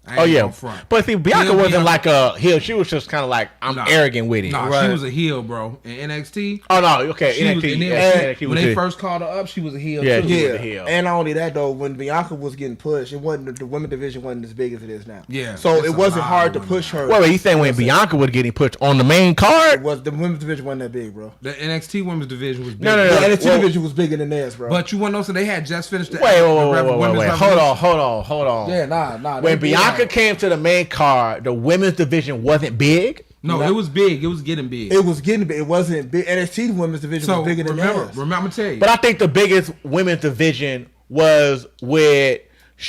B: I ain't
A: Oh yeah,
B: gonna front.
A: but see, Bianca
B: Heel
A: wasn't
B: Bianca-
A: like a heel. She was just kind of like I'm
B: Nah.
A: arrogant with it.
B: Nah,
C: Right.
B: she was a heel, bro. In NXT,
A: Oh no, okay.
B: she was,
A: NXT,
B: and then
A: NXT
B: when
A: was
B: they
A: it.
B: first called her up, she was a heel
A: Yeah,
B: too.
A: she was
D: Yeah,
A: the heel.
D: and not only that though, when Bianca was getting pushed, it wasn't the women's division wasn't as big as it is now.
B: Yeah,
D: so
B: it's
D: it
B: a
D: wasn't
B: lot
D: hard to
B: of
D: push her.
A: Wait, you saying when Bianca was getting pushed on the main
D: It
A: card?
D: was the women's division wasn't that big, bro.
B: The NXT women's division was big.
A: No.
D: The NXT
A: well-
D: division was bigger than theirs, bro.
B: But you want to know, so they had just finished the
A: Wait,
B: the
A: wait.
B: women's
A: Hold
B: revolution.
A: on.
B: Yeah, nah.
A: When
B: they-
A: Bianca came to the main card, the women's division wasn't big.
B: No, it was big. It was getting big.
D: it was getting big. It wasn't big. NXT women's division
B: So
D: was bigger than
B: remember,
D: theirs.
B: I'm gonna tell you.
A: But I think the biggest women's division was with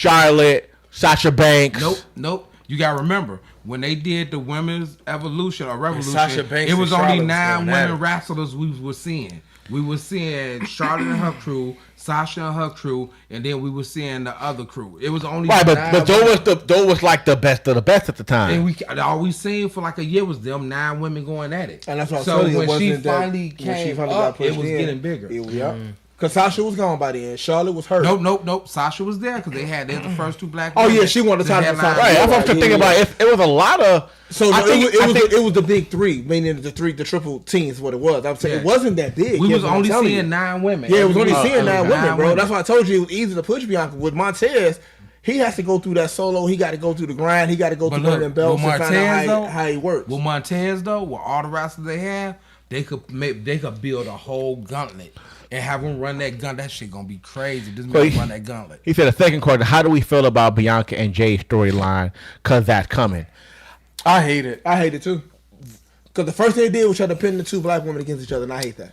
A: Charlotte, Sasha Banks.
B: Nope. You gotta remember when they did the women's evolution or revolution.
C: Sasha Banks
B: It was
C: and
B: only
C: Charlotte was
B: 9
C: going at
B: women
C: it.
B: wrestlers we were seeing. We were seeing Charlotte and her crew, Sasha and her crew, and then we were seeing the other crew. It was only
A: Right,
B: 9
A: but those was like the best of the best at the time.
B: And we all we seen for like a year was them 9 women going at it.
D: And that's what I'm
B: so
D: telling you.
B: when
D: it
B: she
D: wasn't that-
B: finally
D: when she
B: came
D: finally got
B: up, it
D: pushed
B: was
D: in,
B: getting bigger.
D: Yeah. Because Sasha was gone by the end. Charlotte was hurt.
B: Nope. Sasha was there because they're the first 2 black
D: Oh,
B: women.
D: yeah, she won the title.
A: Right, I was thinking about it. It was a lot of.
D: So no, it was the big 3, meaning the triple teams. What it was. I'm saying it wasn't that big.
B: We was only seeing 9 women.
D: Yeah, it was only seeing 9 women, bro. That's why I told you it was easy to push Bianca. With Montez, he has to go through that solo. He got to go through the grind. He got to go through them belts and find out how he works.
B: With Montez though, with all the wrestlers they have, they could build a whole gauntlet. And have him run that gun. That shit gonna be crazy. This man run that gauntlet.
A: He said the second question, how do we feel about Bianca and Jade's storyline? Because that's coming.
C: I hate it.
D: I hate it too. Because the first thing they did was try to pin the 2 black women against each other, and I hate that.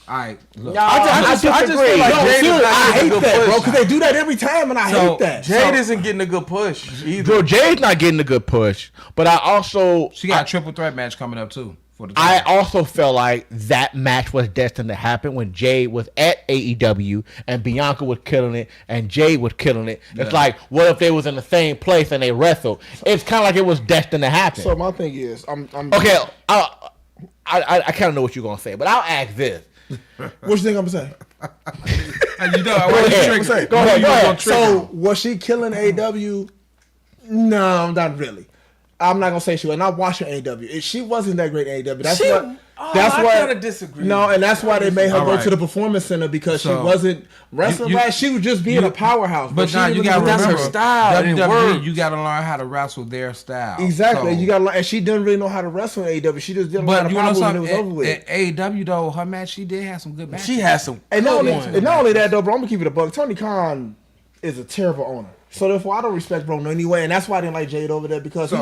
B: All right, look.
C: I just feel like Jade is not
D: I
C: getting
D: hate
C: a good
D: that,
C: push.
D: bro. Because they do that every time, and I hate that.
C: Jade isn't getting a good push either.
A: Bro, Jade's not getting a good push. But I also...
B: She got a triple threat match coming up too.
A: I also felt like that match was destined to happen when Jade was at AEW and Bianca was killing it and Jade was killing it. It's like, what if they was in the same place and they wrestled? It's kind of like it was destined to happen.
D: So my thing is, I'm
A: okay. I kind of know what you're gonna say, but I'll ask this.
D: What you think I'm gonna say?
A: Go ahead.
D: So was she killing AEW? No, not really. I'm not gonna say she was. Not watching AEW. She wasn't that great in AEW. That's what. That's
C: I
D: why.
C: kind of disagree.
D: No, and that's why they made her go to the performance center because she wasn't wrestling right. She was just being a powerhouse.
B: But now you gotta
C: that's
B: remember,
C: her style.
B: WWE, you gotta learn how to wrestle their style.
D: Exactly.
B: So,
D: You gotta learn. And she didn't really know how to wrestle in AEW. She just didn't know how to power when it was over with.
B: At AEW though, her match she did have some good matches.
C: She has some.
D: And not only that though, bro. I'm gonna keep it a buck. Tony Khan is a terrible owner. So therefore, I don't respect Bro anyway, and that's why I didn't like Jade over there because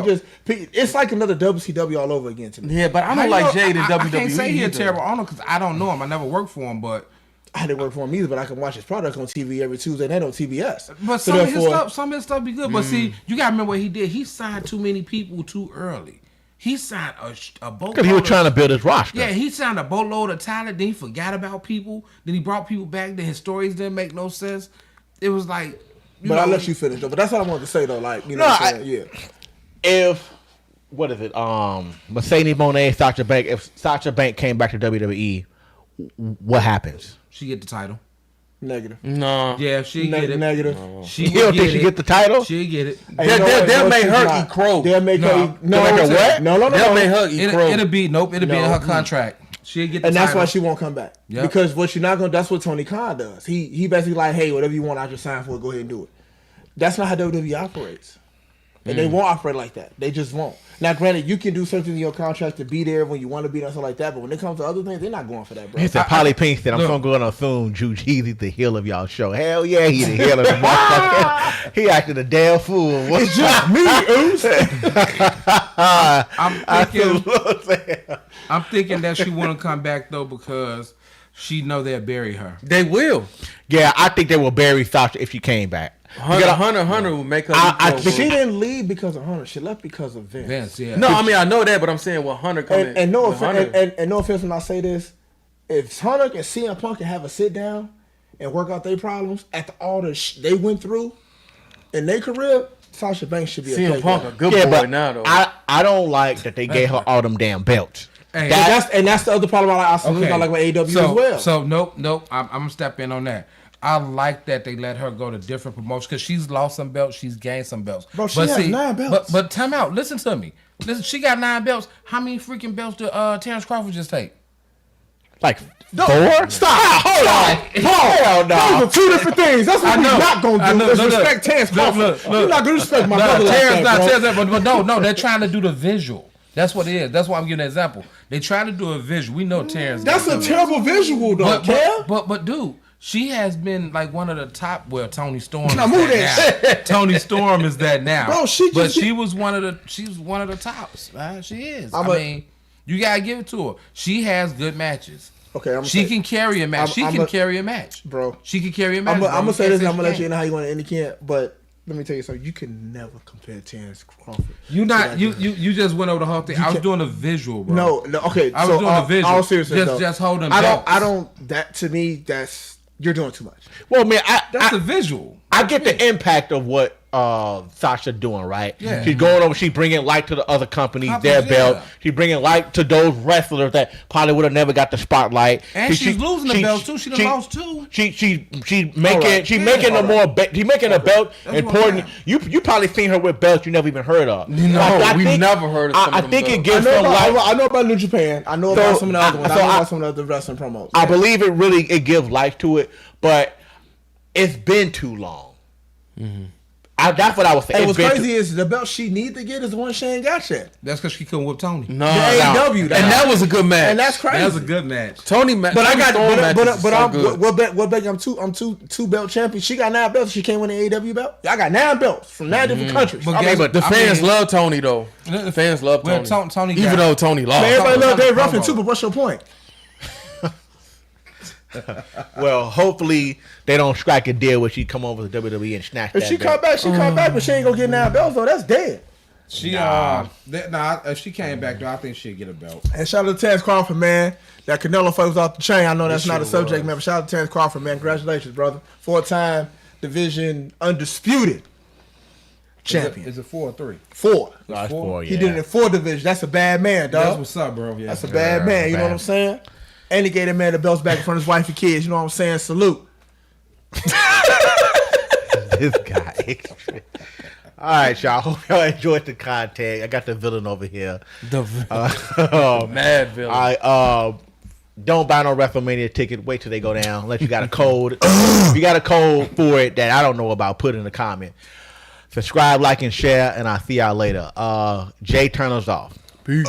D: it's like another WCW all over again to me.
C: Yeah, but I don't like Jade in WWE.
B: I can't say he's a terrible owner because I don't know him. I never worked for him, but
D: I didn't work for him either. But I can watch his product on TV every Tuesday night on TBS.
B: But some of his stuff be good. But see, you gotta remember what he did. He signed too many people too early. He signed a boatload.
A: Because he was trying to build his roster.
B: Yeah, he signed a boatload of talent. Then he forgot about people. Then he brought people back. Then his stories didn't make no sense. It was like.
D: I'll let you finish though. But that's what I wanted to say though. Like, you know what I'm saying? Yeah.
A: If what is it? Mercedes Moné, Sasha Banks. If Sasha Banks came back to WWE, what happens?
B: She get the title.
D: Negative.
C: No.
B: Yeah, she get it.
D: Negative.
B: She
A: you don't think she get the title?
B: She get it.
C: They'll make her eat crow.
D: They'll make her eat.
A: No. What?
D: No.
C: They'll make her eat crow.
B: It'll be in her contract. She'll get the
D: and that's
B: title.
D: why she won't come back.
B: Yep.
D: Because what you're not gonna. That's what Tony Khan does. He basically like, hey, whatever you want, I just sign for it. Go ahead and do it. That's not how WWE operates. And they won't operate like that. They just won't. Now, granted, you can do something in your contract to be there when you want to be there, stuff like that. But when it comes to other things, they're not going for that, bro.
A: He said, Polly Pink said, I'm going to assume He's the heel of y'all show. Hell yeah, he's the heel of the motherfucker. He acted a damn fool.
D: It's just me,
B: I'm thinking that she want to come back, though, because she know they'll bury her.
C: They will.
A: Yeah, I think they will bury Sasha if she came back.
C: Hunter will make her.
D: But she didn't leave because of Hunter. She left because of Vince.
B: Yeah.
C: No, I mean I know that, but I'm saying Hunter coming.
D: And no offense when I say this, if Hunter and CM Punk can have a sit down and work out their problems after all the they went through in their career, Sasha Banks should be
C: CM Punk a good boy now though.
A: I don't like that they gave her all them damn belts.
B: Hey,
D: that's the other problem I like with AEW as well.
B: So nope. I'm gonna step in on that. I like that they let her go to different promotions because she's lost some belts, she's gained some belts.
D: Bro, she has 9 belts.
B: But time out. Listen to me. Listen, she got 9 belts. How many freaking belts did Terence Crawford just take?
A: Like 4? Stop! Hold on. Hell no.
D: Those are 2 different things. That's what we're not gonna do. Is respect Terence Crawford. You're not gonna respect my brother like that, bro.
B: But no, they're trying to do the visual. That's what it is. That's why I'm giving an example. They try to do a visual. We know Terence.
D: That's a terrible visual, though.
B: But dude. She has been like one of the top. Well, Tony Storm.
D: Now move that.
B: Tony Storm is that now.
D: Bro,
B: she was one of the. She's one of the tops. Man. She is. I mean, you gotta give it to her. She has good matches.
D: Okay,
B: she can carry a match. She can carry a match,
D: bro.
B: She can carry a match.
D: I'm gonna say this. And I'm gonna let you know how you want to end the camp, but. Let me tell you something. You can never compare Terence Crawford.
B: You just went over the whole thing. I was doing a visual, bro.
D: No. Okay.
B: I was doing a visual.
D: All seriousness,
B: just hold them.
D: I don't. That to me, you're doing too much.
A: Well, man,
B: that's a visual.
A: I get the impact of what Sasha doing, right?
B: Yeah.
A: She's going over. She's bringing light to the other companies, their belt. She's bringing light to those wrestlers that probably would have never got the spotlight.
B: And she's losing the belt too. She done lost two.
A: She's making a more. She's making a belt important. You probably seen her with belts you never even heard of.
C: No, we've never heard of.
A: I think it gives them light.
D: I know about New Japan. I know about some of the other ones. I know about some of the other wrestling promos.
A: I believe it gives life to it, but it's been too long. That's what I was saying.
D: And what's crazy is the belt she need to get is the one she ain't got yet.
B: That's because she couldn't whip Tony.
C: No,
D: AEW,
C: and that was a good match.
D: And that's crazy.
B: That was a good match.
C: Tony,
D: but I got
C: good.
D: What bet? I'm two belt champion. She got 9 belts. She can't win the AEW belt. I got 9 belts from 9 different countries.
C: But the fans love Tony though. The fans love Tony.
B: Tony
C: even though Tony lost.
D: Man, everybody love Dave Ruffin too. But what's your point?
A: Well, hopefully they don't strike a deal where she come over to WWE and snatch that.
D: If she come back, but she ain't gonna get 9 belts though. That's dead.
B: If she came back though, I think she'd get a belt.
D: And shout out to Terence Crawford, man. That Canelo fight was off the chain. I know that's not a subject, man. But shout out to Terence Crawford, man. Congratulations, brother. 4-time division undisputed champion.
B: Is it 4 or 3?
D: 4.
A: That's 4. Yeah.
D: He did it in 4 divisions. That's a bad man, dog.
B: That's what's up, bro. Yeah.
D: That's a bad man. You know what I'm saying? And he gave that man the belts back in front of his wife and kids. You know what I'm saying? Salute.
A: This guy. All right, y'all. Hope y'all enjoyed the content. I got the villain over here.
C: Mad villain.
A: Don't buy no WrestleMania ticket. Wait till they go down. Unless you got a code. If you got a code for it that I don't know about, put it in the comment. Subscribe, like, and share, and I'll see y'all later. Jay, turn us off.
C: Peace.